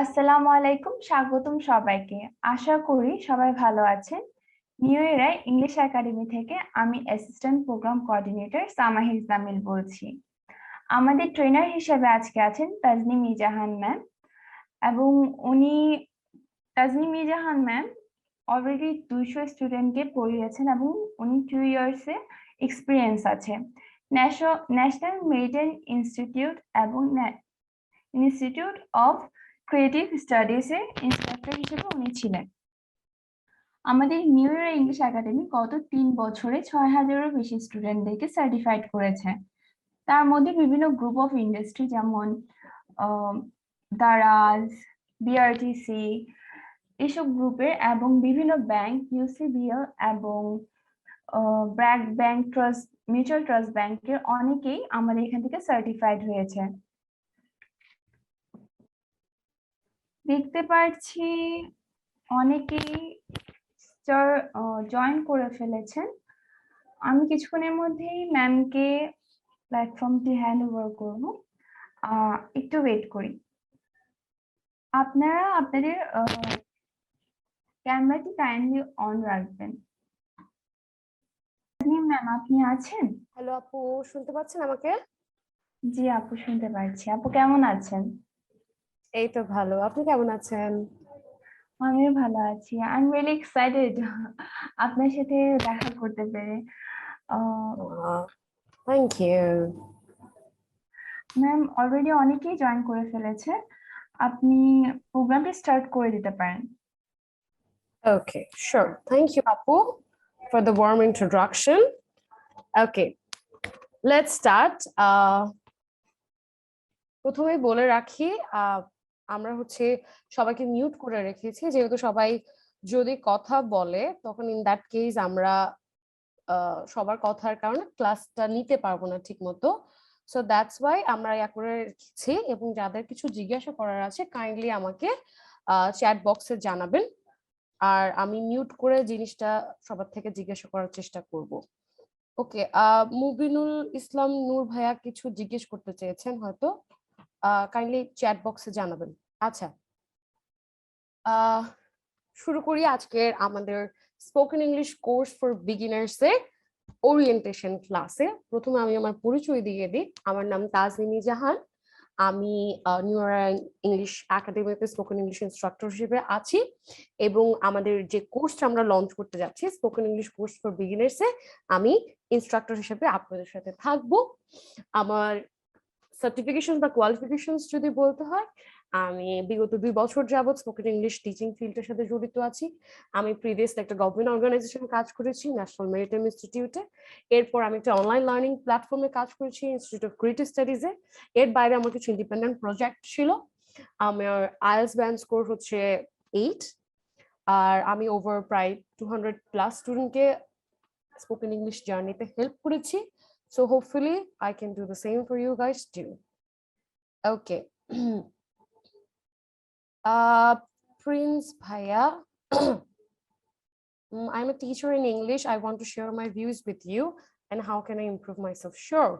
আসসালামু আলাইকুম, স্বাগতম সবাইকে। আশা করি সবাই ভালো আছেন। নিউ এরায় ইংলিশ একাডেমি থেকে আমি অ্যাসিস্ট্যান্ট প্রোগ্রাম কোঅর্ডিনেটর সামাহির জামিল বলছি। আমাদের ট্রেনার হিসেবে আজকে আছেন তাজনিম ইজাহান ম্যাম, এবং উনি তাজনিম ইজাহান ম্যাম অলরেডি 200 স্টুডেন্টকে পড়িয়েছেন এবং উনি 2 ইয়ার্স এক্সপিরিয়েন্স আছে। ন্যাশনাল মেরিটাইম ইনস্টিটিউট এবং ইনস্টিটিউট অফ ক্রিয়েটিভ স্টাডিজ এর ইন্সট্রাক্টর হিসেবে উনি ছিলেন। আমাদের নিউ ইয়ার ইংলিশ একাডেমি গত 3 বছরে 6,000-এরও বেশি স্টুডেন্টদেরকে সার্টিফাইড করেছে। তার মধ্যে বিভিন্ন গ্রুপ অফ ইন্ডাস্ট্রি যেমন দারাজ, বিআরটিসি এসব গ্রুপের এবং বিভিন্ন ব্যাংক, ইউসিবিএল এবং BRAC bank, trust, mutual trust ব্যাংকের অনেকেই আমাদের এখান থেকে সার্টিফাইড হয়েছে। দেখতে পাচ্ছি অনেকেই জয়েন করে ফেলেছেন। আমি কিছুক্ষণের মধ্যেই ম্যামকে প্ল্যাটফর্মটি হ্যান্ড ওভার করব, একটু ওয়েট করি। আপনারা আপনাদের ক্যামেরাটি কাইন্ডলি অন রাখবেন। ম্যাম, আপনি আছেন? হ্যালো আপু, শুনতে পাচ্ছেন আমাকে? জি আপু, শুনতে পাচ্ছি। আপু কেমন আছেন? এই তো ভালো, আপনি কেমন আছেন? আমিও ভালো আছি। আই এম রিয়েলি এক্সাইটেড আপনার সাথে দেখা করতে পেরে। থ্যাংক ইউ ম্যাম, অলরেডি অনেকেই জয়েন করে ফেলেছে, আপনি প্রোগ্রামটি স্টার্ট করে দিতে পারেন। Okay, sure. থ্যাংক ইউ আপু for the warm introduction. Okay, let's start. প্রথমেই বলে রাখি, আমরা সবাইকে মিউট করে রেখেছি, যেহেতু সবাই যদি কথা বলে তখন ইন দ্যাট কেস আমরা সবার কথার কারণে ক্লাসটা নিতে পারবো না ঠিক মতো। সো দ্যাটস ওয়াই আমরা ইয়া করে রেখেছি, এবং যাদের কিছু জিজ্ঞাসা করার আছে কাইন্ডলি আমাকে চ্যাট বক্সে জানাবেন, আর আমি মিউট করে জিনিসটা সবার থেকে জিজ্ঞাসা করার চেষ্টা করব। ওকে, মুবিনুল ইসলাম নূর ভাইয়া কিছু জিজ্ঞেস করতে চেয়েছেন, হয়তো কাইন্ডলি চ্যাট বক্সে জানাবেন। আচ্ছা, শুরু করি আজকের আমাদের spoken English course for beginners এর ওরিয়েন্টেশন ক্লাসে। প্রথমে আমি আমার পরিচয় দিয়ে দিই। আমার নাম তাজনিম জাহান। আমি নিউ ইরায় ইংলিশ একাডেমিতে স্পোকেন ইংলিশ ইনস্ট্রাক্টর হিসেবে আছি, এবং আমাদের যে কোর্সটা আমরা লঞ্চ করতে যাচ্ছি spoken English course for beginners এ আমি ইনস্ট্রাক্টর হিসেবে আপনাদের সাথে থাকবো। আমার সার্টিফিকেশন বা কোয়ালিফিকেশনস যদি বলতে হয়, আমি বিগত 2 বছর যাবত স্পোকেন ইংলিশ টিচিং ফিল্ডের সাথে জড়িত আছি। আমি প্রিভিয়াসলি একটা গভর্নমেন্ট অর্গানাইজেশনে কাজ করেছি, ন্যাশনাল মেরিটাইম ইনস্টিটিউটে। এরপর আমি একটা অনলাইন লার্নিং প্ল্যাটফর্মে কাজ করেছি, ইনস্টিটিউট অফ ক্রিয়েটিভ স্টাডিজে। এর বাইরে আমার কিছু ইন্ডিপেন্ডেন্ট প্রজেক্ট ছিল। আমার আইএলটিএস ব্যান্ড স্কোর হচ্ছে 8, আর আমি ওভার প্রায় 200+ স্টুডেন্টকে স্পোকেন ইংলিশ জার্নিতে হেল্প করেছি। So hopefully I can do the same for you guys too. Okay. Prince Bhaiya, I'm a teacher in English. I want to share my views with you and how can I improve myself? Sure.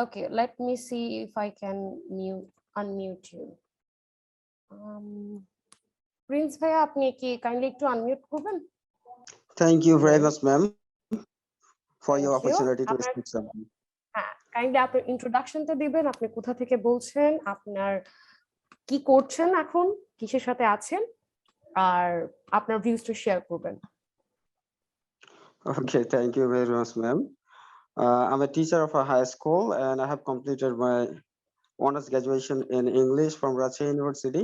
Okay, let me see if I can unmute you. Prince Bhaiya, আপনি কি kindly একটু unmute করবেন? Thank you very much, ma'am, for your opportunity to speak something. হ্যাঁ, kindly আপনার ইন্ট্রোডাকশনটা দিবেন, আপনি কোথা থেকে বলছেন, আপনার কি করছেন এখন, কিসের সাথে আছেন, আর আপনার ভিউজটা শেয়ার করবেন। Okay, thank you very much, ma'am. I'm a teacher of a high school and I have completed my honors graduation in English from Rajshahi University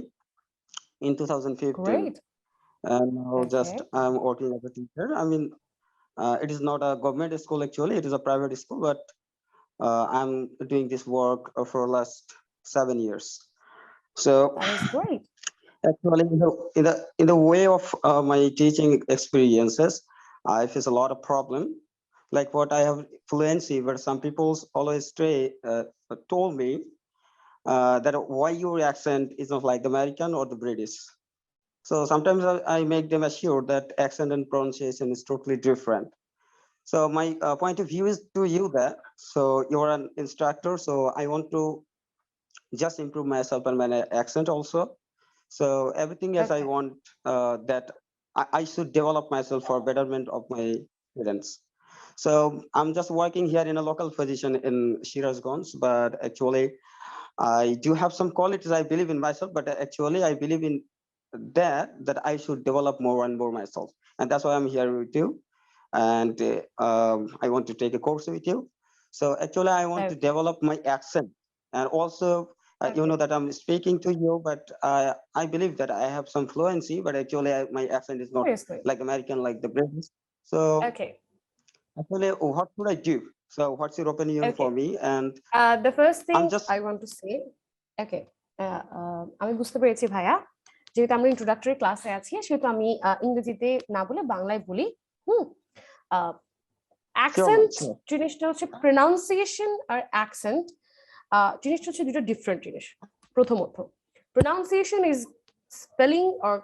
in 2015. Great. And now Okay. just I'm working as a teacher. I mean, it is not a government school actually, it is a private school, but I'm doing this work for last 7 years. So that is great. Actually, in the way of my teaching experiences, I face a lot of problem. Like what I have fluency, but some people always told me that why your accent is not like the American or the British. So sometimes I make them assure that accent and pronunciation is totally different. So my point of view is to you that, so you're an instructor, so I want to just improve myself and my accent also. So everything else I Okay. want that I should develop myself for betterment of my students. So I'm just working here in a local position in Shirazganj, but actually I do have some qualities I believe in myself, but actually I believe in that I should develop more and more myself, and that's why I'm here with you. And I want to take a course with you. So actually I want to Okay. develop my accent, and also you Okay. know that I'm speaking to you, but I believe that I have some fluency, but actually my accent is not Seriously. like American, like the British. So Okay. actually, what should I do? So what's your opinion for Okay. me? And The first thing I'm just I want to say, okay, আমি বুঝতে পেরেছি ভাইয়া, যেহেতু আমরা introductory ক্লাসে আছি সেহেতু আমি ইংরেজিতে না বলে বাংলায় বলি। হুম। sure, ma'am, accent sure. জিনিসটা হচ্ছে প্রনাউন্সিয়েশন আর অ্যাকসেন্ট জিনিসটা হচ্ছে দুটো ডিফারেন্ট জিনিস। প্রথমত, pronunciation is spelling or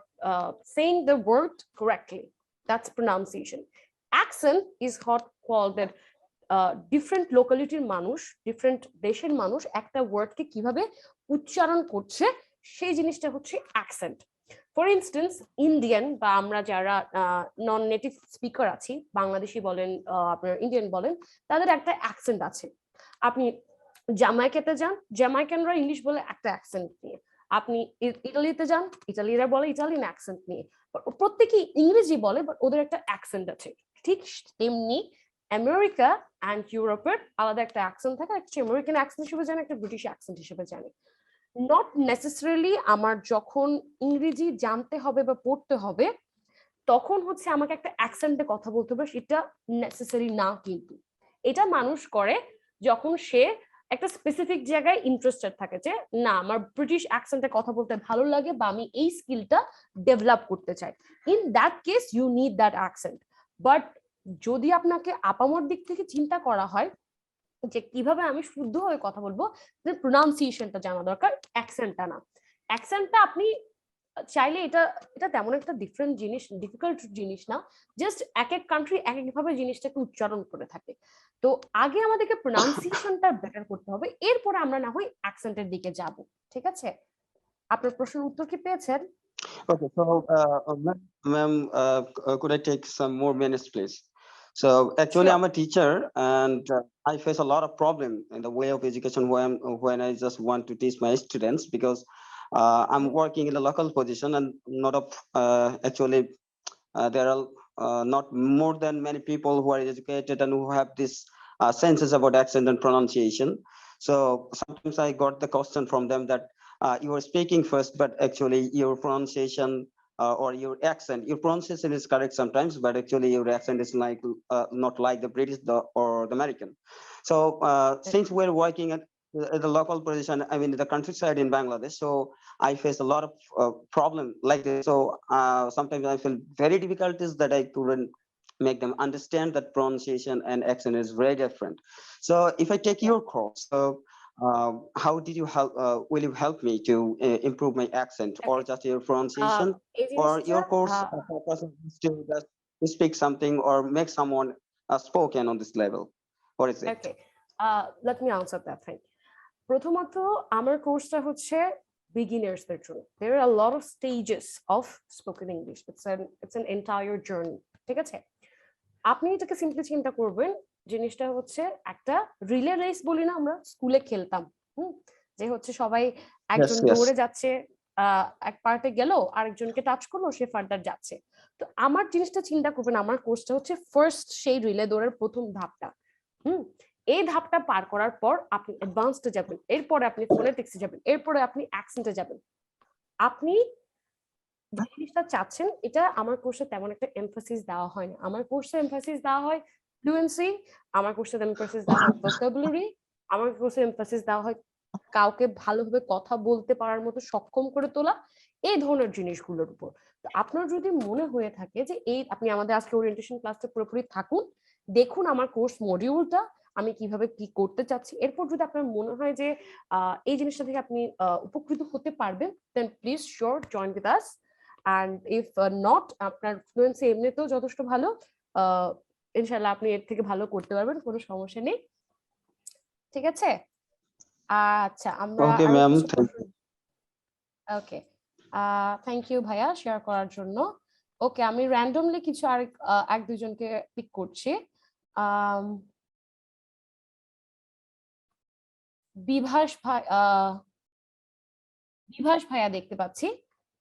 saying the word correctly. That's pronunciation. Accent is what called that different লোকালিটির মানুষ, ডিফারেন্ট দেশের মানুষ একটা ওয়ার্ডকে কিভাবে উচ্চারণ করছে সেই জিনিসটা হচ্ছে অ্যাকসেন্ট। ফর ইনস্টেন্স ইন্ডিয়ান বা আমরা যারা নন নেটিভ স্পিকার আছি, বাংলাদেশি বলেন আপনার ইন্ডিয়ান বলেন, তাদের একটা অ্যাকসেন্ট আছে। আপনি জামাইকাতে যান, জামাইকানরা ইংলিশ বলে একটা অ্যাকসেন্ট নিয়ে। আপনি ইটালিতে যান, ইটালিরা বলে ইটালিয়ান অ্যাকসেন্ট নিয়ে। প্রত্যেকেই ইংরেজি বলে, বাট ওদের একটা অ্যাকসেন্ট আছে। ঠিক তেমনি আমেরিকা অ্যান্ড ইউরোপের আলাদা একটা অ্যাকসেন্ট থাকে, একটা আমেরিকান অ্যাকসেন্ট হিসেবে জানে, একটা ব্রিটিশ অ্যাকসেন্ট হিসেবে জানে। নট নেসেসারিলি আমার যখন ইংরেজি জানতে হবে বা পড়তে হবে তখন হচ্ছে আমাকে একটা অ্যাকসেন্টে কথা বলতে হবে, সেটা নেসেসারি না। কিন্তু এটা মানুষ করে যখন সে একটা স্পেসিফিক জায়গায় ইন্টারেস্টেড থাকে, যে না আমার ব্রিটিশ অ্যাকসেন্টে কথা বলতে ভালো লাগে বা আমি এই স্কিলটা ডেভেলপ করতে চাই। In that case you need that accent. But যদি আপনাকে আপামর দিক থেকে চিন্তা করা হয় যে কিভাবে আমি শুদ্ধভাবে কথা বলবো, প্রোনাউন্সিয়েশনটা জানা দরকার, অ্যাকসেন্টটা না। অ্যাকসেন্টটা আপনি চাইলে এটা এটা তেমন একটা ডিফারেন্ট জিনিস, ডিফিকাল্ট জিনিস না। জাস্ট এক এক কান্ট্রি এক এক ভাবে জিনিসটাকে উচ্চারণ করে থাকে। তো আগে আমাদেরকে প্রোনাউন্সিয়েশনটা বেটার করতে হবে, এরপরে আমরা না হয় অ্যাকসেন্টের দিকে যাব। ঠিক আছে? আপনার প্রশ্নের উত্তর কি পেয়েছেন? Okay, so ma'am, could I take some more minutes, please? So actually, Sure. I'm a teacher, and I face a lot of problem in the way of education when I just want to teach my students, because I'm working in a local position, and not of actually there are not more than many people who are educated and who have this senses about accent and pronunciation. So sometimes I got the question from them that you are speaking first, but actually your pronunciation or your accent, your pronunciation is correct sometimes, but actually your accent is like not like the British or the American. So since we're working at the local position, I mean the countryside in Bangladesh, so I face a lot of problem like this. So sometimes I feel very difficulties that I couldn't make them understand that pronunciation and accent is very different. So if I take your course, so how did you help? Will you help me to improve my accent, or just your pronunciation, এই or জিনিসটা your course purpose is to just to speak something or make someone spoken on this level? What is it? Okay, let me answer that thing. প্রথমত আমার কোর্সটা হচ্ছে বিগিনার্সদের জন্য। There are lot of stages of spoken English, it's an entire journey. ঠিক আছে? আপনি এটাকে সিম্পলি চিন্তা করবেন, জিনিসটা হচ্ছে একটা রিলে রেস বলি না আমরা স্কুলে খেলতাম, যে হচ্ছে সবাই একজন Yes. দৌড়ে যাচ্ছে, এক পার্টে গেল, আরেকজনকে টাচ করলো, সে ফার্দার যাচ্ছে। তো আমার জিনিসটা চিন্তা করবেন, আমার কোর্সটা হচ্ছে ফার্স্ট সেই রিলে দৌড়ের প্রথম ধাপটা। এই ধাপটা পার করার পর আপনি অ্যাডভান্সডে যাবেন, এরপরে আপনি ফোনেটিক্সে যাবেন, এরপরে আপনি অ্যাকসেন্টে যাবেন। আপনি যে জিনিসটা চাচ্ছেন, এটা আমার কোর্সে তেমন একটা এমফাসিস দেওয়া হয় না। আমার কোর্সে এমফাসিস দেওয়া হয় ফ্লুয়েন্সি, আমার কোর্সে এমফাসিস দেওয়া হয় ভোকাবুলারি, আমার কোর্সে এমফাসিস দেওয়া হয় কাউকে ভালোভাবে কথা বলতে পারার মতো সক্ষম করে তোলা, এই ধরনের জিনিসগুলোর উপর। তো আপনার যদি মনে হয়ে থাকে যে এই আপনি আমাদের আজকে ওরিয়েন্টেশন ক্লাসটা পুরোপুরি থাকুন, দেখুন আমার কোর্স মডিউলটা আমি কিভাবে কি করতে চাচ্ছি, এরপর যদি আপনার মনে হয় যে এই জিনিসটা থেকে আপনি উপকৃত হতে পারবেন, then please sure join with us. And if not, আপনার ফ্লুয়েন্সি এমনিতেও যথেষ্ট ভালো, ইনশাল্লাহ আপনি এর থেকে ভালো করতে পারবেন, কোনো সমস্যা নেই। ঠিক আছে? আচ্ছা, আমরা Okay, ma'am. Thank you. Okay, thank you ভাইয়া শেয়ার করার জন্য। ওকে, আমি র্যান্ডমলি কিছু এক দুজনকে পিক করছি। বিভাস ভাই, বিভাস ভাইয়া দেখতে পাচ্ছি।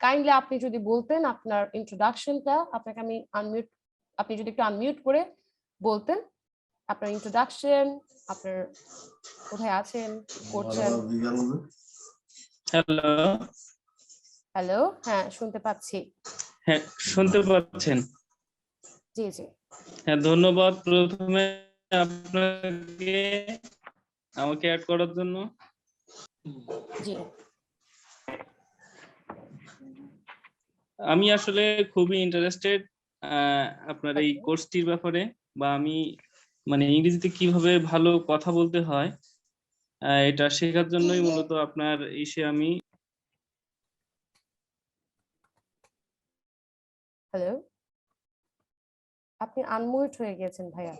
কাইন্ডলি আপনি যদি বলতেন আপনার ইন্ট্রোডাকশনটা, আপনাকে আমি আনমিউট, আপনি যদি একটু আনমিউট করে বলতেন আপনার ইন্ট্রোডাকশন, আপনার কোথায় আছেন, করছেন। হ্যালো, হ্যালো, হ্যাঁ শুনতে পাচ্ছি। হ্যাঁ শুনতে পাচ্ছেন? জি জি। হ্যাঁ ধন্যবাদ প্রথমে আপনাকে আমাকে অ্যাড করার জন্য। জি আমি আসলে খুবই ইন্টারেস্টেড আপনার এই Okay. কোর্সটির ব্যাপারে, বা আমি মানে ইংরেজিতে কিভাবে ভালো কথা বলতে হয় এটা শেখার জন্যই মূলত আপনার ইসে আমি। হ্যালো, আপনি আনমিউট হয়ে গেছেন ভাইয়া।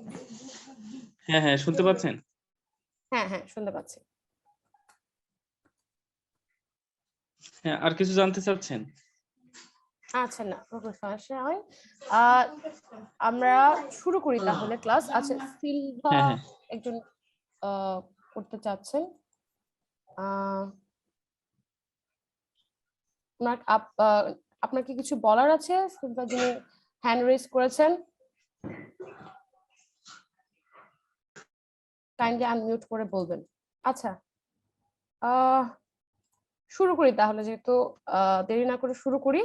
হ্যাঁ হ্যাঁ শুনতে পাচ্ছেন? হ্যাঁ হ্যাঁ শুনতে পাচ্ছি। হ্যাঁ, আর কিছু জানতে চাচ্ছেন? আচ্ছা না, কোনো সমস্যা নয়। আমরা শুরু করি তাহলে ক্লাস। আচ্ছা, সিলভা হ্যাঁ হ্যাঁ একজন করতে চাচ্ছেন। আপনার কি কিছু বলার আছে? সিলভা যিনি হ্যান্ড রেজ করেছেন, কাইন্ডলি আনমিউট করে বলবেন। আচ্ছা, শুরু করি তাহলে, যেহেতু দেরি না করে শুরু করি।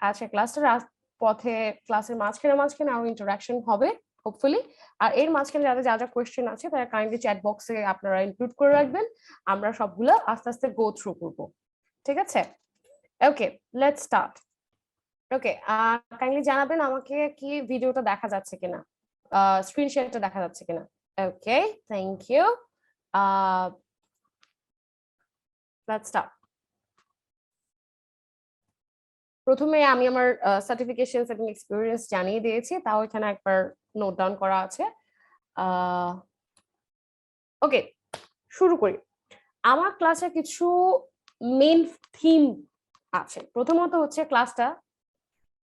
আচ্ছা, ক্লাসটা পথে ক্লাসের মাঝখানে আরো ইন্টারাকশন হবে হোপফুলি। আর এর মাঝখানে যাদের যা যা কোয়েশ্চেন আছে তারা কাইন্ডলি চ্যাট বক্সে আপনারা ইনক্লুড করে রাখবেন। আমরা সবগুলো আস্তে আস্তে গো থ্রু করব, ঠিক আছে? ওকে, লেটস স্টার্ট। ওকে, কাইন্ডলি জানাবেন আমাকে কি ভিডিওটা দেখা যাচ্ছে কিনা, স্ক্রিন শেয়ারটা দেখা যাচ্ছে কিনা। ওকে, থ্যাংক ইউ। Let's start. প্রথমে আমি আমার সার্টিফিকেশনস এবং এক্সপেরিয়েন্স জানিয়ে দিয়েছি, তাও এখানে একবার নোট ডাউন করা আছে। ওকে, শুরু করি। আমার ক্লাসে কিছু মেইন থিম আছে। প্রথমত হচ্ছে ক্লাসটা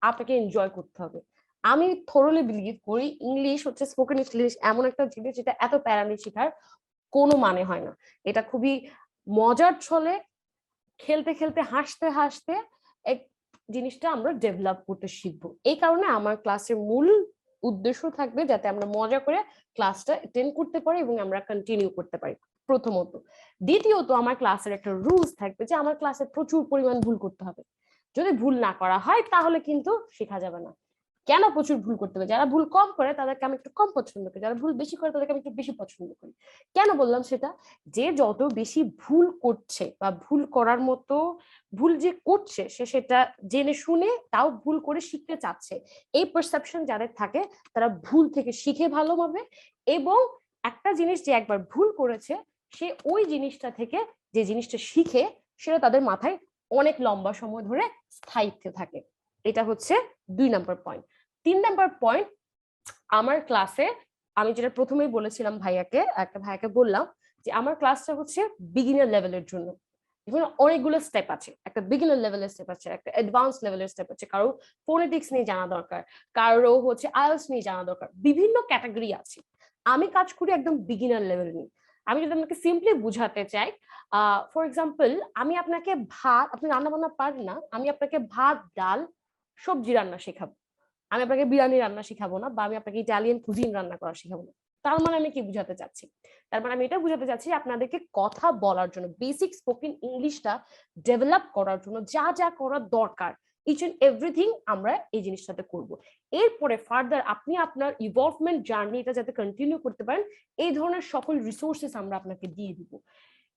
আপনাকে এনজয় করতে হবে। আমি থরলি বিলিভ করি ইংলিশ হচ্ছে, স্পোকেন ইংলিশ এমন একটা জিনিস যেটা এত প্যারামি শেখার কোনো মানে হয় না। এটা খুবই মজার ছলে, খেলতে খেলতে হাসতে হাসতে এক জিনিসটা আমরা ডেভেলপ করতে শিখবো। এই কারণে আমার ক্লাসের মূল উদ্দেশ্য থাকবে যাতে আমরা মজা করে ক্লাসটা অ্যাটেন্ড করতে পারি এবং আমরা কন্টিনিউ করতে পারি, প্রথমত। দ্বিতীয়ত, আমার ক্লাসের একটা রুলস থাকবে যে আমার ক্লাসে প্রচুর পরিমাণ ভুল করতে হবে। যদি ভুল না করা হয় তাহলে কিন্তু শেখা যাবে না। কেন প্রচুর ভুল করতে হবে? যারা ভুল কম করে তাদেরকে আমি একটু কম পছন্দ করি, যারা ভুল বেশি করে তাদেরকে আমি একটু বেশি পছন্দ করি। কেন বললাম সেটা? যে যত বেশি ভুল করছে বা ভুল করার মতো ভুল যে করছে, সে সেটা জেনে শুনে তাও ভুল করে শিখতে চাচ্ছে, এই পারসেপশন যাদের থাকে তারা ভুল থেকে শিখে ভালোভাবে। এবং একটা জিনিস যে একবার ভুল করেছে, সে ওই জিনিসটা থেকে যে জিনিসটা শিখে সেটা তাদের মাথায় অনেক লম্বা সময় ধরে স্থায়িত্ব থাকে। এটা হচ্ছে 2 নাম্বার পয়েন্ট। 3 নাম্বার পয়েন্ট, আমার ক্লাসে আমি যেটা প্রথমেই বলেছিলাম একটা ভাইয়াকে বললাম যে আমার ক্লাসটা হচ্ছে বিগিনার লেভেলের জন্য। এখানে অনেকগুলো স্টেপ আছে, একটা বিগিনার লেভেলের স্টেপ আছে, একটা অ্যাডভান্স লেভেলের স্টেপ আছে। কারো ফোনেটিক্স নিয়ে জানা দরকার, কারো হচ্ছে আইএলটিএস নিয়ে জানা দরকার, বিভিন্ন ক্যাটাগরি আছে। আমি কাজ করি একদম বিগিনার লেভেল নিয়ে। আমি যদি আপনাকে সিম্পলি বুঝাতে চাই, ফর এক্সাম্পল, আমি আপনাকে ভাত, আপনি রান্না বান্না পারেন না, আমি আপনাকে ভাত, ডাল, সবজি রান্না শেখাবো। আমি আপনাকে বিরিয়ানি রান্না শিখাবো না, বা আমি আপনাকে ইটালিয়ান কুজিন রান্না করা শিখাবো না। তার মানে আমি কি বুঝাতে চাচ্ছি? তার মানে আমি এটা বুঝাতে চাচ্ছি আপনাদেরকে কথা বলার জন্য, বেসিক স্পোকেন ইংলিশটা ডেভেলপ করার জন্য যা যা করা দরকার, ইচ এন্ড এভরিথিং আমরা এই জিনিসটাতে করব। এরপরে ফার্দার আপনি আপনার ইভলভমেন্ট জার্নিটা যাতে কন্টিনিউ করতে পারেন, এই ধরনের সকল রিসোর্সেস আমরা আপনাকে দিয়ে দিব।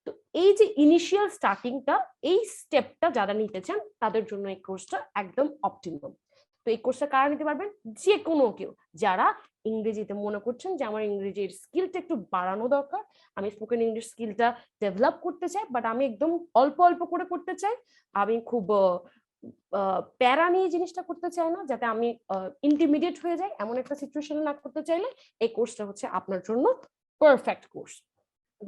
তো এই যে ইনিশিয়াল স্টার্টিংটা, এই স্টেপটা যারা নিতে চান তাদের জন্য এই কোর্সটা একদম অপটিমাম। তো এই কোর্সটা কারা নিতে পারবেন? যে কোনো কেউ যারা ইংরেজিতে মনে করছেন যে আমার ইংরেজির স্কিলটা একটু বাড়ানো দরকার, আমি স্পোকেন ইংলিশ স্কিলটা ডেভেলপ করতে চাই, বাট আমি একদম অল্প অল্প করে করতে চাই, আমি খুব প্যারা নিয়ে জিনিসটা করতে চাই না, যাতে আমি ইন্টারমিডিয়েট হয়ে যাই এমন একটা সিচুয়েশন না করতে চাইলে এই কোর্সটা হচ্ছে আপনার জন্য পারফেক্ট কোর্স।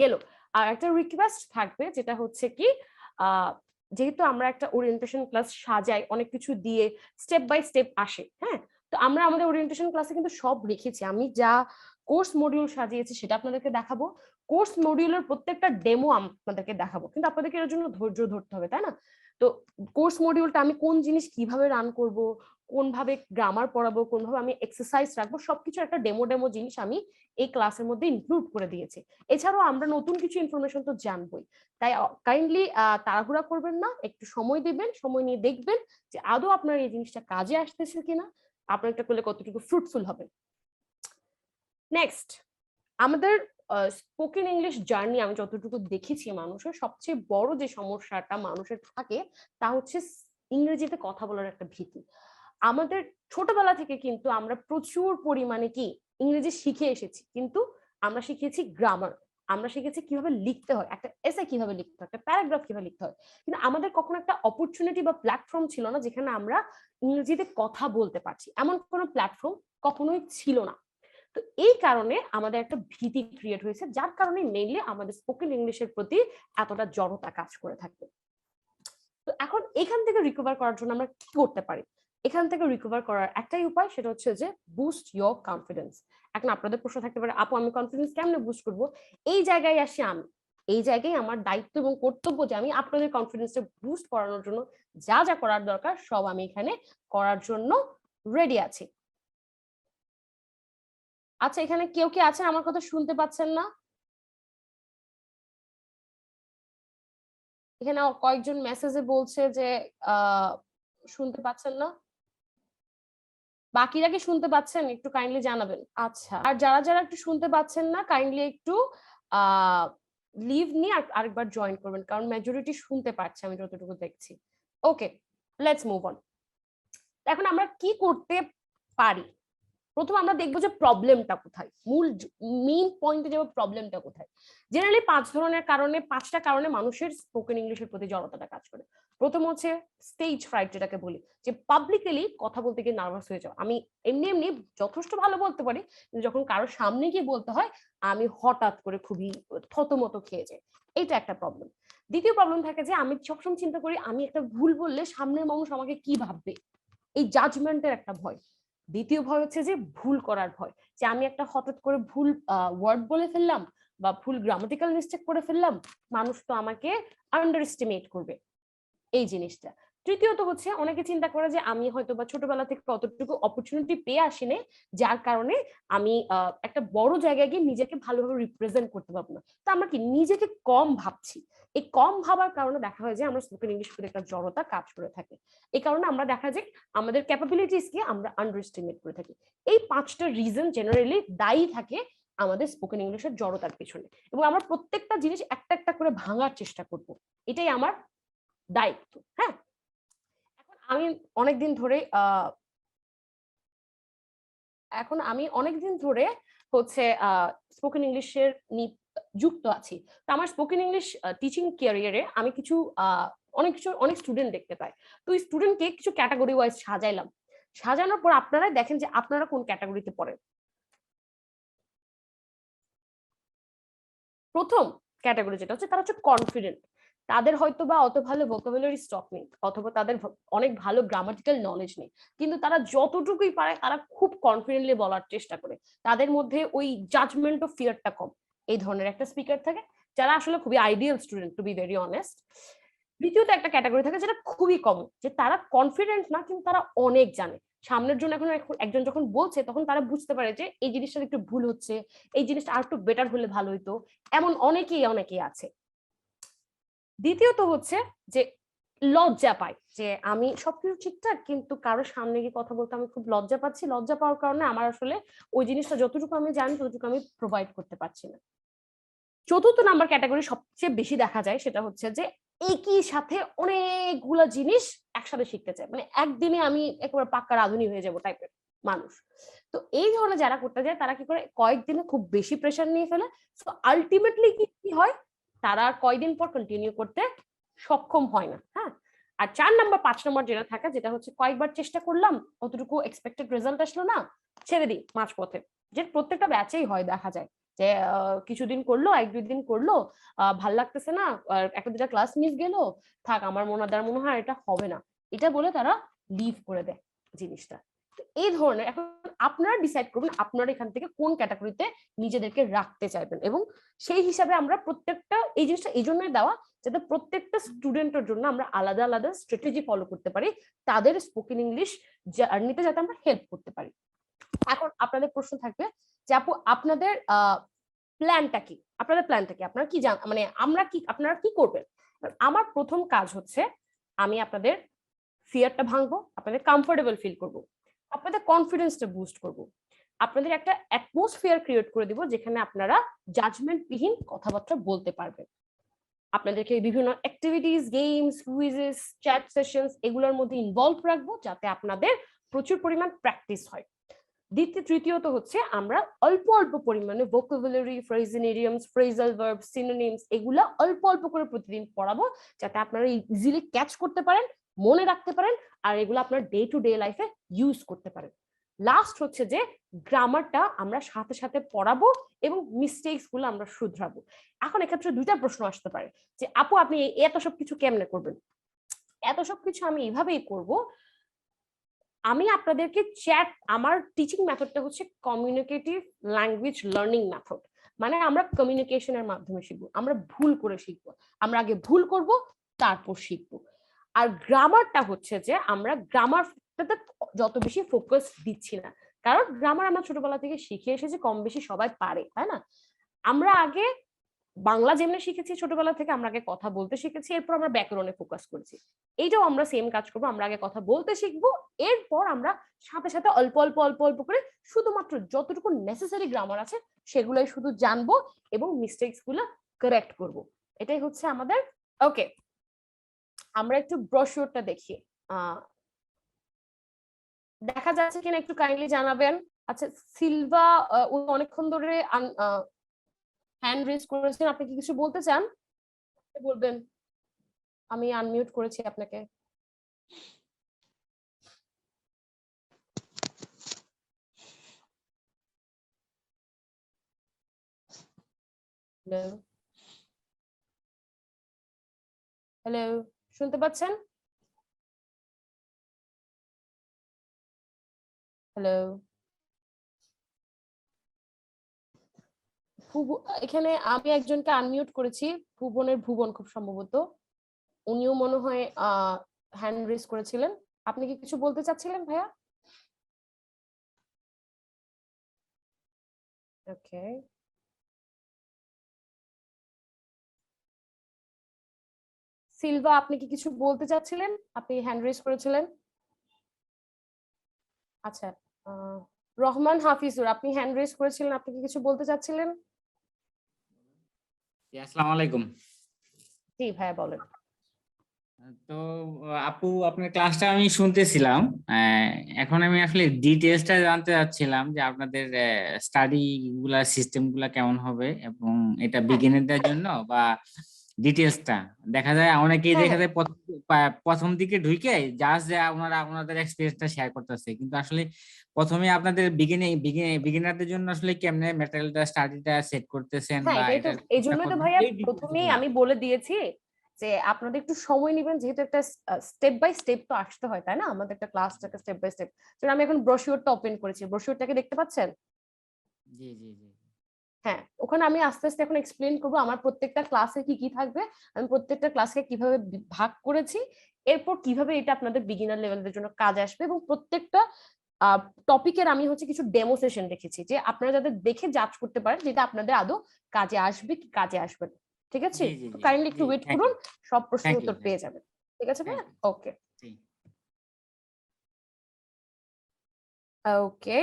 গেল। আর একটা রিকোয়েস্ট থাকবে, যেটা হচ্ছে কি, যেহেতু আমরা একটা ওরিয়েন্টেশন ক্লাস সাজাই, অনেক কিছু দিয়ে স্টেপ বাই স্টেপ আসে, হ্যাঁ, তো আমরা আমাদের ওরিয়েন্টেশন ক্লাসে কিন্তু সব রেখেছি। আমি যা কোর্স মডিউল সাজিয়েছি সেটা আপনাদেরকে দেখাবো, কোর্স মডিউলের প্রত্যেকটা ডেমো আপনাদেরকে দেখাবো, কিন্তু আপনাদেরকে এর জন্য ধৈর্য ধরতে হবে, তাই না? তো কোর্স মডিউলটা আমি কোন জিনিস কিভাবে রান করব, কোনভাবে গ্রামার পড়াবো, কোনভাবে আমি এক্সারসাইজ রাখবো, সবকিছু একটা ডেমো জিনিস আমি এই ক্লাসের মধ্যে ইনক্লুড করে দিয়েছি। এছাড়াও আমরা নতুন কিছু ইনফরমেশন তো জানবোই, তাই কাইন্ডলি তাড়াহুড়া করবেন না, একটু সময় দিবেন, সময় নিয়ে দেখবেন যে আদৌ আপনার এই জিনিসটা কাজে আসতেছে কিনা, আপনার একটা করলে কতটুকু ফ্রুটফুল হবে। নেক্সট, আমাদের স্পোকেন ইংলিশ জার্নি আমি যতটুকু দেখেছি, মানুষের সবচেয়ে বড় যে সমস্যাটা মানুষের থাকে তা হচ্ছে ইংরেজিতে কথা বলার একটা ভীতি। আমাদের ছোটবেলা থেকে কিন্তু আমরা প্রচুর পরিমাণে কি ইংরেজি শিখে এসেছি, কিন্তু আমরা শিখেছি গ্রামার, আমরা শিখেছি কিভাবে লিখতে হয়, একটা এসে কিভাবে লিখতে হয়, একটা প্যারাগ্রাফ কিভাবে লিখতে হয়, কিন্তু আমাদের কখনো একটা অপরচুনিটি বা প্ল্যাটফর্ম ছিল না যেখানে আমরা ইংরেজিতে কথা বলতে পারছি, এমন কোনো প্ল্যাটফর্ম কখনোই ছিল না। তো এই কারণে আমাদের একটা ভীতি ক্রিয়েট হয়েছে, যার কারণে মেইনলি আমাদের স্পোকেন ইংলিশের প্রতি এতটা জড়তা কাজ করে থাকে। তো এখন এখান থেকে রিকভার করার জন্য আমরা কি করতে পারি? এখান থেকে রিকভার করার একটাই উপায়, সেটা হচ্ছে যে বুস্ট ইয়োর কনফিডেন্স। এখন আপনাদের প্রশ্ন থাকতে পারে, আপু আমি কনফিডেন্স কেমনে বুস্ট করবো? এই জায়গায় আসি আমি, এই জায়গায় আমার দায়িত্ব এবং কর্তব্য যে আমি আপনাদের কনফিডেন্সটা বুস্ট করানোর জন্য যা যা করার দরকার সব আমি এখানে করার জন্য রেডি আছি। আচ্ছা, এখানে কেউ কি আছেন আমার কথা শুনতে পাচ্ছেন না? এখানে কয়েকজন মেসেজে বলছে যে শুনতে পাচ্ছেন না। বাকিরা কি শুনতে পাচ্ছেন? একটু কাইন্ডলি জানাবেন। আচ্ছা, আর যারা যারা একটু শুনতে পাচ্ছেন না কাইন্ডলি একটু লিভ নিয়ে আরেকবার জয়েন করবেন, কারণ মেজরিটি শুনতে পাচ্ছে আমি যতটুকু দেখছি। ওকে, লেটস মুভ অন। এখন আমরা কি করতে পারি? প্রথম আমরা দেখবো যে প্রবলেমটা কোথায়, মূল মেইন পয়েন্টে যাবো, প্রবলেমটা কোথায়। জেনারেলি 5টা কারণে মানুষের স্পোকেন ইংলিশের প্রতি জড়তাটা কাজ করে। প্রথম হচ্ছে স্টেজ ফ্রাইট, যেটাকে বলি, যে পাবলিকলি কথা বলতে গিয়ে নার্ভাস হয়ে যাও। আমি এমনি যথেষ্ট ভালো বলতে পারি, কিন্তু যখন কারোর সামনে গিয়ে বলতে হয় আমি হঠাৎ করে খুবই থতমত খেয়ে যাই, এটা একটা প্রবলেম। দ্বিতীয় প্রবলেম থাকে যে আমি সবসময় চিন্তা করি আমি একটা ভুল বললে সামনের মানুষ আমাকে কি ভাববে, এই জাজমেন্টের একটা ভয়। দ্বিতীয় ভয় হচ্ছে যে ভুল করার ভয়, যে আমি একটা হঠাৎ করে ভুল ওয়ার্ড বলে ফেললাম বা ভুল গ্রামাটিক্যাল মিস্টেক করে ফেললাম, মানুষ তো আমাকে আন্ডার এস্টিমেট করবে, এই জিনিসটা। তৃতীয়ত হচ্ছে অনেকে চিন্তা করে যে আমি হয়তো বা ছোটবেলা থেকে অতটুকু অপরচুনিটি পেয়ে আসিনি, যার কারণে আমি একটা বড় জায়গায় গিয়ে নিজেকে ভালোভাবে রিপ্রেজেন্ট করতে পারবো না। তো আমরা কি নিজেকে কম ভাবছি, এই কম ভাবার কারণে দেখা হয় যে আমরা স্পোকেন ইংলিশ প্রতি একটা জড়তা কাজ করে থাকে। এই কারণে আমরা দেখা যায় আমাদের ক্যাপাবিলিটিসকে আমরা আন্ডার এস্টিমেট করে থাকি। এই 5টা রিজন জেনারেলি দায়ী থাকে আমাদের স্পোকেন ইংলিশের জড়তার পেছনে, এবং আমরা প্রত্যেকটা জিনিস একটা একটা করে ভাঙার চেষ্টা করব, এটাই আমার দায়িত্ব। হ্যাঁ, এখন আমি অনেকদিন ধরে হচ্ছে স্পোকেন ইংলিশের যুক্ত আছি। তো আমার স্পোকেন ইংলিশ টিচিং ক্যারিয়ারে আমি অনেক স্টুডেন্ট দেখতে পাই। তো ওই স্টুডেন্টকে কিছু ক্যাটাগরি ওয়াইজ সাজাইলাম, সাজানোর পর আপনারাই দেখেন যে আপনারা কোন ক্যাটাগরিতে পড়েন। প্রথম ক্যাটাগরি যেটা হচ্ছে, তারা হচ্ছে কনফিডেন্ট। তাদের হয়তো বা অত ভালো ভোকাবুলারি স্টক নেই, অথবা তাদের অনেক ভালো গ্রামাটিক্যাল নলেজ নেই, কিন্তু তারা যতটুকুই পারে তারা খুব কনফিডেন্টলি বলার চেষ্টা করে। তাদের মধ্যে ওই জাজমেন্ট অফ ফিয়ারটা কম, এই ধরনের একটা স্পিকার থাকে, যারা আসলে খুবই ideal student, to be very honest. দ্বিতীয়ত একটা ক্যাটাগরি থাকে যেটা খুবই কম, যে তারা কনফিডেন্ট না, কিন্তু তারা অনেক জানে। সামনের জন্য একজন যখন বলছে তখন তারা বুঝতে পারে যে এই জিনিসটা একটু ভুল হচ্ছে, এই জিনিসটা আর একটু বেটার হলে ভালো হইতো, এমন অনেকেই আছে। দ্বিতীয়ত হচ্ছে যে লজ্জা পায়, যে আমি সবকিছু ঠিকঠাক কিন্তু কারোর সামনে গিয়ে কথা বলতে আমি খুব লজ্জা পাচ্ছি, লজ্জা পাওয়ার কারণে আমার আসলে ওই জিনিসটা যতটুকু আমি জানি ততটুকু আমি প্রোভাইড করতে পারছি না। চতুর্থ নাম্বার ক্যাটাগরি সবচেয়ে বেশি দেখা যায়, সেটা হচ্ছে যে একই সাথে অনেকগুলো জিনিস একসাথে শিখতে চায়, মানে একদিনে আমি একেবারে পাক্কা রাঁধুনি হয়ে যাব টাইপের মানুষ। তো এই ধরনের যারা করতে যায় তারা কি করে, কয়েকদিনে খুব বেশি প্রেশার নিয়ে ফেলে। সো আলটিমেটলি কি হয়, তারা কয়েকদিন পর কন্টিনিউ করতে সক্ষম হয় না। হ্যাঁ, আর 5 নম্বর যেটা থাকে, যেটা হচ্ছে কয়েকবার চেষ্টা করলাম, অতটুকু এক্সপেক্টেড রেজাল্ট আসলো না, ছেড়ে দিই মাঝপথে, যে প্রত্যেকটা ব্যাচেই হয় দেখা যায় যে কিছুদিন করলো, 1-2 দিন করলো, ভাল লাগতেছে না, একটা দুটা ক্লাস মিস গেল, থাক আমার মনে হয় এটা হবে না, এটা বলে তারা লিভ করে দেয় জিনিসটা। এই ধরনের, এখন আপনারা ডিসাইড করবেন আপনারা এখান থেকে কোন ক্যাটাগরিতে নিজেদেরকে রাখতে চাইবেন, এবং সেই হিসাবে আমরা প্রত্যেকটা, এই জিনিসটা এই জন্যই দেওয়া যাতে প্রত্যেকটা স্টুডেন্টের জন্য আমরা আলাদা আলাদা স্ট্র্যাটেজি ফলো করতে পারি, তাদের স্পোকেন ইংলিশ জার্নিতে যাতে আমরা হেল্প করতে পারি। এখন আপনাদের প্রশ্ন থাকবে যে আপু আপনাদের প্ল্যানটা কি, আপনাদের প্ল্যানটা কি, আপনারা কি মানে আপনারা কি করবেন? আমার প্রথম কাজ হচ্ছে আমি আপনাদের ফিয়ারটা ভাঙবো, আপনাদের কমফোর্টেবল ফিল করব, আপনাদের কনফিডেন্সটা বুস্ট করব, আপনাদের একটা অ্যাটমসফিয়ার ক্রিয়েট করে দিব যেখানে আপনারা জাজমেন্টবিহীন কথাবার্তা বলতে পারবেন। আপনাদেরকে বিভিন্ন activities, games, quizzes, chat sessions এগুলোর মধ্যে ইনভলভ রাখবো যাতে আপনাদের প্রচুর পরিমাণ প্র্যাকটিস হয়। তৃতীয়ত হচ্ছে আমরা অল্প অল্প পরিমাণে vocabulary, phrase idioms, phrasal verbs, synonyms এগুলা অল্প অল্প করে প্রতিদিন পড়াবো যাতে আপনারা ইজিলি ক্যাচ করতে পারেন, মনে রাখতে পারেন, আর এগুলো আপনার ডে টু ডে লাইফে ইউজ করতে পারেন। লাস্ট হচ্ছে যে গ্রামারটা আমরা সাথে সাথে পড়াবো এবং মিস্টেকস গুলো আমরা শুধরাবো। এখন এক্ষেত্রে দুইটা প্রশ্ন আসতে পারে যে আপু আপনি এত সব কিছু কেমনে করবেন? এত সব কিছু আমি এইভাবেই করব, আমি আপনাদেরকে চ্যাট, আমার টিচিং মেথডটা হচ্ছে কমিউনিকেটিভ ল্যাঙ্গুয়েজ লার্নিং মেথড, মানে আমরা কমিউনিকেশনের মাধ্যমে শিখবো, আমরা ভুল করে শিখবো, আমরা আগে ভুল করব তারপর শিখবো। আর গ্রামারটা হচ্ছে যে আমরা গ্রামারটাতে যত বেশি ফোকাস দিচ্ছি না, কারণ গ্রামার আমরা ছোটবেলা থেকে শিখে এসেছি, কম বেশি সবাই পারে, তাই না? আমরা আগে বাংলা যেমনি শিখেছি ছোটবেলা থেকে, আমরা আগে কথা বলতে শিখেছি, এরপর আমরা ব্যাকরণে ফোকাস করেছি। এইটাও আমরা সেম কাজ করবো, আমরা আগে কথা বলতে শিখবো, এরপর আমরা সাথে সাথে অল্প অল্প অল্প অল্প করে শুধুমাত্র যতটুকু নেসেসারি গ্রামার আছে সেগুলাই শুধু জানবো এবং মিস্টেকস গুলো কারেক্ট করব। এটাই হচ্ছে আমাদের। ওকে, আমরা একটু ব্রোশিওরটা দেখি, দেখা যাচ্ছে কিনা একটু কাইন্ডলি জানাবেন। আচ্ছা, সিলভা অনেকক্ষণ ধরে হ্যান্ড রেজ করেছেন, আপনি কি কিছু বলতে চান? বলবেন, আমি আনমিউট করেছি আপনাকে। হ্যালো, শুনতে পাচ্ছেন? হ্যালো, এখানে আমি একজনকে আনমিউট করেছি, ভুবন খুব সম্ভবত, উনিও মনে হয় হ্যান্ড রেজ করেছিলেন। আপনি কি কিছু বলতে চাচ্ছিলেন ভাইয়া? ওকে, সিলভা আপনি কি কিছু বলতে চাচ্ছিলেন? আপনি হ্যান্ড রেজ করেছিলেন। আচ্ছা, রহমান হাফিজুর আপনি হ্যান্ড রেজ করেছিলেন, আপনি কি কিছু বলতে চাচ্ছিলেন? আসসালামু আলাইকুম। জি ভাইয়া বলেন। তো আপু আপনার ক্লাসটা আমি শুনতেছিলাম, এখন আমি আসলে ডিটেইলসটা জানতে চাচ্ছিলাম যে আপনাদের স্টাডি গুলা সিস্টেম গুলা কেমন হবে, এবং এটা বিগিনারদের জন্য বা ডিটেইলসটা। দেখা যায় অনেকেই দেখা যায় প্রথম দিকে ঢুকে জাস্ট যে ওনাদের এক্সপেরিয়েন্সটা শেয়ার করতেছে, কিন্তু আসলে প্রথমে আপনাদের বিগিনারদের জন্য আসলে কেমনে ম্যাটেরিয়ালটা স্টাডিটা সেট করতেছেন বা এটা এই জন্য তো ভাইয়া প্রথমেই আমি বলে দিয়েছি যে আপনাদের একটু সময় নেবেন, যেহেতু একটা স্টেপ বাই স্টেপ তো আসতে হয়, তাই না? আমাদের একটা ক্লাসটাকে স্টেপ বাই স্টেপ। যেমন আমি এখন ব্রোশিওরটা ওপেন করেছি, ব্রোশিওরটাকে দেখতে পাচ্ছেন? জি জি জি। হ্যাঁ, ওখানে আমি আস্তে আস্তে এখন এক্সপ্লেইন করবো আমার প্রত্যেকটা ক্লাসে কি কি থাকবে, আমি প্রত্যেকটা ক্লাসকে কিভাবে ভাগ করেছি, এরপর কিভাবে এটা আপনাদের বিগিনার লেভেলের জন্য কাজে আসবে, এবং প্রত্যেকটা টপিকের আমি হচ্ছে কিছু ডেমো সেশন রেখেছি যে আপনারা যাদের দেখে জাজ করতে পারেন যেটা আপনাদের আদৌ কাজে আসবে কি কাজে আসবে না। ঠিক আছে, কাইন্ডলি একটু ওয়েট করুন, সব প্রশ্নের উত্তর পেয়ে যাবেন। ঠিক আছে ভাইয়া? ওকে ওকে।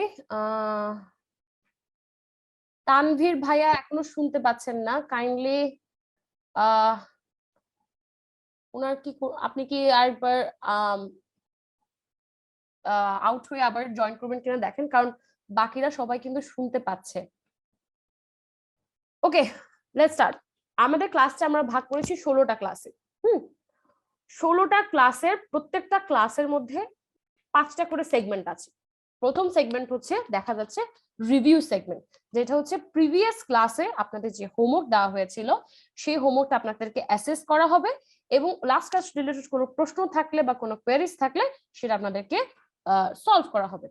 তানভীর ভাইয়া এখনো শুনতে পাচ্ছেন না, কাইন্ডলি ওনার কি, আপনি কি আরেকবার আউট হয়ে আবার জয়েন করবেন কিনা দেখেন, কারণ বাকিরা সবাই কিন্তু শুনতে পাচ্ছে। ওকে, লেটস স্টার্ট। আমাদের ক্লাসটা আমরা ভাগ করেছি 16টা ক্লাসে। 16টা ক্লাসের প্রত্যেকটা ক্লাসের মধ্যে 5টা করে সেগমেন্ট আছে। প্রথম সেগমেন্ট হচ্ছে দেখা যাচ্ছে রিভিউ সেগমেন্ট, যেটা হচ্ছে প্রিভিয়াস ক্লাসে আপনাদের যে হোমওয়ার্ক দেওয়া হয়েছিল সেই হোমওয়ার্কটা আপনাদেরকে অ্যাসেস করা হবে এবং লাস্ট ক্লাস রিলেটেড কোনো প্রশ্ন থাকলে বা কোনো কোয়েরিজ থাকলে সেটা আপনাদেরকে সলভ করা হবে।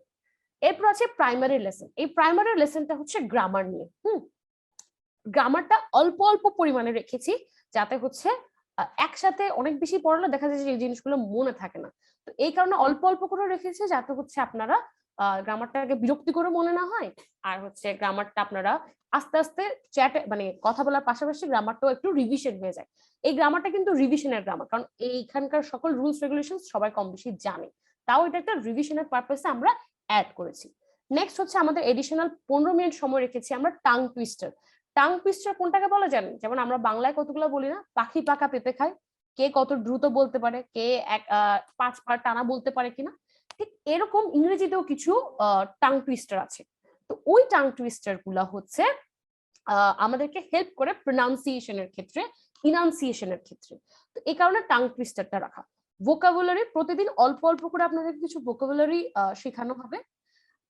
এরপর আছে প্রাইমারি লেসন। এই প্রাইমারি লেসনটা হচ্ছে গ্রামার নিয়ে। গ্রামারটা অল্প অল্প পরিমাণে রেখেছি যাতে হচ্ছে একসাথে অনেক বেশি পড়লে দেখা যায় যে এই জিনিসগুলো মনে থাকে না, তো এই কারণে অল্প অল্প করে রেখেছি যাতে হচ্ছে আপনারা গ্রামারটাকে বিরক্তি করে মনে না হয়, আর হচ্ছে গ্রামারটা আপনারা আস্তে আস্তে চ্যাটে মানে কথা বলার পাশাপাশি গ্রামারটাও একটু রিভিশন হয়ে যায়। এই গ্রামারটা কিন্তু রিভিশনের গ্রামার, কারণ এইখানকার সকল রুলস রেগুলেশন সবাই কম বেশি জানে, তাও এটা একটা রিভিশনের পারপাসে আমরা অ্যাড করেছি। নেক্সট হচ্ছে আমাদের এডিশনাল 15 মিনিট সময় রেখেছি আমরা টাং টুইস্টার। টাং টুইস্টার কোনটাকে বলা জানেন? যেমন আমরা বাংলায় কতগুলো বলি না, পাখি পাকা পেঁপে খায়, কে কত দ্রুত বলতে পারে, কে 5 বার টানা বলতে পারে কিনা, ঠিক এরকম ইংরেজিতেও কিছু টাং টুইস্টার আছে। তো ওই টাং টুইস্টার গুলা হচ্ছে আমাদেরকে হেল্প করে প্রনাউন্সিয়েশনের ক্ষেত্রে, ইনাউন্সিয়েশনের ক্ষেত্রে। তো এই কারণে টাং টুইস্টারটা রাখা। ভোকাবুলারি প্রতিদিন অল্প অল্প করে আপনাদের কিছু ভোকাবুলারি শেখানো হবে।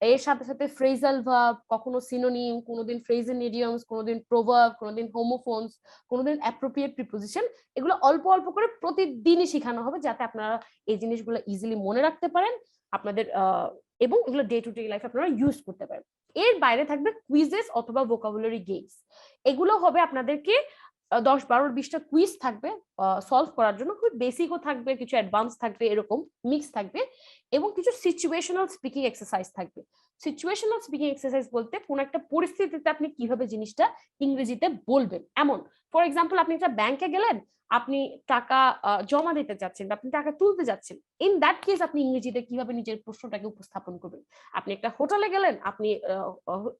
এর সাথে সাথে ফ্রেজাল ভার্ব, কখনো সিনোনিম, কোনোদিন ফ্রেজেল ইডিয়মস, কোনোদিন প্রোভার্ব, কোনোদিন হোমোফোনস, কোনোদিন অ্যাপ্রোপ্রিয়েট প্রিপোজিশন, এগুলো অল্প অল্প করে প্রতিদিনই শেখানো হবে যাতে আপনারা এই জিনিসগুলো ইজিলি মনে রাখতে পারেন আপনাদের এবং এগুলো ডে টু ডে লাইফে আপনারা ইউজ করতে পারেন। এর বাইরে থাকবে কুইজেস অথবা ভোকাবুলারি গেমস। এগুলো হবে আপনাদেরকে 10, 12, 20টা কুইজ থাকবে সলভ করার জন্য, খুব বেসিকও থাকবে, কিছু অ্যাডভান্স থাকবে, এরকম মিক্স থাকবে, এবং কিছু সিচুয়েশনাল স্পিকিং এক্সারসাইজ থাকবে। সিচুয়েশনাল স্পিকিং এক্সারসাইজ বলতে কোন একটা পরিস্থিতিতে আপনি কিভাবে জিনিসটা ইংরেজিতে বলবেন। এমন ফর এক্সাম্পল, আপনি একটা ব্যাংকে গেলেন, আপনি টাকা জমা দিতে যাচ্ছেন, আপনি টাকা তুলতে যাচ্ছেন, ইন দ্যাট কেস আপনি ইংরেজিতে কিভাবে নিজের প্রশ্নটাকে উপস্থাপন করবেন। আপনি একটা হোটেলে গেলেন, আপনি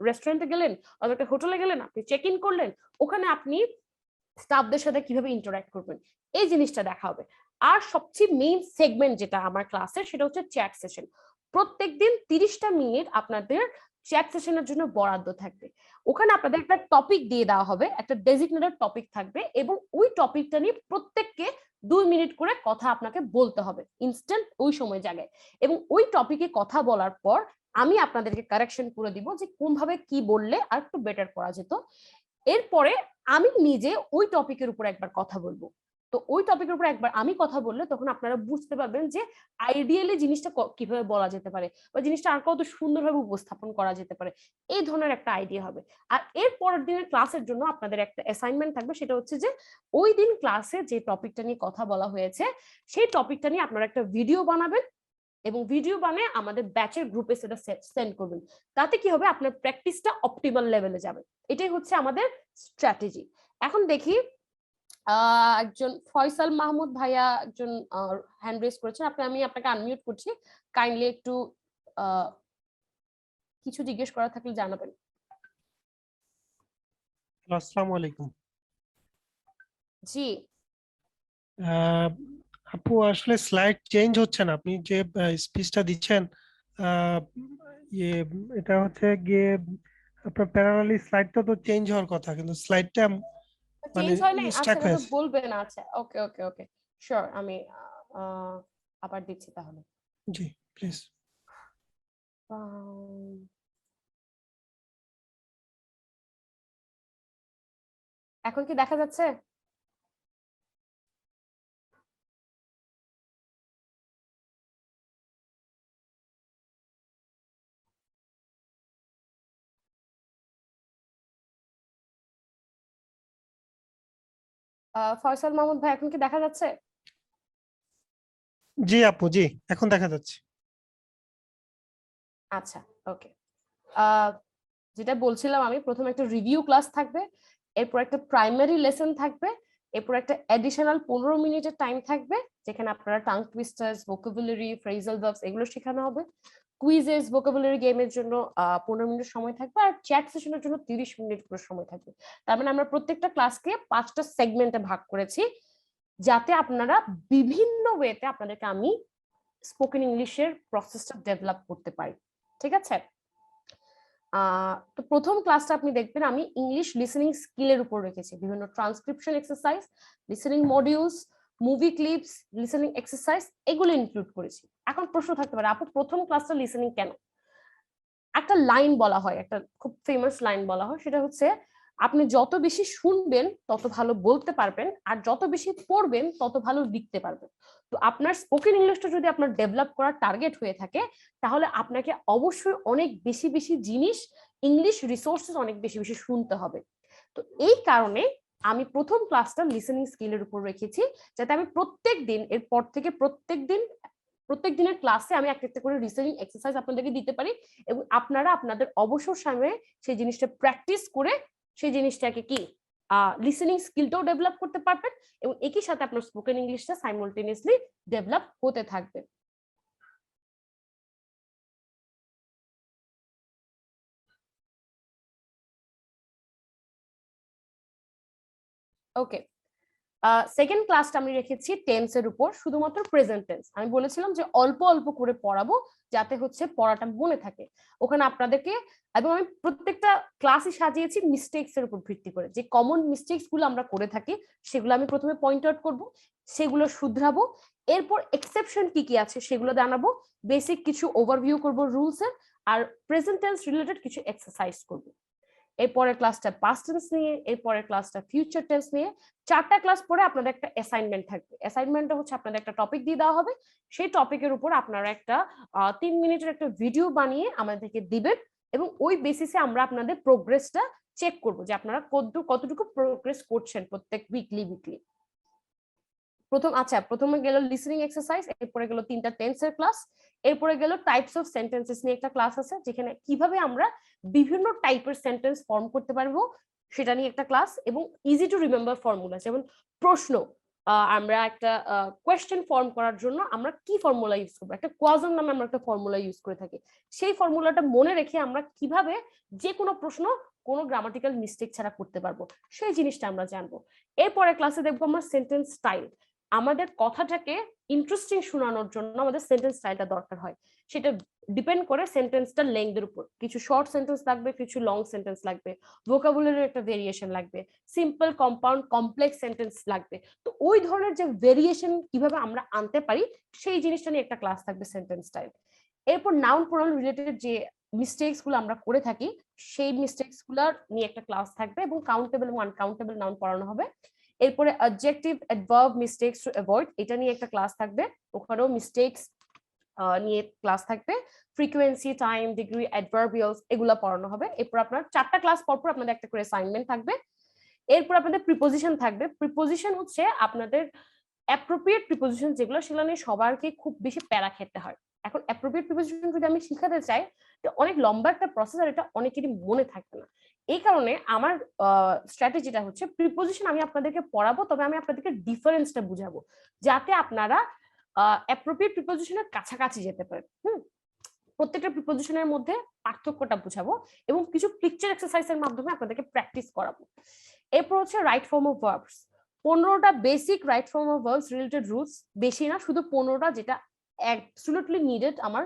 রেস্টুরেন্টে গেলেন অথবা একটা হোটেলে গেলেন, আপনি চেক ইন করলেন, ওখানে আপনি স্টাফদের সাথে কিভাবে ইন্টারঅ্যাক্ট করবেন, এই জিনিসটা দেখা হবে। আর সবচেয়ে মেইন সেগমেন্ট যেটা আমার ক্লাসের সেটা হচ্ছে চ্যাট সেশন। প্রত্যেকদিন 30টা মিনিট আপনাদের চ্যাট সেশনের জন্য বরাদ্দ থাকবে। ওখানে আপনাদের একটা টপিক দিয়ে দেওয়া হবে, একটা ডেজিগনেটেড টপিক থাকবে এবং ওই টপিকটা নিয়ে প্রত্যেককে 2 মিনিট করে কথা আপনাকে বলতে হবে ইনস্ট্যান্ট ওই সময় জায়গায়, এবং ওই টপিকে কথা বলার পর আমি আপনাদেরকে কারেকশন করে দিব যে কোনভাবে কি বললে আর একটু বেটার করা যেত। এরপরে আমি নিজে ওই টপিকের উপর একবার কথা বলবো। তো ওই টপিকের উপর একবার আমি কথা বললে তখন আপনারা বুঝতে পারবেন যে আইডিয়ালি জিনিসটা কিভাবে বলা যেতে পারে বা জিনিসটা আর কত সুন্দরভাবে উপস্থাপন করা যেতে পারে, এই ধরনের একটা আইডিয়া হবে। আর এর পরের দিনের ক্লাসের জন্য আপনাদের একটা অ্যাসাইনমেন্ট থাকবে, সেটা হচ্ছে যে ওই দিন ক্লাসে যে টপিকটা নিয়ে কথা বলা হয়েছে সেই টপিকটা নিয়ে আপনারা একটা ভিডিও বানাবেন এবং ভিডিও বানিয়ে আমাদের ব্যাচের গ্রুপে সেটা সেন্ড করবেন। তাতে কি হবে, আপনার প্র্যাকটিসটা অপটিমাল লেভেলে যাবে। এটাই হচ্ছে আমাদের স্ট্র্যাটেজি। এখন দেখি একজন ফয়সাল মাহমুদ ভাইয়া একজন হ্যান্ড রেজ করেছেন, আমি আপনাকে আনমিউট করছি, কাইন্ডলি একটু কিছু জিজ্ঞেস করা থাকলে জানাবেন। আসসালামু আলাইকুম। জি আপু, আসলে স্লাইড চেঞ্জ হচ্ছে না, আপনি যে স্পিচটা দিচ্ছেন এটা হচ্ছে গিয়ে আপনার প্যারালালি স্লাইডটা তো চেঞ্জ হওয়ার কথা, কিন্তু স্লাইডটা মানে চেঞ্জ হয় নাই। আচ্ছা স্টাক এটা হয়ে তো আছে। বলবেন। আচ্ছা ওকে ওকে ওকে শিওর, আমি আবার দিচ্ছি তাহলে। জি প্লিজ। এখন কি দেখা যাচ্ছে? ফয়সাল মাহমুদ ভাই এখন কি দেখা যাচ্ছে? জি আপু, জি এখন দেখা যাচ্ছে। আচ্ছা ওকে, যেটা বলছিলাম আমি, প্রথমে একটা রিভিউ ক্লাস থাকবে, এরপর একটা প্রাইমারি লেসন থাকবে, এরপর একটা অ্যাডিশনাল 15 মিনিটের টাইম থাকবে যেখানে আপনারা টাং টুইস্টার্স, ভোকাবুলারি, ফ্রেজাল ভার্বস এগুলো শেখানো হবে। কুইজেস, ভোকাবুলারি গেমের জন্য 15 মিনিট সময় থাকবে, আর চ্যাট সেশনের জন্য 30 মিনিট করে সময় থাকবে। তার মানে আমরা প্রত্যেকটা ক্লাসকে 5টা সেগমেন্টে ভাগ করেছি যাতে আপনারা বিভিন্ন ওয়েতে আপনাদেরকে আমি স্পোকেন ইংলিশের প্রসেসটা ডেভেলপ করতে পারি। ঠিক আছে? তো প্রথম ক্লাসটা আপনি দেখবেন আমি ইংলিশ লিসেনিং স্কিলের উপর রেখেছি, বিভিন্ন transcription exercise, listening modules, movie clips, listening exercise এগুলো ইনক্লুড করেছি। এখন প্রশ্ন থাকতে পারে, আপু প্রথম ক্লাসটা লিসেনিং কেন? একটা লাইন বলা হয়, একটা খুব ফেমাস লাইন বলা হয়, সেটা হচ্ছে আপনি যত বেশি শুনবেন তত ভালো বলতে পারবেন, আর যত বেশি পড়বেন তত ভালো লিখতে পারবেন। তো আপনার স্পোকেন ইংলিশটা যদি আপনার ডেভেলপ করার টার্গেট হয়ে থাকে, তাহলে আপনাকে অবশ্যই অনেক বেশি বেশি জিনিস, ইংলিশ রিসোর্সেস অনেক বেশি বেশি শুনতে হবে। তো এই কারণে আমি প্রথম ক্লাসটা লিসেনিং স্কিলের উপর রেখেছি, যাতে আমি প্রত্যেক দিন, এরপর থেকে প্রত্যেক দিনের ক্লাসে আমি একটা করে লিসেনিং এক্সারসাইজ আপনাদেরকে দিতে পারি, এবং আপনারা আপনাদের অবসর সময়ে সেই জিনিসটা প্র্যাকটিস করে সেই জিনিসটাকে কি লিসেনিং স্কিলটাও ডেভেলপ করতে পারবেন, এবং একই সাথে আপনার স্পোকেন ইংলিশটা সাইমultaneously ডেভেলপ হতে থাকবে। ওকে, সেকেন্ড ক্লাসটা আমি রেখেছি টেন্সের উপর, শুধুমাত্র প্রেজেন্ট টেন্স। আমি বলেছিলাম যে অল্প অল্প করে পড়াবো, যাতে হচ্ছে পড়াটা মনে থাকে ওখানে আপনাদেরকে, এবং আমি প্রত্যেকটা ক্লাসই সাজিয়েছি মিস্টেক্স এর উপর ভিত্তি করে, যে কমন মিস্টেক্স গুলো আমরা করে থাকি সেগুলো আমি প্রথমে পয়েন্ট আউট করবো, সেগুলো শুধরাবো, এরপর এক্সেপশন কি কি আছে সেগুলো জানাবো, বেসিক কিছু ওভারভিউ করবো রুলস এর, আর প্রেজেন্ট টেন্স রিলেটেড কিছু এক্সারসাইজ করবো। এরপরের ক্লাসটা পাস্ট টেন্স নিয়ে, এরপরের ক্লাসটা ফিউচার টেন্স নিয়ে। 4টা ক্লাস পরে আপনাদের একটা অ্যাসাইনমেন্ট থাকবে। অ্যাসাইনমেন্টটা হচ্ছে আপনাদের একটা টপিক দিয়ে দেওয়া হবে, সেই টপিকের উপর আপনারা একটা 3 মিনিটের একটা ভিডিও বানিয়ে আমাদেরকে দিবেন, এবং ওই বেসিসে আমরা আপনাদের প্রোগ্রেসটা চেক করব, যে আপনারা কতটুকু প্রোগ্রেস করছেন প্রত্যেক উইকলি। প্রথমে গেল লিসেনিং এক্সারসাইজ, এরপরে গেল 3টা টেন্সের ক্লাস, এরপরে গেল টাইপস অফ সেন্টেন্সেস নিয়ে একটা ক্লাস আছে, যেখানে কিভাবে আমরা বিভিন্ন টাইপের সেন্টেন্স ফর্ম করতে পারবো সেটা নিয়ে একটা ক্লাস, এবং ইজি টু রিমেম্বার ফর্মুলা, যেমন প্রশ্ন, আমরা একটা কোয়েশ্চেন ফর্ম করার জন্য আমরা কি ফর্মুলা ইউজ করবো, একটা কোয়াজন নামে আমরা একটা ফর্মুলা ইউজ করে থাকি, সেই ফর্মুলাটা মনে রেখে আমরা কিভাবে যে কোনো প্রশ্ন কোনো গ্রামাটিক্যাল মিস্টেক ছাড়া করতে পারবো, সেই জিনিসটা আমরা জানবো। এরপরে ক্লাসে দেখবো আমরা সেন্টেন্স স্টাইল। আমাদের কথাটাকে ইন্টারেস্টিং শোনানোর জন্য আমাদের সেন্টেন্স স্টাইলটা দরকার হয়, সেটা ডিপেন্ড করে সেন্টেন্সটার লেংথের উপর। কিছু শর্ট সেন্টেন্স লাগবে, কিছু লং সেন্টেন্স লাগবে, ভোকাবুলারির একটা ভেরিয়েশন লাগবে, সিম্পল, কম্পাউন্ড, কমপ্লেক্স সেন্টেন্স লাগবে। তো ওই ধরনের যে ভেরিয়েশন কিভাবে আমরা আনতে পারি সেই জিনিসটা নিয়ে একটা ক্লাস থাকবে, সেন্টেন্স স্টাইল। এরপর নাউন প্রোনাউন রিলেটেড যে মিস্টেকস গুলো আমরা করে থাকি সেই মিস্টেকস গুলো নিয়ে একটা ক্লাস থাকবে, এবং কাউন্টেবল এবং আনকাউন্টেবল নাউন পড়ানো হবে। এরপরে adjective, adverb, mistakes to avoid, এটা নিয়ে একটা ক্লাস থাকবে, ওখানেও মিস্টেকস নিয়ে ক্লাস থাকবে। ফ্রিকোয়েন্সি, টাইম, ডিগ্রি, অ্যাডভার্বিয়ালস, এগুলা পড়ানো হবে। এরপর আপনার 4টা ক্লাস পর আপনাদের একটা করে অ্যাসাইনমেন্ট থাকবে। এরপর আপনাদের প্রিপোজিশন থাকবে। প্রিপোজিশন হচ্ছে আপনাদের অ্যাপ্রোপ্রিয়েট প্রিপোজিশন যেগুলো, সেগুলো নিয়ে সবারকে খুব বেশি প্যারা খেতে হয়। এখন অ্যাপ্রোপ্রিয়েট প্রিপোজিশন যদি আমি শিখাতে চাই, তো অনেক লম্বা একটা প্রসেস, আর এটা অনেকেরই মনে থাকবে না। এই কারণে আমার স্ট্র্যাটেজিটা হচ্ছে প্রিপোজিশন আমি আপনাদেরকে পড়াবো, তবে আমি আপনাদেরকে ডিফারেন্সটা বুঝাবো, যাতে আপনারা অ্যাপ্রোপ্রিয়েট প্রিপোজিশনের কাছাকাছি যেতে পারেন। প্রত্যেকটা প্রিপোজিশনের মধ্যে পার্থক্যটা বুঝাবো, এবং কিছু পিকচার এক্সারসাইজের মাধ্যমে আপনাদেরকে প্র্যাকটিস করাবো। এরপর হচ্ছে রাইট ফর্ম অফ ভার্বস। 15টা basic right form of verbs related rules, বেশি না, শুধু 15টা, যেটা অ্যাবসলিউটলি নিডেড আমার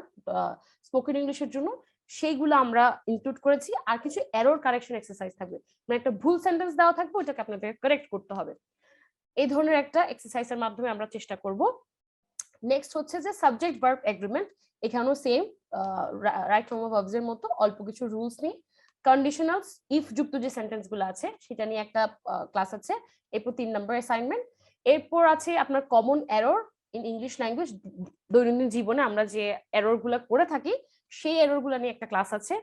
স্পোকেন ইংলিশের জন্য, সেইগুলো আমরা ইনক্লুড করেছি। আর কিছু এরর কারেকশন এক্সারসাইজ থাকবে, মানে একটা ভুল সেন্টেন্স দেওয়া থাকবে, ওটাকে আপনাদের কারেক্ট করতে হবে। এই ধরনের একটা এক্সারসাইজের মাধ্যমে আমরা চেষ্টা করব। নেক্সট হচ্ছে যে সাবজেক্ট ভার্ব এগ্রিমেন্ট, এখানেও same right form of verbs এর মতো অল্প কিছু রুলস নিয়ে। কন্ডিশনালস, ইফ যুক্ত যে সেন্টেন্স গুলো আছে সেটা নিয়ে একটা ক্লাস আছে। এরপর 3 নম্বর অ্যাসাইনমেন্ট। এরপর আছে আপনার common error in English language, দৈনন্দিন জীবনে আমরা যে এরর গুলা করে থাকি সেই এরর গুলা নিয়ে একটা ক্লাস আছে।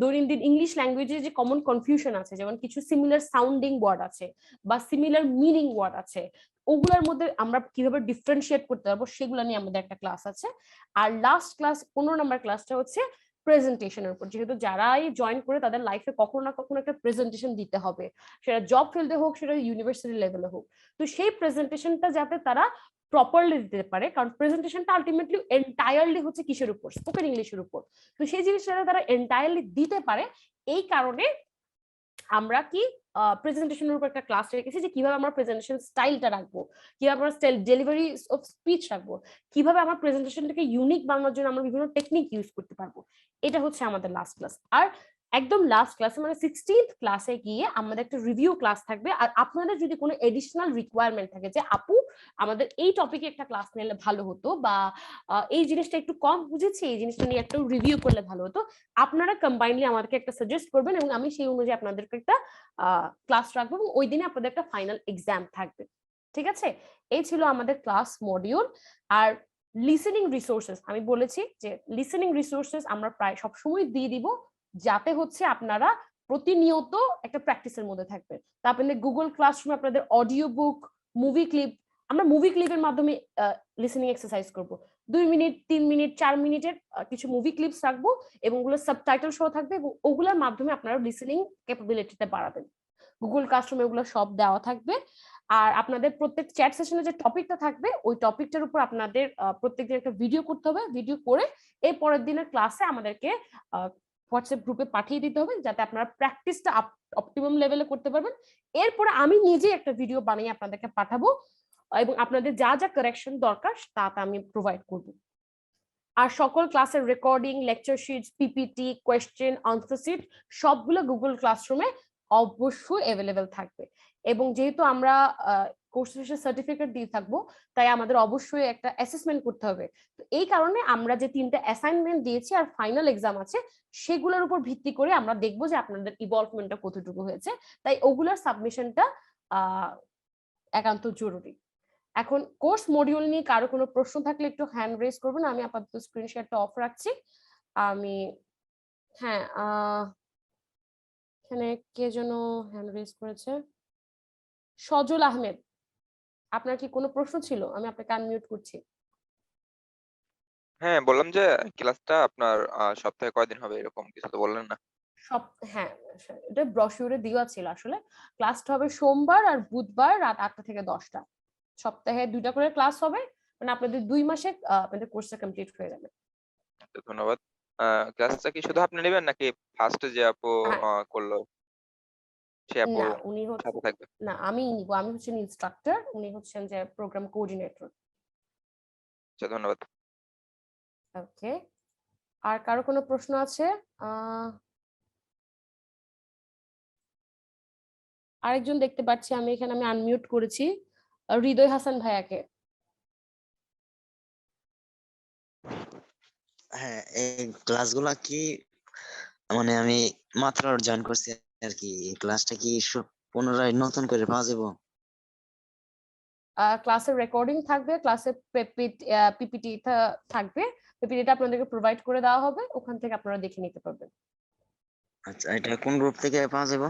দৈনন্দিন ইংলিশ ল্যাঙ্গুয়েজে যে কমন কনফিউশন আছে, যেমন কিছু সিমিলার সাউন্ডিং ওয়ার্ড আছে বা সিমিলার মিনিং ওয়ার্ড আছে, ওগুলোর মধ্যে আমরা কিভাবে ডিফারেন্সিয়েট করতে পারবো সেগুলো নিয়ে আমাদের একটা ক্লাস আছে। আর লাস্ট ক্লাস 15 নম্বর ক্লাসটা হচ্ছে প্রেজেন্টেশনের উপর, যেহেতু যারাই জয়েন করে তাদের লাইফে কখনো না কখনো একটা প্রেজেন্টেশন দিতে হবে, সেটা জব ফিল্ডে হোক, সেটা ইউনিভার্সিটি লেভেলে হোক। তো সেই প্রেজেন্টেশনটা যাতে তারা প্রপারলি দিতে পারে, কারণ প্রেজেন্টেশনটা আলটিমেটলি এন্টায়ারলি হচ্ছে কিসের উপর, স্পোকেন ইংলিশের উপর। তো সেই জিনিসটা তারা এন্টায়ারলি দিতে পারে, এই কারণে আমরা কি প্রেজেন্টেশনের উপর একটা ক্লাস রেখেছি, যে কিভাবে আমরা প্রেজেন্টেশন স্টাইলটা রাখবো, কিভাবে আমরা ডেলিভারি অফ স্পিচ রাখবো, কিভাবে আমরা প্রেজেন্টেশনটাকে ইউনিক বানানোর জন্য আমরা বিভিন্ন টেকনিক ইউজ করতে পারবো। এটা হচ্ছে আমাদের লাস্ট ক্লাস। আর একদম লাস্ট ক্লাসে মানে 16th ক্লাসে গিয়ে আমাদের একটা রিভিউ ক্লাস থাকবে। আর আপনাদের যদি কোনো এডিশনাল রিকোয়ারমেন্ট থাকে যে আপু আমাদের এই টপিকে একটা ক্লাস নিলে ভালো হতো, বা এই জিনিসটা একটু কম বুঝেছি, এই জিনিসটা নিয়ে একটু রিভিউ করলে ভালো হতো, আপনারা কম্বাইনলি আমাদেরকে একটা সাজেস্ট করবেন এবং আমি সেই অনুযায়ী আপনাদেরকে একটা ক্লাস রাখবো এবং ওই দিনে আপনাদের একটা ফাইনাল এক্সাম থাকবে। ঠিক আছে, এই ছিল আমাদের ক্লাস মডিউল। আর লিসেনিং রিসোর্সেস আমি বলেছি যে লিসেনিং রিসোর্সেস আমরা প্রায় সবসময় দিয়ে দিব, যাতে হচ্ছে আপনারা প্রতিনিয়ত একটা প্র্যাকটিসের মধ্যে থাকবেন। তা আপনাদের গুগল ক্লাসরুমে আপনাদের অডিও বুক, মুভি ক্লিপ, আমরা মুভি ক্লিপের মাধ্যমে লিসেনিং এক্সারসাইজ করব। 2 মিনিট 3 মিনিট 4 মিনিটের কিছু মুভি ক্লিপস রাখবো এবং ওগুলো সাবটাইটেল সহ থাকবে এবং ওগুলোর মাধ্যমে আপনারা লিসেনিং ক্যাপাবিলিটিতে বাড়াবেন। গুগল ক্লাসরুমে ওগুলো সব দেওয়া থাকবে। আর আপনাদের প্রত্যেক চ্যাট সেশনে যে টপিকটা থাকবে ওই টপিকটার উপর আপনাদের প্রত্যেকদিন একটা ভিডিও করতে হবে। ভিডিও করে এর পরের দিনের ক্লাসে আমাদেরকে হোয়াটসঅ্যাপ গ্রুপে পাঠিয়ে দিতে হবে, যাতে আপনারা প্র্যাকটিসটা অপটিমাম লেভেলে করতে পারবেন। এরপরে আমি নিজে একটা ভিডিও বানিয়ে আপনাদেরকে পাঠাবো এবং আপনাদের যা যা কারেকশন দরকার তা আমি প্রোভাইড করব। আর সকল ক্লাসের recording, lecture sheets, PPT, question, answer sheet সবগুলো গুগল ক্লাসরুমে অবশ্যই অ্যাভেলেবেল থাকবে। এবং যেহেতু আমরা কোর্স শেষে সার্টিফিকেট দিয়ে থাকবো, তাই আমাদের অবশ্যই একটা অ্যাসেসমেন্ট করতে হবে। তো এই কারণে আমরা যে 3টা অ্যাসাইনমেন্ট দিয়েছি আর ফাইনাল এক্সাম আছে, সেগুলোর উপর ভিত্তি করে আমরা দেখবো যে আপনাদের ইভলভমেন্টটা কতটুকু হয়েছে। তাই ওগুলোর সাবমিশনটা একান্ত জরুরি। এখন কোর্স মডিউল নিয়ে কারো কোনো প্রশ্ন থাকলে একটু হ্যান্ড রেজ করবেন। আমি আপাতত স্ক্রিন শেয়ারটা অফ রাখছি। আমি হ্যাঁ এখানে কে যেন হ্যান্ড রেজ করেছে, সজল আহমেদ, আপনার কি কোনো প্রশ্ন ছিল? আমি আপনাকে আনমিউট করছি। হ্যাঁ, বললাম যে ক্লাসটা আপনার সপ্তাহে কয়দিন হবে এরকম কিছু তো বললেন না। হ্যাঁ, এটা ব্রোশিউরে দেওয়া ছিল। আসলে ক্লাসটা হবে সোমবার আর বুধবার রাত 8টা থেকে 10টা। সপ্তাহে 2টা করে ক্লাস হবে, মানে আপনাদের 2 মাসে আপনাদের কোর্সটা কমপ্লিট হয়ে যাবে। তো ধন্যবাদ। ক্লাসটা কি শুধু আপনি নেবেন নাকি ফার্স্টে যে আপু হ্যাঁ। করলো সে আপু না, উনি হচ্ছে সাথে থাকবে? না, আমি নিব। আমি হচ্ছেন ইনস্ট্রাক্টর, উনি হচ্ছেন যে প্রোগ্রাম কোঅর্ডিনেটর। আচ্ছা, ধন্যবাদ। ওকে, আর কারো কোনো প্রশ্ন আছে? আরেকজন দেখতে পাচ্ছি আমি এখানে, আমি আনমিউট করেছি হৃদয় হাসান ভাইয়াকে। হ্যাঁ, এই ক্লাসগুলা কি মানে আমি মাত্র জয়েন করছি আর কি, এই ক্লাসটা কি পুনরায় নতুন করে পাওয়া যাবো? ক্লাসের রেকর্ডিং থাকবে, ক্লাসের পিপিটি থাকবে, পিপিটিটা আপনাদেরকে প্রোভাইড করে দেওয়া হবে, ওখান থেকে আপনারা দেখে নিতে পারবেন। আচ্ছা, এটা কোন গ্রুপ থেকে পাওয়া যাবে?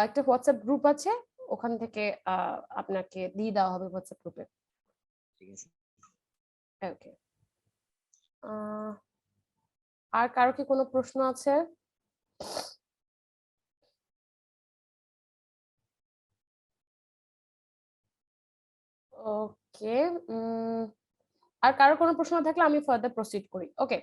একটা হোয়াটসঅ্যাপ গ্রুপ আছে, ওখান থেকে আপনাকে দিয়ে দেওয়া হবে হোয়াটসঅ্যাপ গ্রুপে। ঠিক আছে। ওকে, আর কারো কি কোনো প্রশ্ন আছে? ওকে, আর কারো কোনো প্রশ্ন থাকলে আমি ফার্দার প্রসিড করি। ওকে,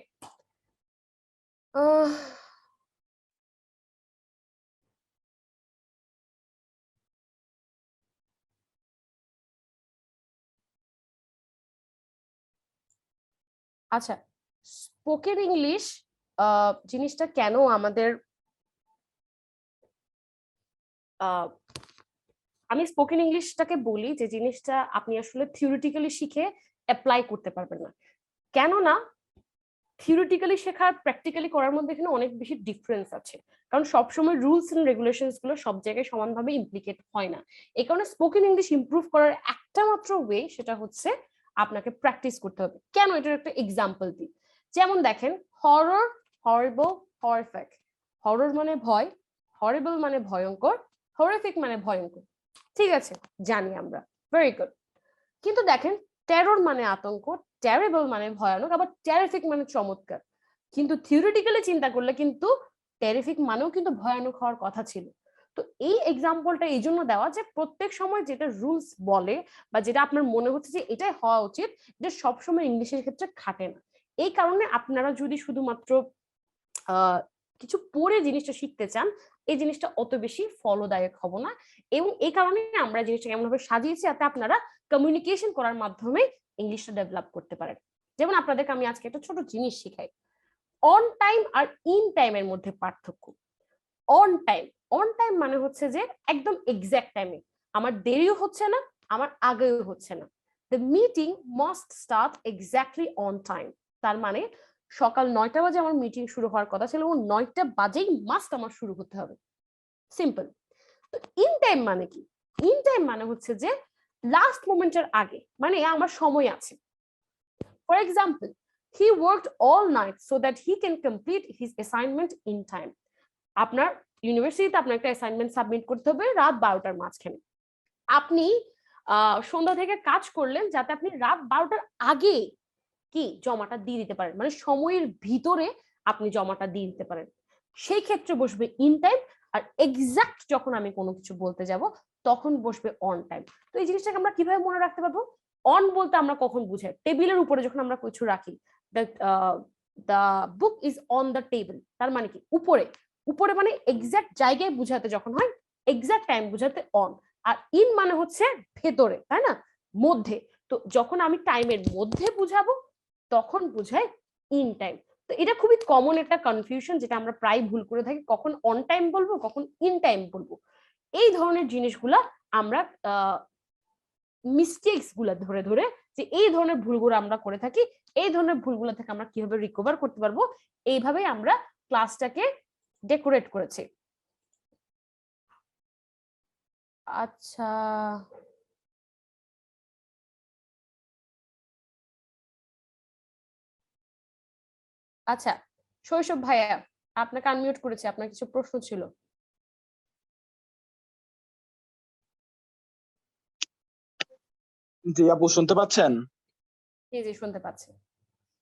আচ্ছা, স্পোকেন ইংলিশ জিনিসটা কেন আমাদের, আমি স্পোকেন ইংলিশটাকে বলি যে জিনিসটা আপনি আসলে থিওরিটিক্যালি শিখে অ্যাপ্লাই করতে পারবেন না। কেননা থিওরিটিক্যালি শেখার প্র্যাকটিক্যালি করার মধ্যে এখানে অনেক বেশি ডিফারেন্স আছে, কারণ সবসময় রুলস এন্ড রেগুলেশনস গুলো সব জায়গায় সমানভাবে ইমপ্লিকেট হয় না। এই কারণে স্পোকেন ইংলিশ ইমপ্রুভ করার একটা মাত্র ওয়ে, সেটা হচ্ছে আপনাকে প্র্যাকটিস করতে হবে। কেন, এটার একটা এক্সাম্পল দিই। যেমন দেখেন, হরর, হরিবল, হরিফিক। হরর মানে ভয়, হরিবল মানে ভয়ঙ্কর, হরিফিক মানে ভয়ঙ্কর। ঠিক আছে, জানি আমরা, ভেরি গুড। কিন্তু দেখেন, টেরর মানে আতঙ্ক, টেরিবল মানে ভয়ানক, আবার টেরিফিক মানে চমৎকার। কিন্তু থিওরিটিক্যালি চিন্তা করলে কিন্তু টেরিফিক মানেও কিন্তু ভয়ানক হওয়ার কথা ছিল। তো এই এক্সাম্পলটা এই জন্য দেওয়া যে প্রত্যেক সময় যেটা রুলস বলে বা যেটা আপনার মনে হচ্ছে যে এটাই হওয়া উচিত, যে সবসময় ইংলিশের ক্ষেত্রে খাটে না। এই কারণে আপনারা যদি শুধুমাত্র কিছু পড়ে জিনিসটা শিখতে চান, এই জিনিসটা অত বেশি ফলদায়ক হবে না। এবং এই কারণে আমরা জিনিসটা কেমন ভাবে সাজিয়েছি, যাতে আপনারা কমিউনিকেশন করার মাধ্যমে ইংলিশটা ডেভেলপ করতে পারেন। যেমন আপনাদেরকে আমি আজকে একটা ছোট জিনিস শিখাই। অন টাইম আর ইন টাইমের মধ্যে পার্থক্য। অন টাইম মানে হচ্ছে যে একদম এক্সাক্ট টাইমে, আমার দেরিও হচ্ছে না, আমার আগেও হচ্ছে না। The meeting must start exactly on time, তার মানে সকাল 9টা বাজে আমার মিটিং শুরু হওয়ার কথা ছিল, ও 9টা বাজেই মাস্ট আমার শুরু হতে হবে। সিম্পল। তো ইন টাইম মানে কি? ইন টাইম মানে হচ্ছে যে লাস্ট মোমেন্টের আগে, মানে আমার সময় আছে। For example, he worked all night so that he can complete his assignment in time. আপনার ইউনিভার্সিটিতে আপনার একটা অ্যাসাইনমেন্ট সাবমিট করতে হবে রাত 12টার মাঝখানে। আপনি সন্ধ্যা থেকে কাজ করলেন যাতে আপনি রাত 12টার আগে কি জমাটা দিয়ে দিতে পারেন, মানে সময়ের ভিতরে আপনি জমাটা দিয়ে দিতে পারেন। সেই ক্ষেত্রে বসবে ইন টাইম, আর এক্সাক্ট যখন আমি কোনো কিছু বলতে যাব তখন বসবে অন টাইম। তো এই জিনিসটাকে আমরা কিভাবে মনে রাখতে পারবো? অন বলতে আমরা কখন বুঝাই? টেবিলের উপরে যখন আমরা কিছু রাখি, the book is on the table, তার মানে কি উপরে। উপরে মানে এক্সাক্ট জায়গায় বুঝাতে যখন হয়, এক্সাক্ট টাইম বুঝাতে অন। আর ইন মানে হচ্ছে ভেতরে, তাই না, মধ্যে। তো যখন আমি টাইমের মধ্যে বুঝাবো তখন বুঝায় ইন টাইম। তো এটা খুবই কমন একটা কনফিউশন, যেটা আমরা প্রায় ভুল করে থাকি, কখন অন টাইম বলবো কখন ইন টাইম বলবো। এই ধরনের জিনিসগুলা আমরা মিস্টেকস গুলা ধরে ধরে, যে এই ধরনের ভুলগুলো আমরা করে থাকি, এই ধরনের ভুলগুলো থেকে আমরা কিভাবে রিকভার করতে পারবো, এইভাবেই আমরা ক্লাসটাকে ডেকোরেট করেছি। আচ্ছা, আচ্ছা শৈশব ভাইয়া, আপনাকে আনমিউট করেছি, আপনার কিছু প্রশ্ন ছিল। জি আপু, শুনতে পাচ্ছেন? জি জি শুনতে পাচ্ছি।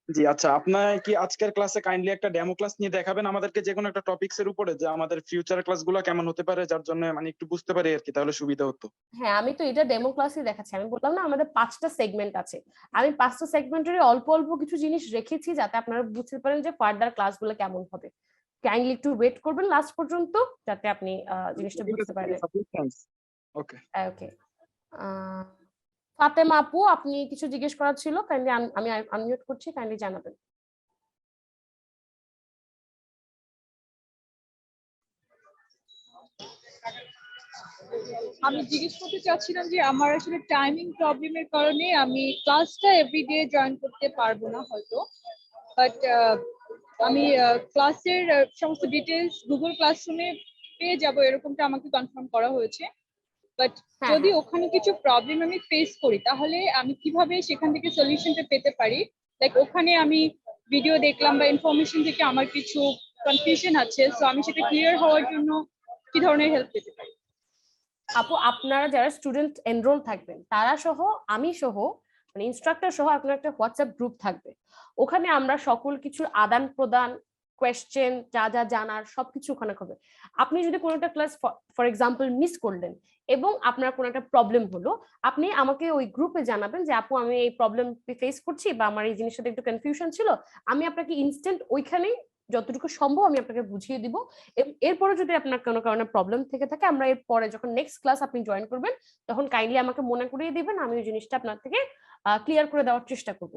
জি আচ্ছা, আপনার কি আজকের ক্লাসে কাইন্ডলি একটা ডেমো ক্লাস নিয়ে দেখাবেন আমাদেরকে, যে কোনো একটা টপিকস এর উপরে, যে আমাদের ফিউচার ক্লাসগুলো কেমন হতে পারে, যার জন্য মানে একটু বুঝতে পারি আর কি, তাহলে সুবিধা হতো। হ্যাঁ, আমি তো এটা ডেমো ক্লাসই দেখাচ্ছি। আমি বললাম না আমাদের 5টা সেগমেন্ট আছে, আমি 5টা সেগমেন্টের অল্প অল্প কিছু জিনিস রেখেছি যাতে আপনারা বুঝতে পারেন যে ফার্দার ক্লাসগুলো কেমন হবে। কাইন্ডলি একটু ওয়েট করবেন লাস্ট পর্যন্ত যাতে আপনি জিনিসটা ঠিক বুঝতে আছে, পারেন। ওকে। ওকে, ফাতেমা আপু, আপনি কিছু জিজ্ঞেস করার ছিল, কাইন্ডলি আমি আনমিউট করছি, কাইন্ডলি জানাবেন। আমি জিজ্ঞেস করতে চাচ্ছিলাম যে আমার আসলে টাইমিং প্রবলেমের কারণে আমি ক্লাসটা এভরিডে জয়েন করতে পারবো না হয়তো, বাট আমি ক্লাসের সমস্ত ডিটেলস গুগল ক্লাসরুমে পেয়ে যাব এরকমটা আমাকে কনফার্ম করা হয়েছে। বাট যদি ওখানে কিছু প্রবলেম আমি ফেস করি তাহলে আমি কিভাবে সেখান থেকে সলিউশনটা পেতে পারি? লাইক ওখানে আমি ভিডিও দেখলাম বা ইনফরমেশন থেকে আমার কিছু কনফিউশন আছে, সো আমি সেটা ক্লিয়ার হওয়ার জন্য কি ধরনের হেল্প পেতে পারি? আপু, আপনারা যারা স্টুডেন্ট এনরোল থাকবেন তারা সহ, আমি সহ, মানে ইনস্ট্রাক্টর সহ আপনার একটা হোয়াটসঅ্যাপ গ্রুপ থাকবে। ওখানে আমরা সকল কিছুর আদান প্রদান, কোয়েশ্চেন যা যা জানার সবকিছু ওখানে হবে। আপনি যদি কোনো একটা ক্লাস ফর এক্সাম্পল মিস করলেন এবং আপনার কোনো একটা প্রবলেম হলো, আপনি আমাকে ওই গ্রুপে জানাবেন যে আপু আমি এই প্রবলেম ফেস করছি বা আমার এই জিনিসটাতে একটু কনফিউশন ছিল। আমি আপনাকে ইনস্ট্যান্ট ওইখানেই যতটুকু সম্ভব আমি আপনাকে বুঝিয়ে দিব। এরপরে যদি আপনার কোনো কারণে প্রবলেম থেকে থাকে, আমরা এরপরে যখন নেক্সট ক্লাস আপনি জয়েন করবেন তখন কাইন্ডলি আমাকে মনে করিয়ে দিবেন, আমি ওই জিনিসটা আপনার থেকে ক্লিয়ার করে দেওয়ার চেষ্টা করব।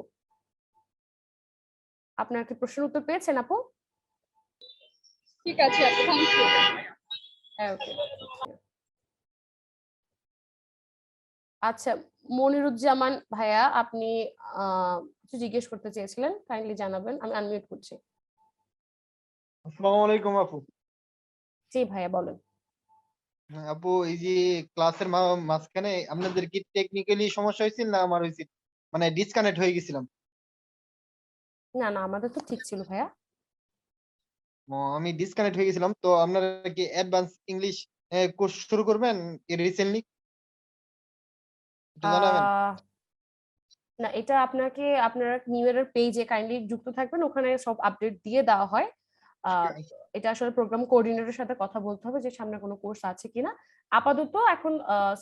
আপনার কি প্রশ্নের উত্তর পেয়েছেন আপু? ঠিক আছে আপু, থ্যাংক ইউ। ওকে, আচ্ছা মনিরুজ্জামান ভাইয়া, আপনি কিছু জিজ্ঞেস করতে চেয়েছিলেন, কাইন্ডলি জানাবেন, আমি আনমিউট করছি। আসসালামু আলাইকুম আপু। জি ভাইয়া বলেন। হ্যাঁ আপু, এই যে ক্লাসের মাঝখানে আপনাদের কি টেকনিক্যালি সমস্যা হয়েছিল না আমার হয়েছিল, মানে ডিসকানেক্ট হয়ে গেছিলাম? না না, আমাদের তো ঠিক ছিল ভাইয়া। আমি ডিসকানেক্ট হয়ে গেছিলাম। তো আপনারা কি অ্যাডভান্স ইংলিশ কোর্স শুরু করবেন রিসেন্টলি? একটু জানাবেন। না, এটা আপনাকে আপনার নিউ ইয়ারের পেজে কাইন্ডলি যুক্ত থাকবেন, ওখানে সব আপডেট দিয়ে দেওয়া হয়। এটা আসলে প্রোগ্রাম কোঅর্ডিনেটরের সাথে কথা বলতে হবে যে সামনে কোনো কোর্স আছে কিনা। আপাতত এখন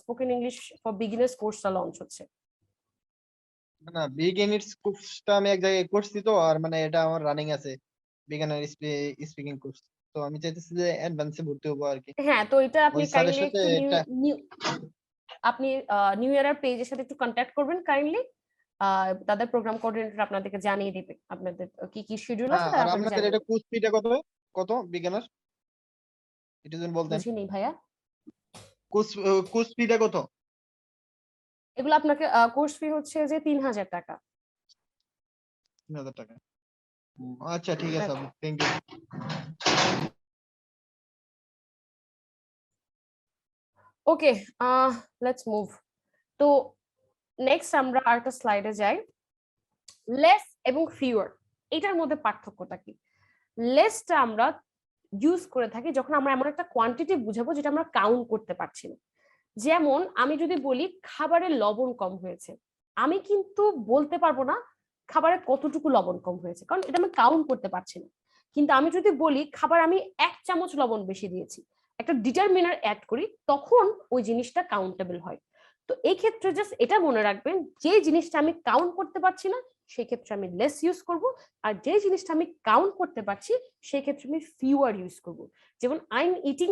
স্পোকেন ইংলিশ ফর বিগিনার্স কোর্সটা লঞ্চ হচ্ছে। না, বিগিনার্স কোর্সটা আমি এক জায়গায় করছি তো, আর মানে এটা আমার রানিং আছে, বিগিনার স্পিকিং কোর্স। তো আমি চাইতেছি যে অ্যাডভান্সে ভর্তি হবো আর কি। হ্যাঁ, তো এটা আপনি ওই স্যারের কাইন্ডলি সাথে একটু এটা আপনি নিউ ইয়ারের পেজের সাথে একটু কন্ট্যাক্ট করবেন কাইন্ডলি। তাদের প্রোগ্রাম কোঅর্ডিনেটর আপনাদেরকে জানিয়ে দিবে আপনাদের কি কি শিডিউল আছে হ্যাঁ, তারা আর আপনাদের আপনাদের জানিয়ে এটা দিবে। কোর্স ফিটা কত কত বিজ্ঞানের এটা যদি বলতেন বুঝিনি ভাইয়া, কোর্স ফিটা কত? এগুলো আপনাকে কোর্স ফি হচ্ছে যে 3000 টাকা। 3000 টাকা। আচ্ছা ঠিক আছে আপু, thank you. Okay, let's move. তো নেক্সট আমরা আরেকটা স্লাইডে যাই। লেস এবং ফিওর, এটার মধ্যে পার্থক্যটা কি? লেসটা আমরা ইউজ করে থাকি যখন আমরা এমন একটা কোয়ান্টিটি বুঝাবো যেটা আমরা কাউন্ট করতে পারছি না। যেমন আমি যদি বলি খাবারের লবণ কম হয়েছে, আমি কিন্তু বলতে পারবো না খাবারে কতটুকু লবণ কম হয়েছে, কারণ এটা আমি কাউন্ট করতে পারছি না। কিন্তু আমি যদি বলি খাবার আমি 1 চামচ লবণ বেশি দিয়েছি, একটা ডিটারমিনার অ্যাড করি, তখন ওই জিনিসটা কাউন্টেবল হয়। তো এই ক্ষেত্রে জাস্ট এটা মনে রাখবেন, যে জিনিসটা আমি কাউন্ট করতে পারছি না সেই ক্ষেত্রে আমি লেস ইউজ করব, আর যে জিনিসটা আমি কাউন্ট করতে পারছি সেই ক্ষেত্রে আমি ফিউয়ার ইউজ করব। যেমন I am eating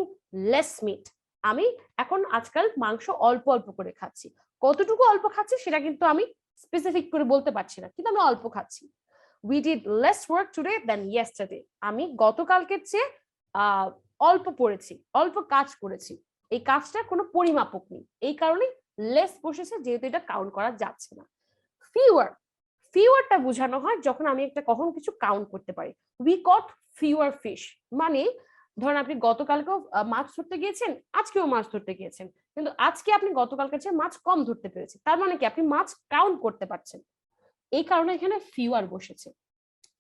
less meat, আমি এখন আজকাল মাংস অল্প অল্প করে খাচ্ছি। কতটুকু অল্প খাচ্ছি সেটা কিন্তু আমি স্পেসিফিক করে বলতে পারছি না, কিন্তু আমি অল্প খাচ্ছি। We did less work today than yesterday, আমি গতকালকের চেয়ে অল্প পড়েছি, অল্প কাজ করেছি। এই কাজটা কোনো পরিমাপক নেই, এই কারণে লেস বসেছে, যেহেতু এটা কাউন্ট করা যাচ্ছে না। ফিউয়ার, ফিউয়ারটা বোঝানো হয় যখন আমি একটা কখন কিছু কাউন্ট করতে পারি। উই কট ফিউয়ার ফিশ, মানে ধরেন আপনি গতকালকেও মাছ ধরতে গিয়েছেন, আজকেও মাছ ধরতে গিয়েছেন, কিন্তু আজকে আপনি গতকালকের চেয়ে মাছ কম ধরতে পেরেছেন, তার মানে কি আপনি মাছ কাউন্ট করতে পারছেন, এই কারণে এখানে ফিউয়ার বসেছে।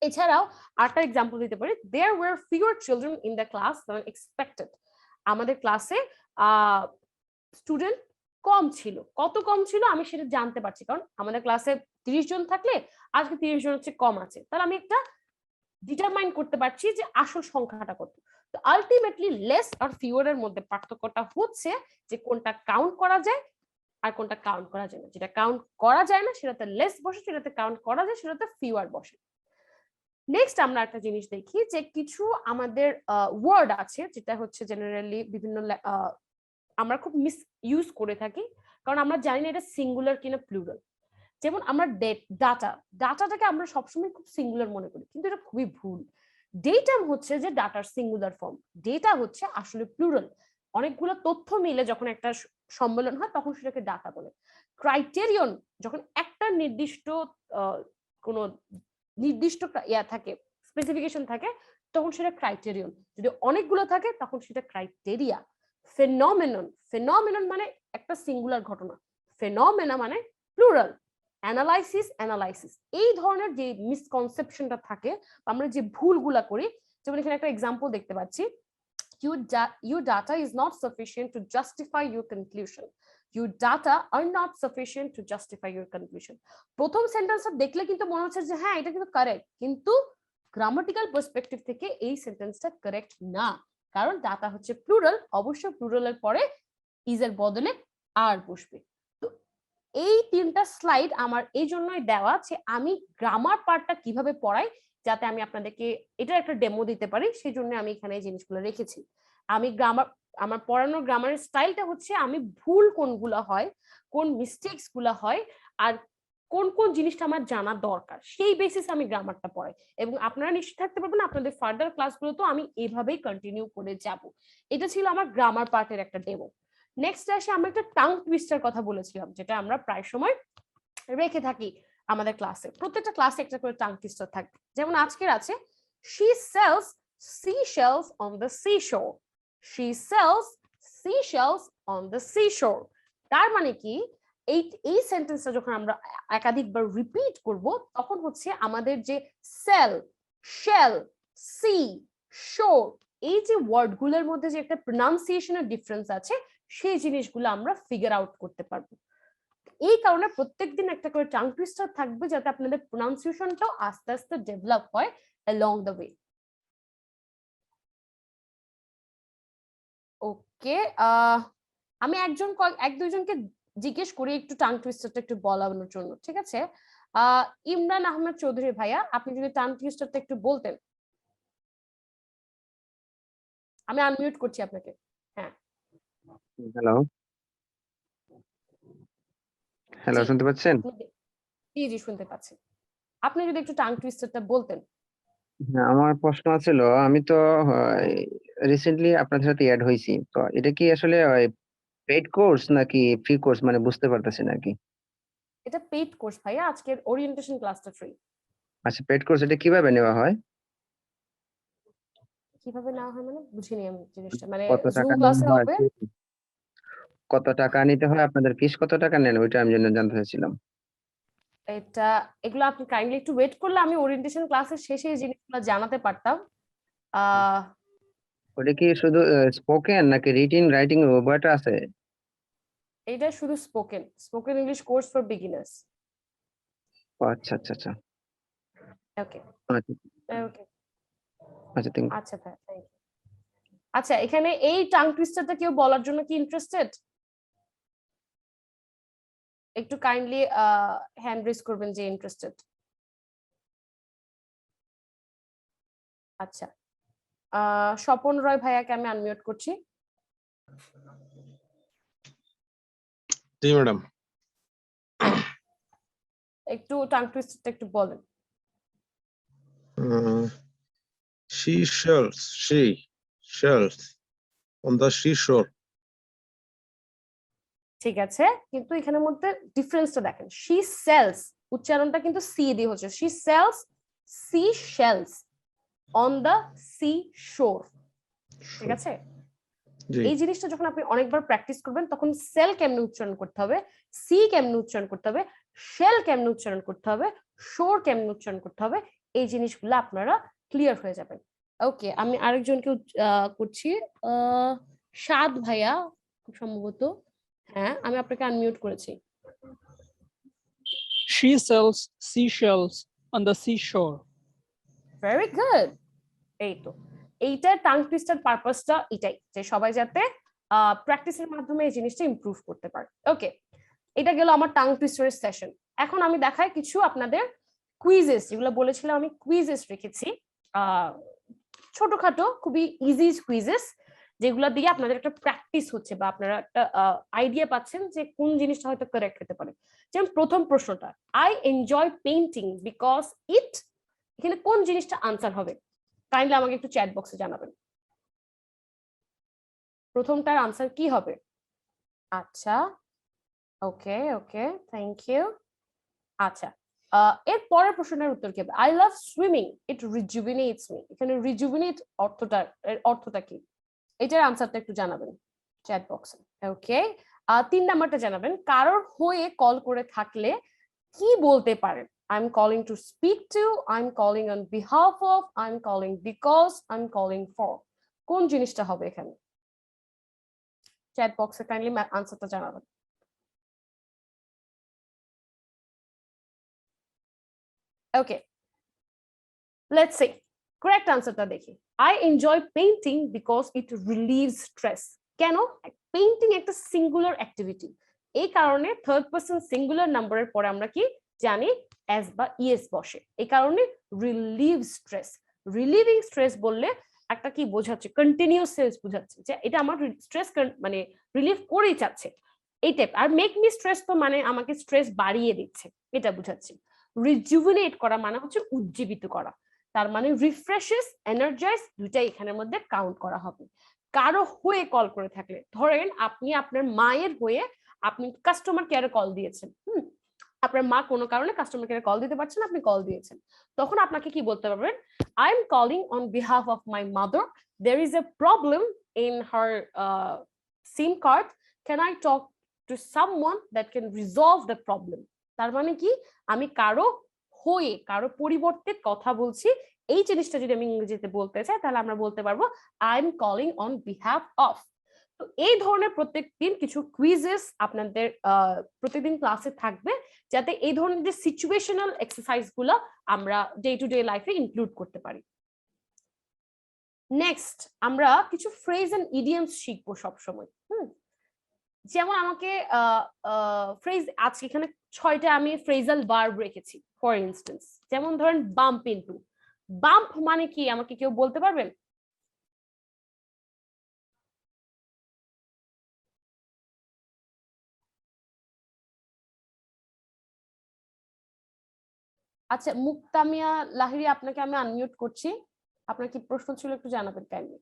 এছাড়াও আরেকটা এক্সাম্পল দিতে পারি, there were fewer children in the class than expected, আমাদের ক্লাসে স্টুডেন্ট কম ছিল। কত কম ছিল আমি সেটা জানতে পারছি, কারণ আমাদের ক্লাসে 30 জন থাকলে আজকে 30 জন হচ্ছে কম আছে, তাহলে আমি একটা ডিটারমাইন করতে পারছি যে আসল সংখ্যাটা কত। তো আলটিমেটলি লেস আর ফিউয়ার এর মধ্যে পার্থক্যটা হচ্ছে যে কোনটা কাউন্ট করা যায় আর কোনটা কাউন্ট করা যায় না। যেটা কাউন্ট করা যায় না সেটাতে লেস বসে, যেটাতে কাউন্ট করা যায় সেটাতে ফিউয়ার বসে। নেক্সট আমরা একটা জিনিস দেখি যে কিছু আমাদের ওয়ার্ড আছে যেটা হচ্ছে জেনারেলি বিভিন্ন আমরা খুব মিস ইউজ করে থাকি, কারণ আমরা জানি না এটা সিঙ্গুলার কিনা প্লুরাল। যেমন আমরা ডাটা, ডাটাটাকে আমরা সবসময় খুব সিঙ্গুলার মনে করি, কিন্তু এটা খুবই ভুল। ডেটা হচ্ছে যে ডাটার সিঙ্গুলার ফর্ম, ডেটা হচ্ছে আসলে প্লুরাল। অনেকগুলো তথ্য মিলে যখন একটা সম্মেলন হয় তখন সেটাকে ডাটা বলে। ক্রাইটেরিয়ন, যখন একটা নির্দিষ্ট কোনো নির্দিষ্ট থাকে, স্পেসিফিকেশন থাকে, তখন সেটা ক্রাইটেরিয়ন। যদি অনেকগুলো থাকে তখন সেটা ক্রাইটেরিয়া। ফেনোমেনন, ফেনোমেনন মানে একটা সিঙ্গুলার ঘটনা, ফেনোমেনা মানে প্লুরাল। অ্যানালাইসিস, অ্যানালাইসিস, এই ধরনের যে মিসকনসেপশনটা থাকে, আমরা যে ভুলগুলা করি, যেমন এখানে একটা এক্সাম্পল দেখতে পাচ্ছি, your data is not sufficient to justify your conclusion. Your data are not sufficient to justify your conclusion. প্রথম সেন্টেন্সটা দেখলে কিন্তু মনে হচ্ছে যে হ্যাঁ এটা কিন্তু কারেক্ট, কিন্তু গ্রামাটিক্যাল পার্সপেক্টিভ থেকে এই সেন্টেন্সটা কারেক্ট না, কারণ ডাটা হচ্ছে প্লুরাল, অবশ্যই প্লুরালের পরে ইজ এর বদলে আর বসবে। তো এই 3টা স্লাইড আমার এই জন্যই দেওয়া যে আমি গ্রামার পার্টটা কিভাবে পড়াই, যাতে আমি আপনাদেরকে এটার একটা ডেমো দিতে পারি, সেই জন্য আমি এখানে এই জিনিসগুলো রেখেছি। আমি গ্রামার, আমার পড়ানোর গ্রামারের স্টাইলটা হচ্ছে আমি ভুল কোনগুলো হয়, কোন মিস্টেকস গুলা হয়, আর কোন কোন জিনিসটা আমার জানা দরকার, সেই বেসিস আমি গ্রামারটা পড়াই। এবং আপনারা নিশ্চিত থাকতে পারবেন আপনাদের ফার্দার ক্লাসগুলোতেও আমি এভাবেই কন্টিনিউ করে যাব। এটা ছিল আমার গ্রামার পার্টের একটা ডেমো। নেক্সট আসে আমরা একটা টাং টুইস্টার কথা বলেছিলাম, যেটা আমরা প্রায় সময় রেখে থাকি আমাদের ক্লাসে। প্রত্যেকটা ক্লাসে একটা করে টাং টুইস্টার থাকবে। যেমন আজকের আছে, she sells seashells on the seashore. She sells seashells on the seashore. তার মানে কি, এই সেন্টেন্সটা যখন আমরা একাধিকবার রিপিট করব তখন হচ্ছে আমাদের যে সেল, শেল, সি, শোর, এই যে ওয়ার্ডগুলোর মধ্যে যে একটা প্রনাউন্সিয়েশনের ডিফারেন্স আছে সেই জিনিসগুলো আমরা ফিগার আউট করতে পারবো। এই কারণে প্রত্যেকদিন একটা করে টাং টুইস্টার থাকবে, যাতে আপনাদের প্রনাউন্সিয়েশনটাও আস্তে আস্তে ডেভেলপ হয় along the way. ওকে, আমি এক দুইজনকে জিজ্ঞেস করি একটু টাং টুইস্টারটা একটু বলানোর জন্য, ঠিক আছে? ইমরান আহমেদ চৌধুরী ভাইয়া, আপনি যদি টাং টুইস্টারটা একটু বলতেন। আমি আনমিউট করছি আপনাকে। হ্যাঁ, হ্যালো হ্যালো, জি, শুনতে পাচ্ছেন? জি শুনতে পাচ্ছি। আপনি যদি একটু টাং টুইস্টারটা বলতেন। হ্যাঁ, আমার প্রশ্ন ছিল, আমি তো রিসেন্টলি আপনাদের সাথে অ্যাড হয়েছি, তো এটা কি আসলে পেইড কোর্স নাকি ফ্রি কোর্স, মানে বুঝতে পারতেছি নাকি। এটা পেইড কোর্স ভাইয়া, আজকের ওরিয়েন্টেশন ক্লাসটা ফ্রি। আচ্ছা, পেইড কোর্স এটা কিভাবে নেওয়া হয়? কিভাবে নেওয়া হয় মানে বুঝিনি আমি জিনিসটা, মানে কত জুম টাকা নেওয়া ক্লাসে হয়, হবে? কত টাকা নিতে হয়, আপনাদের ফিস কত টাকা নেন, ওইটা আমি জানতে চাইছিলাম। এগুলো আপনি কাইন্ডলি একটু ওয়েট করলে আমি ওরিয়েন্টেশন ক্লাসের শেষে এই জিনিসগুলো জানাতে পারতাম। আহ ওটা কি শুধু স্পোকেন নাকি রিটিন রাইটিং উভয়টা আছে? এটা শুধু spoken English course for beginners. ও আচ্ছা আচ্ছা আচ্ছা ওকে আচ্ছা ওকে আচ্ছা, থ্যাংক ইউ। আচ্ছা থ্যাংক ইউ। আচ্ছা, এখানে এই টাং টুইস্টারটা কেউ বলার জন্য কি ইন্টারেস্টেড? একটু কাইন্ডলি হ্যান্ড রেজ করবেন যে ইন্টারেস্টেড। আচ্ছা, স্বপন রয় ভাইয়াকে আমি আনমিউট করছি। জি ম্যাডাম। একটু টাং টুইস্টারটা একটু বলেন। She shells on the seashore. ঠিক আছে, কিন্তু এখানের মধ্যে ডিফারেন্সটা দেখেন। শি সেলস, উচ্চারণটা কিন্তু সি দিয়ে হচ্ছে। She sells sea shells on the sea shore. ঠিক আছে, এই জিনিসটা যখন আপনি অনেকবার প্র্যাকটিস করবেন তখন সেল কেমনে উচ্চারণ করতে হবে, সি কেমনে উচ্চারণ করতে হবে, শেল কেমনে উচ্চারণ করতে হবে, শোর কেমনে উচ্চারণ করতে হবে, এই জিনিসগুলো আপনারা ক্লিয়ার হয়ে যাবেন। ওকে, আমি আরেকজনকে করছি, সাদ ভাইয়া খুব সম্ভবত। হ্যাঁ, আমি আপনাকে আনমিউট করেছি। She sells seashells on the seashore. Very good. এই তো, এইটার টাং টুইস্টার পারপাসটা এটাই, যে সবাই যাতে প্র্যাকটিসের মাধ্যমে এই জিনিসটা ইমপ্রুভ করতে পারে। ওকে, এটা গেল আমার টাং টুইস্টারের সেশন। এখন আমি দেখাই কিছু আপনাদের কুইজেস, যেগুলো বলেছিলাম আমি কুইজেস রেখেছি, ছোটখাটো খুবই ইজি কুইজেস, যেগুলো দিয়ে আপনাদের একটা প্র্যাকটিস হচ্ছে বা আপনারা একটা আইডিয়া পাচ্ছেন যে কোন জিনিসটা হয়তো কারেক্ট হতে পারে। যেমন প্রথম প্রশ্নটা, আই এনজয় পেইন্টিং বিকজ ইট, এখানে কোন জিনিসটা আনসার হবে? কাইন্ডলি আমাকে একটু চ্যাট বক্সে জানাবেন প্রথমটার আনসার কি হবে। আচ্ছা, ওকে ওকে, থ্যাংক ইউ। আচ্ছা, এর পরের প্রশ্নের উত্তর কি হবে? I love swimming, it rejuvenates me. এখানে রিজুভিনেট অর্থটা কি? এটার আনসারটা একটু জানাবেন চ্যাট বক্সে। ওকে, 3 নাম্বারটা জানাবেন, কারোর হয়ে কল করে থাকলে কি বলতে পারেন? I am calling to speak to, I am calling on behalf of, I am calling because, I am calling for. কোন জিনিসটা হবে এখানে? চ্যাট বক্সে কাইন্ডলি আনসারটা জানাবেন। ওকে, লেটস সি কারেক্ট আনসারটা দেখি। I enjoy painting because it relieves stress. কেন? পেইন্টিং একটা সিঙ্গুলার অ্যাক্টিভিটি, এই কারণে থার্ড পারসন সিঙ্গুলার নাম্বারের পরে আমরা কি জানি? এস বা ইএস বসে, এই কারণে রিলিভ স্ট্রেস। রিলিভিং স্ট্রেস বললে একটা কি বোঝাচ্ছে? কন্টিনিউয়াস সেলস বোঝাচ্ছে, যে এটা আমার স্ট্রেস মানে রিলিভ করেই যাচ্ছে এই টাইপ। আর মেক মি স্ট্রেস তো মানে আমাকে স্ট্রেস বাড়িয়ে দিচ্ছে, এটা বোঝাচ্ছে। রিজুভিনেট করা মানে হচ্ছে উজ্জীবিত করা, তার মানে রিফ্রেশেস, এনার্জাইজ, দুইটাই এখানের মধ্যে কাউন্ট করা হবে। কারো হয়ে কল করে থাকলে, ধরেন আপনি আপনার মায়ের হয়ে আপনি কাস্টমার কেয়ারে কল দিয়েছেন, আপনার মা কোনো কারণে কাস্টমার কেয়ারে কল দিতে পারছেন, আপনি কল দিয়েছেন, তখন আপনাকে কি বলতে পারবেন? I am calling on behalf of my mother, there is a problem in her SIM card, can I talk to someone that can resolve the problem. তার মানে কি, আমি কারো হয়ে কারো পরিবর্তে কথা বলছি। এই জিনিসটা যদি আমি ইংরেজিতে বলতে চাই তাহলে আমরা বলতে পারবো I am calling on behalf of. তো এই ধরনের প্রত্যেকদিন কিছু কুইজেস আপনাদের প্রতিদিন ক্লাসে থাকবে, যাতে এই ধরনের যে সিচুয়েশনাল এক্সারসাইজ গুলো আমরা ডে টু ডে লাইফে ইনক্লুড করতে পারি। নেক্সট আমরা কিছু ফ্রেজ এন্ড ইডিয়মস শিখবো সবসময়। যেমন আমাকে ফ্রেজ, আজকে এখানে 6টা আমি ফ্রেজাল ভার্ব রেখেছি। ফর ইনস্টেন্স, যেমন ধরেন বাম্প ইনটু। বাম্প মানে কি আমাকে কেউ বলতে পারবেন? আচ্ছা, মুক্তামিয়া লাহিড়ী, আপনাকে আমি আনমিউট করছি। আপনার কি প্রশ্ন ছিল একটু জানাবেন কাইন্ডলি।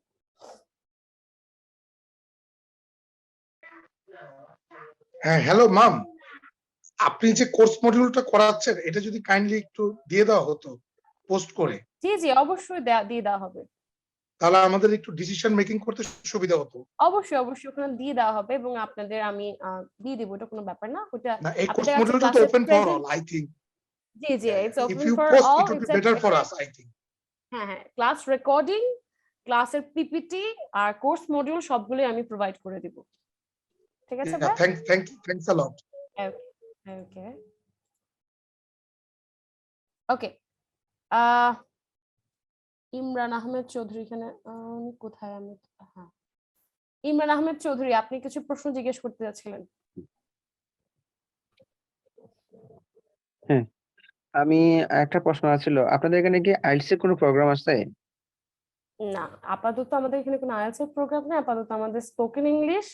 হ্যাঁ, হ্যালো ম্যাম, আপনি যে কোর্স মডিউলটা করাচ্ছেন এটা যদি কাইন্ডলি একটু দিয়ে দেওয়া হতো পোস্ট করে, জি জি, অবশ্যই দিয়ে দেওয়া হবে। তাহলে আমাদের একটু ডিসিশন মেকিং করতে সুবিধা হতো। অবশ্যই অবশ্যই ওখানে দিয়ে দেওয়া হবে এবং আপনাদের আমি দিয়ে দিব, এটা কোনো ব্যাপার না। ওটা না, এই কোর্স আপনাদের কাছে মডিউলটা তো ক্লাসের open for all, I think. জি জি, it's if open you for post all. It will be better for us, I think. হ্যাঁ হ্যাঁ, ক্লাস রেকর্ডিং, ক্লাসের পিপিটি আর কোর্স মডিউল সবগুলোই আমি প্রোভাইড করে দিব। ঠিক আছে ভাই? Thanks a lot. Okay okay. Imran Ahmed Chowdhury এখানে কোথায়? আমি হ্যাঁ, ইমরান আহমেদ চৌধুরী, আপনি কিছু প্রশ্ন জিজ্ঞেস করতে যাচ্ছিলেন। হ্যাঁ, আমি একটা প্রশ্ন ছিল, আপনাদের এখানে কি আইএলটিএস এর কোনো প্রোগ্রাম আছে? না, আপাতত আমাদের এখানে কোনো আইএলটিএস এর প্রোগ্রাম নেই। আপাতত আমাদের স্পোকেন ইংলিশ,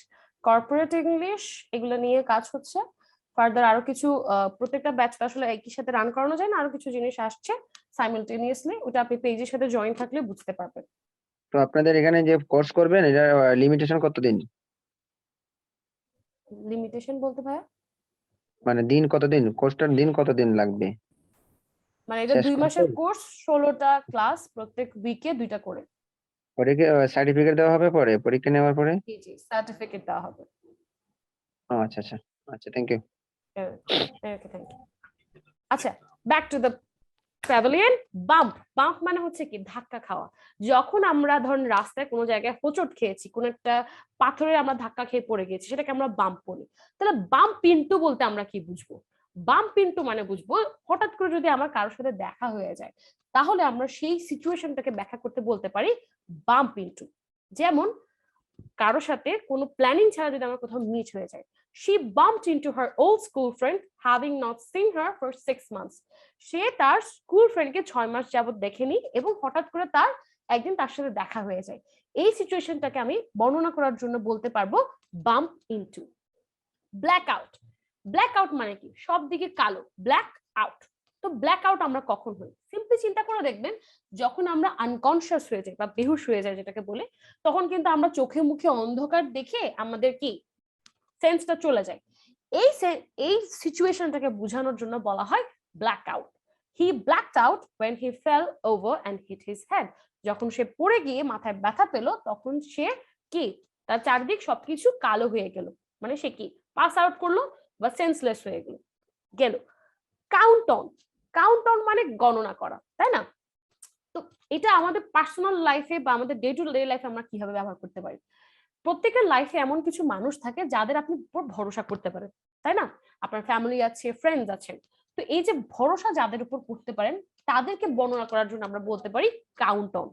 কর্পোরেট ইংলিশ এগুলো নিয়ে কাজ হচ্ছে। ফার্দার আরো কিছু প্রত্যেকটা ব্যাচ আসলে একই সাথে রান করানো যায় না, আরো কিছু জিনিস আসছে সাইমালটেনিয়াসলি। ওটা আপনি পেজের সাথে জয়েন থাকলে বুঝতে পারবেন। তো আপনাদের এখানে যে কোর্স করবেন এটা লিমিটেশন কতদিন? লিমিটেশন বলতে ভাইয়া? মানে দিন কতদিন, কোর্সটার দিন কতদিন লাগবে মানে এটা শেষ 2 করতে? মাসের কোর্স, 16টা ক্লাস, প্রত্যেক উইকে 2টা করে। পরে কি সার্টিফিকেট দেওয়া হবে পরে পরীক্ষা নেওয়ার পরে? জি জি, সার্টিফিকেট দেওয়া হবে। আচ্ছা আচ্ছা আচ্ছা, thank you. Okay, thank you. আচ্ছা, back to the pavilion. Bump, bump মানে হচ্ছে কি ধাক্কা খাওয়া। যখন আমরা ধরুন রাস্তায় কোনো জায়গায় হোঁচট খেয়েছি, কোন একটা পাথরে আমরা ধাক্কা খেয়ে পড়ে গেছি, সেটাকে আমরা বাম্প বলি। তাহলে বাম্প ইনটু বলতে আমরা কি বুঝবো? বাম্প ইনটু মানে বুঝবো হঠাৎ করে যদি আমার কারোর সাথে দেখা হয়ে যায়, তাহলে আমরা সেই সিচুয়েশনটাকে ব্যাখ্যা করতে বলতে পারি বাম্প ইনটু। যেমন কারোর সাথে কোনো প্ল্যানিং ছাড়া যদি আমার কোথাও মিট হয়ে যায়, she bumped into her old school friend having not seen her for 6 months. সে তার স্কুল ফ্রেন্ডকে 6 মাস যাবত দেখেনি এবং হঠাৎ করে তার একদিন তার সাথে দেখা হয়ে যায়। এই সিচুয়েশনটাকে আমি বর্ণনা করার জন্য বলতে পারবো bump into. Black out, black out মানে কি সব দিকে কালো, ব্ল্যাক আউট। তো ব্ল্যাক আউট আমরা কখন হই? সিম্পলি চিন্তা করে দেখবেন, যখন আমরা আনকনশিয়াস হয়ে যাই বা বেহুশ হয়ে যায় যেটাকে বলে, তখন কিন্তু আমরা চোখে মুখে অন্ধকার দেখে আমাদের কি সেন্সটা চলে যায়। এই সিচুয়েশনটাকে বোঝানোর জন্য বলা হয় black out. He blacked out when he fell over and hit his head. যখন সে পড়ে গিয়ে মাথায় ব্যথা পেল, তখন সে কি তার চারদিক সবকিছু কালো হয়ে গেল, মানে সে কি পাস আউট করলো বা সেন্সলেস হয়ে গেল। কাউন্ট অন, কাউন্ট অন মানে গণনা করা, তাই না? তো এটা আমাদের পার্সোনাল লাইফে বা আমাদের ডে টু ডে লাইফে আমরা কিভাবে ব্যবহার করতে পারি? প্রত্যেকের লাইফে এমন কিছু মানুষ থাকে যাদের আপনি উপর ভরসা করতে পারেন, তাই না? আপনার ফ্যামিলি আছে, ফ্রেন্ডস আছেন। তো এই যে ভরসা যাদের উপর করতে পারেন, তাদেরকে বর্ণনা করার জন্য আমরা বলতে পারি কাউন্ট অন।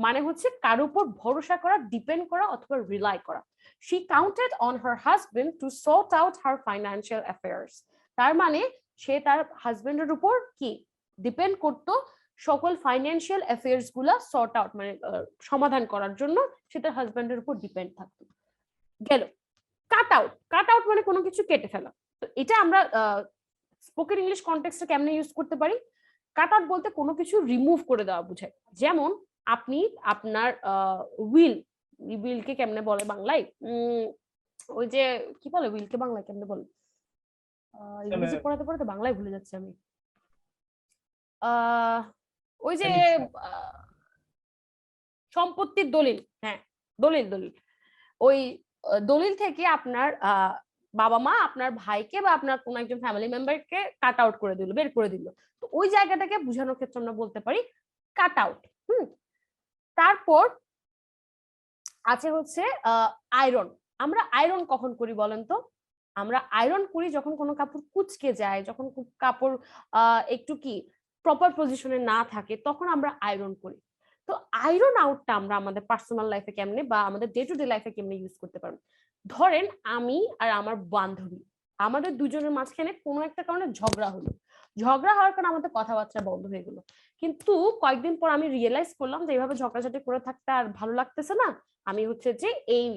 মানে হচ্ছে কার উপর ভরসা করা, ডিপেন্ড করা অথবা রিলাই করা। She counted on her husband to sort out her financial affairs. তার মানে সে তার হাজবেন্ডের উপর কি ডিপেন্ড করতো সকল ফাইন্যান্সিয়াল অ্যাফেয়ার্স গুলা সর্ট আউট, মানে সমাধান করার জন্য সে তার হাজবেন্ডের উপর ডিপেন্ড থাকতো। গেল কাট আউট, কাট আউট মানে কোনো কিছু কেটে ফেলা। তো এটা আমরা স্পোকেন ইংলিশ কনটেক্সটে কেমনে ইউজ করতে পারি? কাট আউট বলতে কোনো কিছু রিমুভ করে দেওয়া বোঝায়। যেমন আপনি আপনার উইলকে কেমনে বলে বাংলায়? ওই যে কি বলে উইলকে বাংলায় কেমনে বলে? ইংরেজি পড়াতে পড়াতে বাংলায় ভুলে যাচ্ছি আমি। ওই যে সম্পত্তির দলিল, হ্যাঁ দলিল, ওই দলিল থেকে আপনার বাবা মা আপনার ভাইকে বা আপনার কোন একজন ফ্যামিলি মেম্বারকে কাট আউট করে দিল, বের করে দিল। তো ওই জায়গাটাকে বোঝানোর ক্ষেত্রে আমরা বলতে পারি কাট আউট। তারপর আছে হচ্ছে আয়রন। আমরা আয়রন কখন করি বলেন তো? আমরা আয়রন করি যখন কোনো কাপড় কুঁচকে যায়, যখন কাপড় একটু কি প্রপার পজিশনে না থাকে, তখন আমরা আয়রন করি। তো আয়রন আউটটা আমরা আমাদের পার্সোনাল লাইফে কেমনে বা আমাদের ডে টু ডে লাইফে কেমনে ইউজ করতে পারবো? ধরেন আমি আর আমার বান্ধবী, আমাদের দুজনের মাঝখানে কোনো একটা কারণে ঝগড়া হলো। ঝগড়া হওয়ার কারণে আমাদের কথাবার্তা বন্ধ হয়ে গেল। কিন্তু কয়েকদিন পর আমি রিয়েলাইজ করলাম যে এইভাবে ঝগড়াঝাটি করে থাকতে আর ভালো লাগতেছে না, আমি হচ্ছে যে এই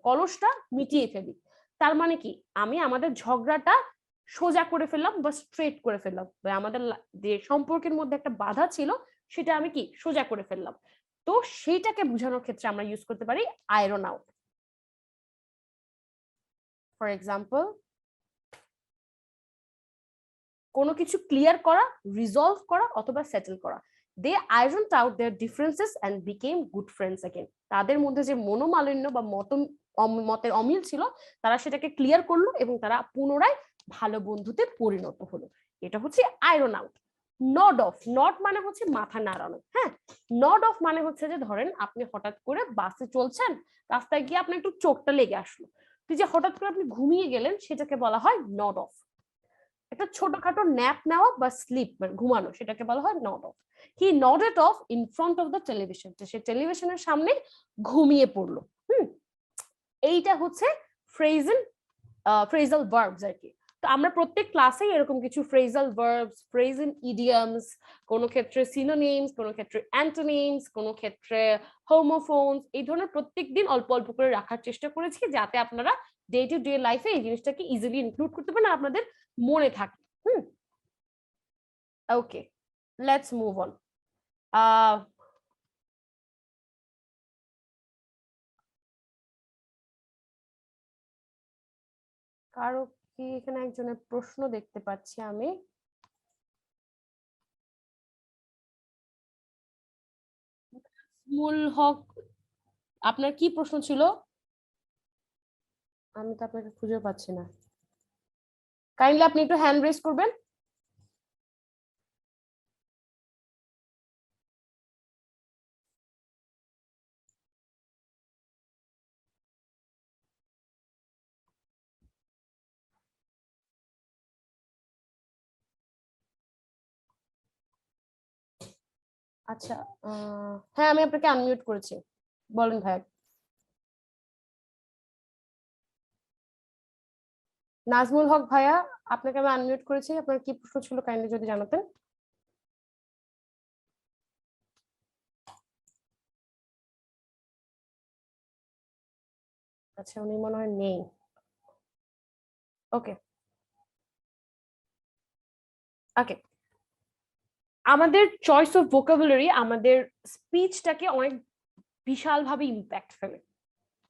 কলসটা মিটিয়ে ফেলি। তার মানে কি আমি আমাদের ঝগড়াটা সোজা করে ফেললাম বা স্ট্রেট করে ফেললাম, বা আমাদের যে সম্পর্কের মধ্যে একটা বাধা ছিল সেটা আমি কি সোজা করে ফেললাম। তো সেইটাকে বোঝানোর ক্ষেত্রে আমরা ইউজ করতে পারি আয়রন আউট। ফর এক্সাম্পল, কোনো কিছু ক্লিয়ার করা, রিজলভ করা অথবা সেটেল করা। They ironed out their differences and became good friends again. তাদের মধ্যে যে মনোমালিন্য বা মতের অমিল ছিল তারা সেটাকে ক্লিয়ার করলো এবং তারা পুনরায় ভালো বন্ধুতে পরিণত হলো। এটা হচ্ছে iron out. Nod of, not মানে হচ্ছে মাথা নাড়ানো। হ্যাঁ, নড অফ মানে হচ্ছে যে ধরেন আপনি হঠাৎ করে বাসে চলছেন, রাস্তায় গিয়ে আপনার একটু চোখটা লেগে আসলো, তুই যে হঠাৎ করে আপনি ঘুমিয়ে গেলেন সেটাকে বলা হয় নড অফ। একটা ছোটখাটো ন্যাপ নেওয়া বা স্লিপ মানে ঘুমানো, সেটাকে বলা হয় nod off. He nodded off in front of the television, সে টেলিভিশনের সামনে ঘুমিয়ে পড়লো। এইটা হচ্ছে ফ্রেজাল ভার্বস আর কি। তো আমরা প্রত্যেক ক্লাসে এরকম কিছু ফ্রেজাল ভার্বস, ফ্রেজাল ইডিয়ামস, কোন ক্ষেত্রে সিনোনিমস, কোন ক্ষেত্রে অ্যান্টোনিমস, কোন ক্ষেত্রে হোমোফোনস, এই ধরনের প্রত্যেকদিন অল্প অল্প করে রাখার চেষ্টা করেছি যাতে আপনারা ডে টু ডে লাইফে এই জিনিসটাকে ইজিলি ইনক্লুড করতে পারেন, আপনাদের মনে থাকে। ওকে, লেটস মুভ অন। কারো কি এখানে একজনের প্রশ্ন দেখতে পাচ্ছি আমি। মূল হক, আপনার কি প্রশ্ন ছিল? আমি তো আপনাকে খুঁজে পাচ্ছি না, কাইন্ডলি আপনি একটু হ্যান্ড রেজ করবেন। আচ্ছা, হ্যাঁ আমি আপনাকে আনমিউট করেছি, বলেন ভাই। নাজমুল হক ভাইয়া, আপনাকে আমি আনমিউট করেছি, আপনার কি প্রশ্ন ছিল কাইন্ডলি যদি জানাতেন। আচ্ছা, উনি মনে হয় নেই। ওকে ওকে, আমাদের চয়েস অফ ভোকাবুলারি আমাদের স্পিচটাকে অনেক বিশালভাবে ইম্প্যাক্ট ফেলে।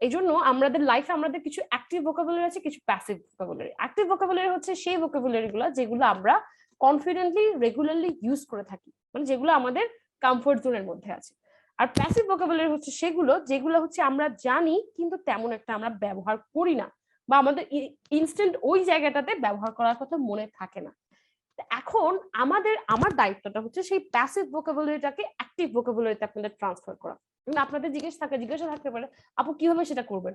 এই জন্য আমাদের লাইফে আমাদের কিছু অ্যাক্টিভ ভোকাবুলারি আছে, কিছু প্যাসিভ ভোকাবুলারি। অ্যাক্টিভ ভোকাবুলারি হচ্ছে সেই ভোকাবুলারি গুলো যেগুলো আমরা কনফিডেন্টলি রেগুলারলি ইউজ করে থাকি, মানে যেগুলো আমাদের কমফোর্ট জোনের মধ্যে আছে। আর প্যাসিভ ভোকাবুলারি হচ্ছে সেগুলো যেগুলো হচ্ছে আমরা জানি কিন্তু তেমন একটা আমরা ব্যবহার করি না, বা আমাদের ইনস্ট্যান্ট ওই জায়গাটাতে ব্যবহার করার কথা মনে থাকে না। এখন আমার দায়িত্বটা হচ্ছে সেই প্যাসিভ ভোকাবুলারিটাকে অ্যাক্টিভ ভোকাবুলারিতে আপনাদের ট্রান্সফার করা। আপনাদের জিজ্ঞাসা থাকতে পারে আপু কিভাবে সেটা করবেন।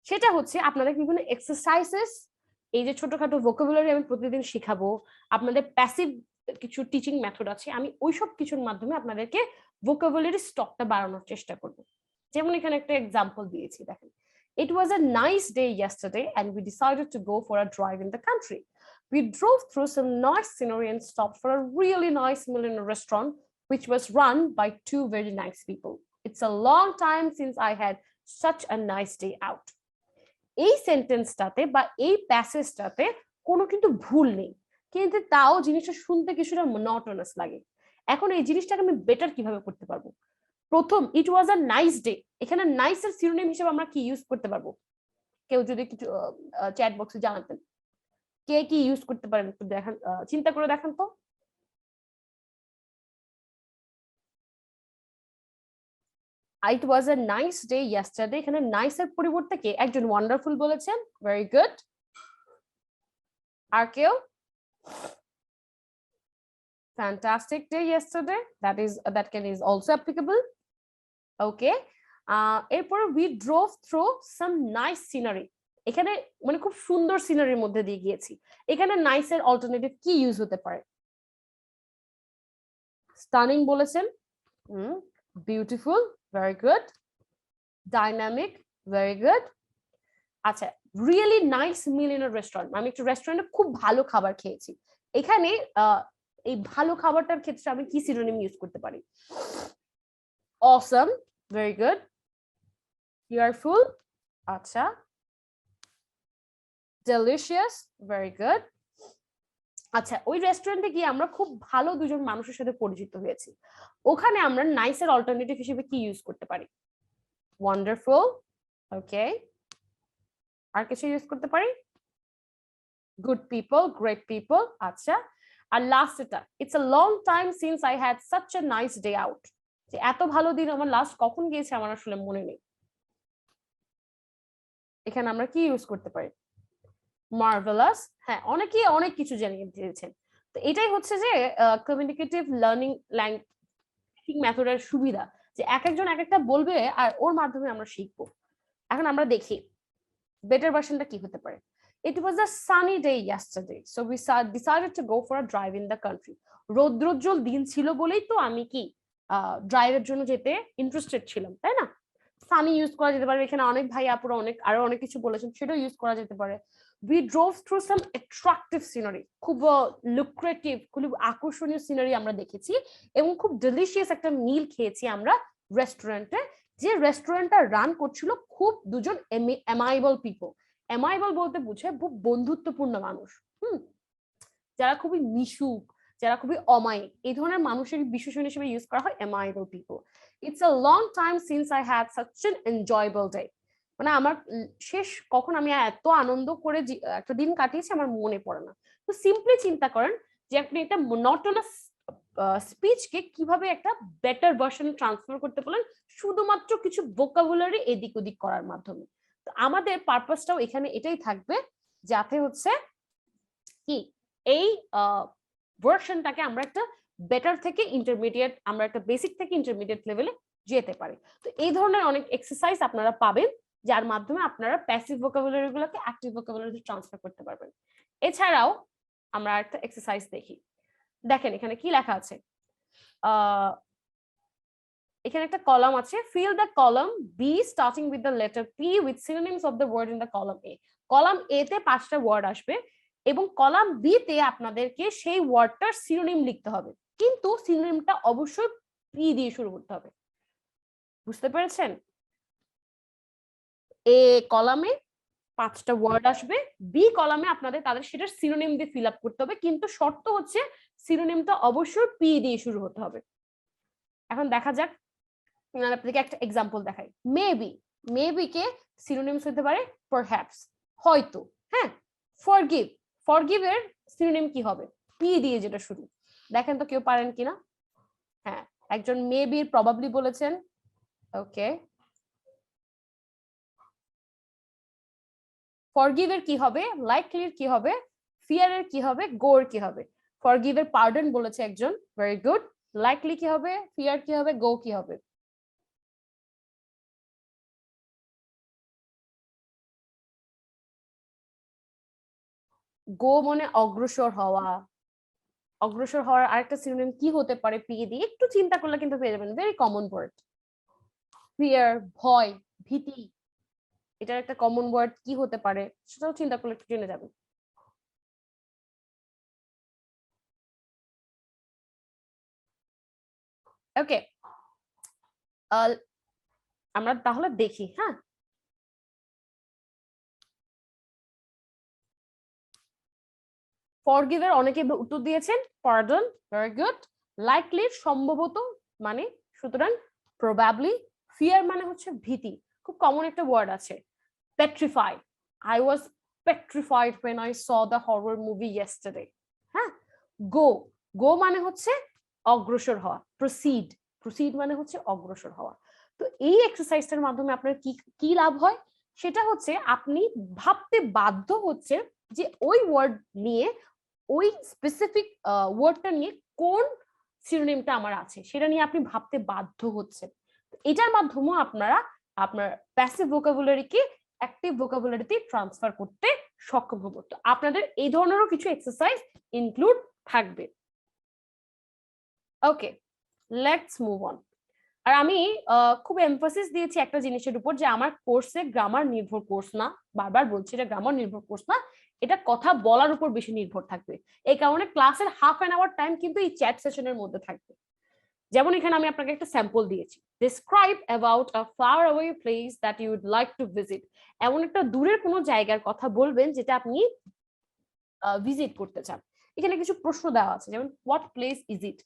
সেটা হচ্ছে আপনাদের বিভিন্ন এক্সারসাইজেস, এই যে ছোটখাটো ভোকাবুলারি আমি প্রতিদিন শেখাবো, আপনাদের প্যাসিভ কিছু টিচিং মেথড আছে, আমি ওইসব কিছুর মাধ্যমে আপনাদেরকে ভোকাবুলারি স্টকটা বাড়ানোর চেষ্টা করব। যেমন এখানে একটা এক্সাম্পল দিয়েছি, দেখেন, It was a nice day yesterday and we decided to go for a drive in the country. We drove through some nice scenery and stopped for a really nice meal in a restaurant which was run by two very nice people. It's a long time since I had such a nice day out. এই সেন্টেন্সটাতে বা এই প্যাসেজটাতে কোনো কিন্তু ভুল নেই, কিন্তু তাও জিনিসটা শুনতে কিছুটা মনোটোনাস লাগে। এখন এই জিনিসটাকে আমি বেটার কিভাবে করতে পারবো? প্রথম, ইট ওয়াজ আ নাইস ডে, এখানে নাইস এর সিনোনিম হিসেবে আমরা কি ইউজ করতে পারবো? কেউ যদি কিছু চ্যাট বক্সে জানাতেন কে কি ইউজ করতে পারেন, একটু দেখান, চিন্তা করে দেখান তো। It was a nice day yesterday, এখানে নাইস এর পরিবর্তে কে একজন ওয়ান্ডারফুল বলেছেন, ভেরি গুড। আর কেউ? Fantastic day yesterday, that can is also applicable. Okay, এরপর we drove through some nice scenery, এখানে মানে খুব সুন্দর সিনারির মধ্যে দিয়ে গিয়েছি, এখানে নাইস এর অল্টারনেটিভ কি ইউজ হতে পারে? স্টানিং বলেছেন, beautiful, very good. Dynamic, very good. আচ্ছা, really nice meal in a restaurant, আমি একটা রেস্টুরেন্টে খুব ভালো খাবার খেয়েছি, এখানে এই ভালো খাবারটার ক্ষেত্রে আমি কি সিনোনিম ইউজ করতে পারি? অসম, ভেরি গুড। চিয়ারফুল, আচ্ছা। delicious, very good. আচ্ছা, ওই রেস্টুরেন্টে গিয়ে আমরা খুব ভালো দুজন মানুষের সাথে পরিচিত হয়েছি, ওখানে আমরা নাইস এর অল্টারনেটিভ হিসেবে কি ইউজ করতে পারি? ওয়ান্ডারফুল, ওকে। আর কিছু ইউজ করতে পারি? গুড পিপল, গ্রেট পিপল, আচ্ছা। আর লাস্ট এটা, it's a long time since I had such a nice day out, যে এত ভালো দিন আমার লাস্ট কখন গিয়েছে আমার আসলে মনে নেই। এখানে আমরা কি ইউজ করতে পারি? মার্ভেলাস, হ্যাঁ, অনেকেই অনেক কিছু জানিয়ে দিয়েছেন। তো এটাই হচ্ছে যে কমিউনিকেটিভ লার্নিং ল্যাঙ্গুয়েজ মেথডের সুবিধা, যে এক একজন এক একটা বলবে আর ওর মাধ্যমে আমরা শিখবো। এখন আমরা দেখি বেটার ভার্সনটা কি হতে পারে। It was a sunny day yesterday, so we decided to go for a drive in the country. রৌদ্রোজ্জ্বল দিন ছিল বলেই তো আমি কি ড্রাইভের জন্য যেতে ইন্টারেস্টেড ছিলাম, তাই না? সানি ইউজ করা যেতে পারে, এখানে অনেক ভাই আপুরা আরো অনেক কিছু বলেছেন, সেটাও ইউজ করা যেতে পারে। We drove through some attractive scenery, খুব লুক্রেটিভ, খুব আকর্ষণীয় সিনারি আমরা দেখেছি, এবং খুব ডেলিশিয়াস একটা মিল খেয়েছি আমরা রেস্টুরেন্টে, যে রেস্টুরেন্টটা রান করছিল খুব দুজন অ্যামাইবল পিপল। অ্যামাইবল বলতে বুঝে খুব বন্ধুত্বপূর্ণ মানুষ, যারা খুবই মিশুক, যারা খুবই অমায়িক, এই ধরনের মানুষের বিশেষণ হিসেবে ইউজ করা হয় amiable people. It's a long time since I had such an enjoyable day, মানে আমার শেষ কখন আমি এত আনন্দ করে একটা দিন কাটিয়েছি আমার মনে পড়ে না। তো সিম্পলি চিন্তা করেন যে আপনি একটা মনোটোনাস স্পিচকে কিভাবে একটা বেটার ভার্সন ট্রান্সফার করতে পারেন শুধুমাত্র কিছু ভোকাবুলারি এদিক ওদিক করার মাধ্যমে। তো আমাদের পারপাসটাও এখানে এটাই থাকবে, যাতে হচ্ছে কি এই ভার্সনটাকে আমরা একটা বেটার থেকে ইন্টারমিডিয়েট, আমরা একটা বেসিক থেকে ইন্টারমিডিয়েট লেভেলে যেতে পারি। তো এই ধরনের অনেক এক্সারসাইজ আপনারা পাবেন, যার মাধ্যমে আপনারা প্যাসিভ ভোকাবুলারি গুলোকে অ্যাক্টিভ ভোকাবুলারিতে ট্রান্সফার করতে পারবেন। এছাড়াও আমরা একটা এক্সারসাইজ দেখি, দেখেন এখানে কি লেখা আছে। এখানে একটা কলাম আছে, fill the column B starting with the letter P with synonyms of the word in the column A. Column A তে 5টা ওয়ার্ড আসবে এবং কলাম বি তে আপনাদেরকে সেই ওয়ার্ডটার সিনোনিম লিখতে হবে, কিন্তু সিনোনিমটা অবশ্যই পি দিয়ে শুরু করতে হবে। বুঝতে পেরেছেন? এ কলামে 5টা ওয়ার্ড আসবে, বি কলামে আপনাদের তাদের সেটার সিনোনিম দিয়ে ফিল আপ করতে হবে, কিন্তু শর্ত হচ্ছে সিনোনিমটা অবশ্যই পি দিয়ে শুরু হতে হবে। এখন দেখা যাক, আপনাদেরকে একটা এক্সাম্পল দেখাই। মেবি, মেবি কে সিনোনিমস হতে পারে পারহ্যাপস, হয়তো, হ্যাঁ। ফরগিভ, ফরগিভ এর সিনোনিম কি হবে? পি দিয়ে যেটা শুরু। দেখেন তো কেউ পারেন কিনা? হ্যাঁ, একজন মেবি প্রবাবলি বলেছেন, ওকে। ফরগিভ এর কি হবে? লাইকলির কি হবে? ফিয়ার এর কি হবে? গোর কি হবে? ফরগিভ এর পার্ডন বলেছে একজন, ভেরি গুড। লাইকলি কি হবে? ফিয়ার কি হবে? গো কি হবে? গো মানে অগ্রসর হওয়া। অগ্রসর হওয়ার আরেকটা সিনোনিম কি হতে পারে? পি দিয়ে একটু চিন্তা করলে কিন্তু পেয়ে যাবেন, ভেরি কমন ওয়ার্ড। ফিয়ার, ভয়, ভীতি, এটার একটা কমন ওয়ার্ড কি হতে পারে সেটাও চিন্তা করলে একটু জেনে যাবেন। ওকে, আমরা তাহলে দেখি। হ্যাঁ, ফরগিভের অনেকে উত্তর দিয়েছেন পার্ডন, ভেরি গুড। লাইকলি সম্ভবত মানে, সুতরাং প্রবাবলি। ফিয়ার মানে হচ্ছে ভীতি, খুব কমন একটা ওয়ার্ড আছে। Petrified, I was petrified when I saw the horror movie yesterday. হ্যাঁ, গো, গো মানে হচ্ছে অগ্রসর হওয়া। প্রসিড, প্রসিড মানে হচ্ছে অগ্রসর হওয়া। তো এই এক্সারসাইজটার মাধ্যমে আপনার কি কি লাভ হয় সেটা হচ্ছে আপনি ভাবতে বাধ্য হচ্ছে যে ওই ওয়ার্ড নিয়ে, ওই স্পেসিফিক ওয়ার্ডটা নিয়ে কোন সিনোনিমটা আমার আছে সেটা নিয়ে আপনি ভাবতে বাধ্য হচ্ছেন। এটার মাধ্যমে আপনারা আপনার প্যাসিভ ভোকাবুলারিকে অ্যাক্টিভ ভোকাবুলারিতে ট্রান্সফার করতে সক্ষম হবো। তো আপনাদের এই ধরনেরও কিছু এক্সারসাইজ ইনক্লুড থাকবে। ওকে, লেটস মুভ অন। আর আমি খুব এমফাসিস দিয়েছি একটা জিনিসের উপর, যে আমার কোর্সে গ্রামার নির্ভর কোর্স না। বারবার বলছি এটা গ্রামার নির্ভর কোর্স না, এটা কথা বলার উপর বেশি নির্ভর থাকবে। এই কারণে ক্লাসের হাফ অ্যান আওয়ার টাইম কিন্তু এই চ্যাট সেশনের মধ্যে থাকবে। যেমন এখানে আমি আপনাকে একটা স্যাম্পল দিয়েছি, describe about a far away place that you would like to visit। এমন একটা দূরের কোনো জায়গার কথা বলবেন যেটা আপনি ভিজিট করতে চান। এখানে কিছু প্রশ্ন দেওয়া আছে, যেমন হোয়াট প্লেস ইজ ইট,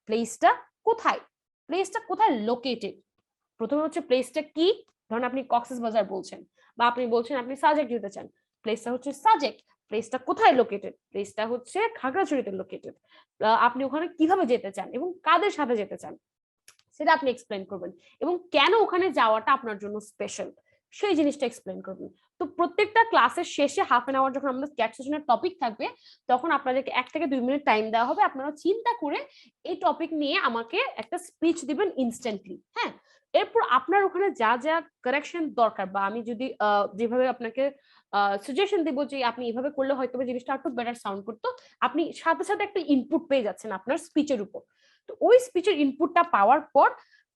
প্লেসটা কোথায়, প্লেসটা কোথায় লোকেটেড। প্রথমে হচ্ছে প্লেসটা কি, ধরুন আপনি কক্সবাজার বলছেন বা আপনি বলছেন আপনি সাজেক যেতে চান, প্লেসটা হচ্ছে সাজেক। প্লেসটা কোথায় লোকেটেড, প্লেসটা হচ্ছে খাগড়াছড়িতে লোকেটেড। আপনি ওখানে কিভাবে যেতে চান এবং কাদের সাথে যেতে চান সেটা আপনি এক্সপ্লেন করবেন, এবং কেন ওখানে যাওয়াটা আপনার জন্য স্পেশাল সেই জিনিসটা এক্সপ্লেন করবেন। তো প্রত্যেকটা ক্লাসের শেষে হাফ এন আওয়ার যখন আমাদের চ্যাট সেশনের টপিক থাকবে, তখন আপনাদেরকে 1 থেকে 2 মিনিট টাইম দেওয়া হবে, আপনারা চিন্তা করে এই টপিক নিয়ে আমাকে একটা স্পিচ দিবেন ইনস্ট্যান্টলি। হ্যাঁ, এরপর আপনার ওখানে যা যা কারেকশন দরকার, বা আমি যদি যেভাবে আপনাকে সাজেশন দেবো যে আপনি এভাবে করলে হয়তো জিনিসটা একটু বেটার সাউন্ড করতো, আপনি সাথে সাথে একটা ইনপুট পেয়ে যাচ্ছেন আপনার স্পিচের উপর। তো ওই স্পিচের ইনপুটটা পাওয়ার পর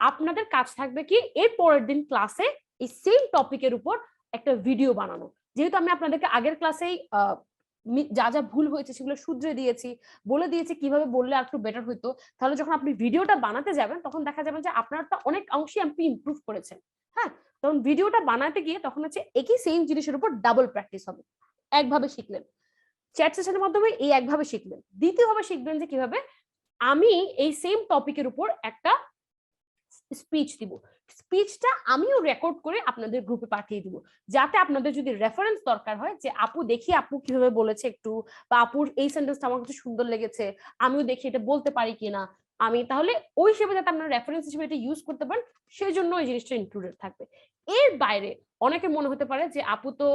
আপনাদের কাজ থাকবে কি, এর পরের দিন ক্লাসে এই সেম টপিকের উপর একটা ভিডিও বানানো। যেহেতু আমি আপনাদেরকে আগের ক্লাসেই যা যা ভুল হয়েছে সেগুলো শুধরে দিয়েছি, বলে দিয়েছি কিভাবে বললে আর একটু বেটার হইতো, তাহলে যখন আপনি ভিডিওটা বানাতে যাবেন তখন দেখা যাবে যে আপনারটা অনেক অংশে আপনি ইমপ্রুভ করেছেন। হ্যাঁ, তখন ভিডিওটা বানাতে গিয়ে তখন হচ্ছে একই সেম জিনিসের উপর ডাবল প্র্যাকটিস হবে। একভাবে শিখলেন চ্যাট সেশনের মাধ্যমে, এই একভাবে শিখলেন। দ্বিতীয়ভাবে শিখবেন যে কিভাবে আমি এই সেম টপিকের উপর একটা স্পিচ দিব, স্পিচটা আমিও রেকর্ড করে আপনাদের গ্রুপে পাঠিয়ে দিব, যাতে আপনাদের যদি রেফারেন্স দরকার হয় যে আপু দেখি আপু কিভাবে বলেছে একটু, বা আপুর এই সেন্টেন্সটা আমার কাছে সুন্দর লেগেছে, আমিও দেখি এটা বলতে পারি কিনা, আমি তাহলে ওই হিসেবে যাতে আপনারা রেফারেন্স হিসেবে এটা ইউজ করতে পারেন, সেই জন্য এই জিনিসটা ইনক্লুডেড থাকবে। এর বাইরে অনেকে মনে হতে পারে যে আপু তো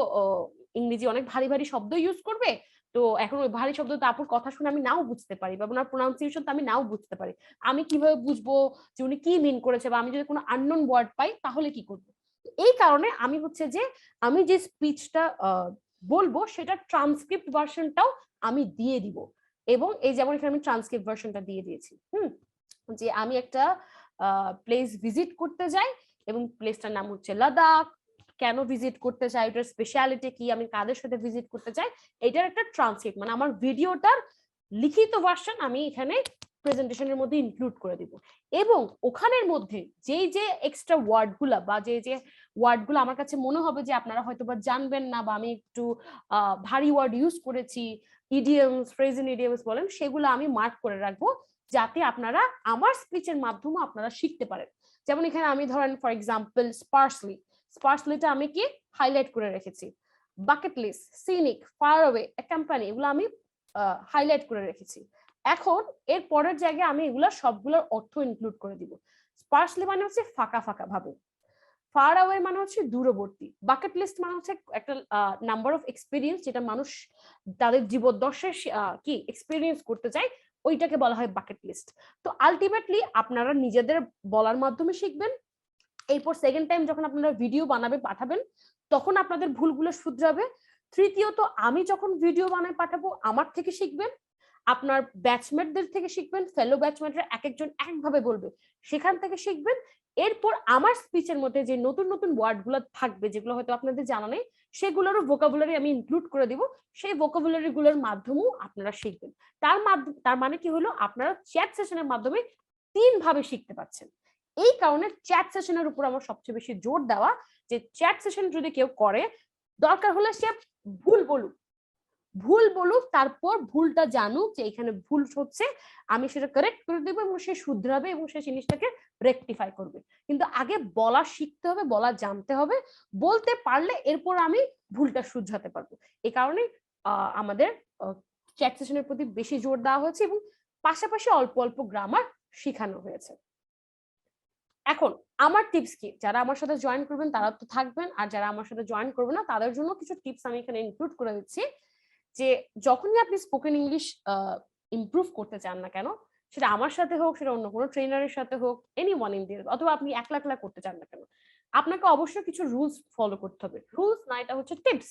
ইংরেজি অনেক ভারী ভারী শব্দ ইউজ করবে, তো এখন ওই ভারী শব্দ তো আপুর কথা শুনে আমি নাও বুঝতে পারি, বা ওনার প্রোনাউন্সিয়েশন তো আমি নাও বুঝতে পারি, আমি কিভাবে বুঝবো যে উনি কি মিন করেছে, বা আমি যদি কোনো আননোন ওয়ার্ড পাই তাহলে কি করব। এই কারণে আমি হচ্ছে যে আমি যে স্পিচটা বলবো সেটা ট্রান্সক্রিপ্ট ভার্সনটাও আমি দিয়ে দিব, এবং এই যেমন এখানে আমি ট্রান্সক্রিপ্ট ভার্সনটা দিয়ে দিয়েছি। যে আমি একটা প্লেস ভিজিট করতে যাই এবং প্লেসটার নাম হচ্ছে লাদাখ, কেন ভিজিট করতে চাই, এটার স্পেশালিটি কি, আমি কাদের সাথে ভিজিট করতে চাই, এটার একটা ট্রান্সক্রিপ্ট মানে আমার ভিডিওটার লিখিত ভার্সন আমি এখানে প্রেজেন্টেশনের মধ্যে ইনক্লুড করে দিব। এবং ওখানের মধ্যে যেই যে এক্সট্রা ওয়ার্ডগুলা বা যে যে ওয়ার্ডগুলো আমার কাছে মনে হবে যে আপনারা হয়তো বা জানবেন না, বা আমি একটু ভারী ওয়ার্ড ইউজ করেছি, ইডিয়মস, ফ্রেজ এন্ড ইডিয়মস বলেন, সেগুলো আমি মার্ক করে রাখবো, যাতে আপনারা আমার স্পিচের মাধ্যমে আপনারা শিখতে পারেন। যেমন এখানে আমি ধরেন ফর এক্সাম্পল স্পার্সলি, স্পার্সলিটা আমি কি হাইলাইট করে রেখেছি, bucket list, scenic, far away, company, এগুলো আমি হাইলাইট করে রেখেছি। এখন এর পরের জায়গায় আমি এগুলা সবগুলোর অর্থ ইনক্লুড করে দিব। স্পার্সলি মানে হচ্ছে ফাঁকা ফাঁকা ভাবে, ফার অ্যাওয়ে মানে হচ্ছে দূরবর্তী, বাকেট লিস্ট মানে হচ্ছে একটা নাম্বার অফ এক্সপিরিয়েন্স যেটা মানুষ তাদের জীবদ্দশায় কি এক্সপিরিয়েন্স করতে চায়, ওইটাকে বলা হয় বাকেট লিস্ট। তো আলটিমেটলি আপনারা নিজেদের বলার মাধ্যমে শিখবেন, এরপর সেকেন্ড টাইম যখন আপনারা ভিডিও বানাবে পাঠাবেন তখন আপনাদের ভুলগুলো শুধরাবে। তৃতীয়ত আমি যখন ভিডিও বানায় পাঠাবো আমার থেকে শিখবেন, আপনার ব্যাচমেটদের থেকে শিখবেন, ফেলো ব্যাচমেটরা এক একজন একভাবে বলবে সেখান থেকে শিখবেন। এরপর আমার স্পিচের মধ্যে যে নতুন নতুন ওয়ার্ডগুলো থাকবে যেগুলো হয়তো আপনাদের জানা নেই, সেগুলোরও ভোকাবুলারি আমি ইনক্লুড করে দিব, সেই ভোকাবুলারি গুলোর মাধ্যমেও আপনারা শিখবেন। তার মানে কি হলো, আপনারা চ্যাট সেশনের মাধ্যমে 3 ভাবে শিখতে পাচ্ছেন। এই কারণে চ্যাট সেশনের উপর আমার সবচেয়ে বেশি জোর দেওয়া, যে চ্যাট সেশন যদি কেউ করে দরকার হলে সে ভুল বলুক, তারপর ভুলটা জানুক যে এখানে ভুল হচ্ছে, আমি সেটা কারেক্ট করে দেবো এবং সে শুধরাবে এবং সে জিনিসটাকে রেকটিফাই করবে। কিন্তু আগে বলা শিখতে হবে, বলা জানতে হবে, বলতে পারলে এরপর আমি ভুলটা শুধরাতে পারবো। এই কারণে আমাদের চ্যাট সেশনের প্রতি বেশি জোর দেওয়া হয়েছে এবং পাশাপাশি অল্প অল্প গ্রামার শেখানো হয়েছে। এখন আমার টিপস কি, যারা আমার সাথে জয়েন করবেন তারা তো থাকবেন, আর যারা আমার সাথে জয়েন করবে না তাদের জন্য কিছু টিপস আমি এখানে ইনক্লুড করে দিচ্ছি। যে যখনই আপনি স্পোকেন ইংলিশ ইমপ্রুভ করতে চান না কেন, সেটা আমার সাথে হোক, সেটা অন্য কোনো ট্রেনারের সাথে হোক, এনিওয়ান ইন দিস, অথবা আপনি একলা একলা করতে চান না কেন, আপনাকে অবশ্যই কিছু রুলস ফলো করতে হবে। রুলস না, এটা হচ্ছে টিপস।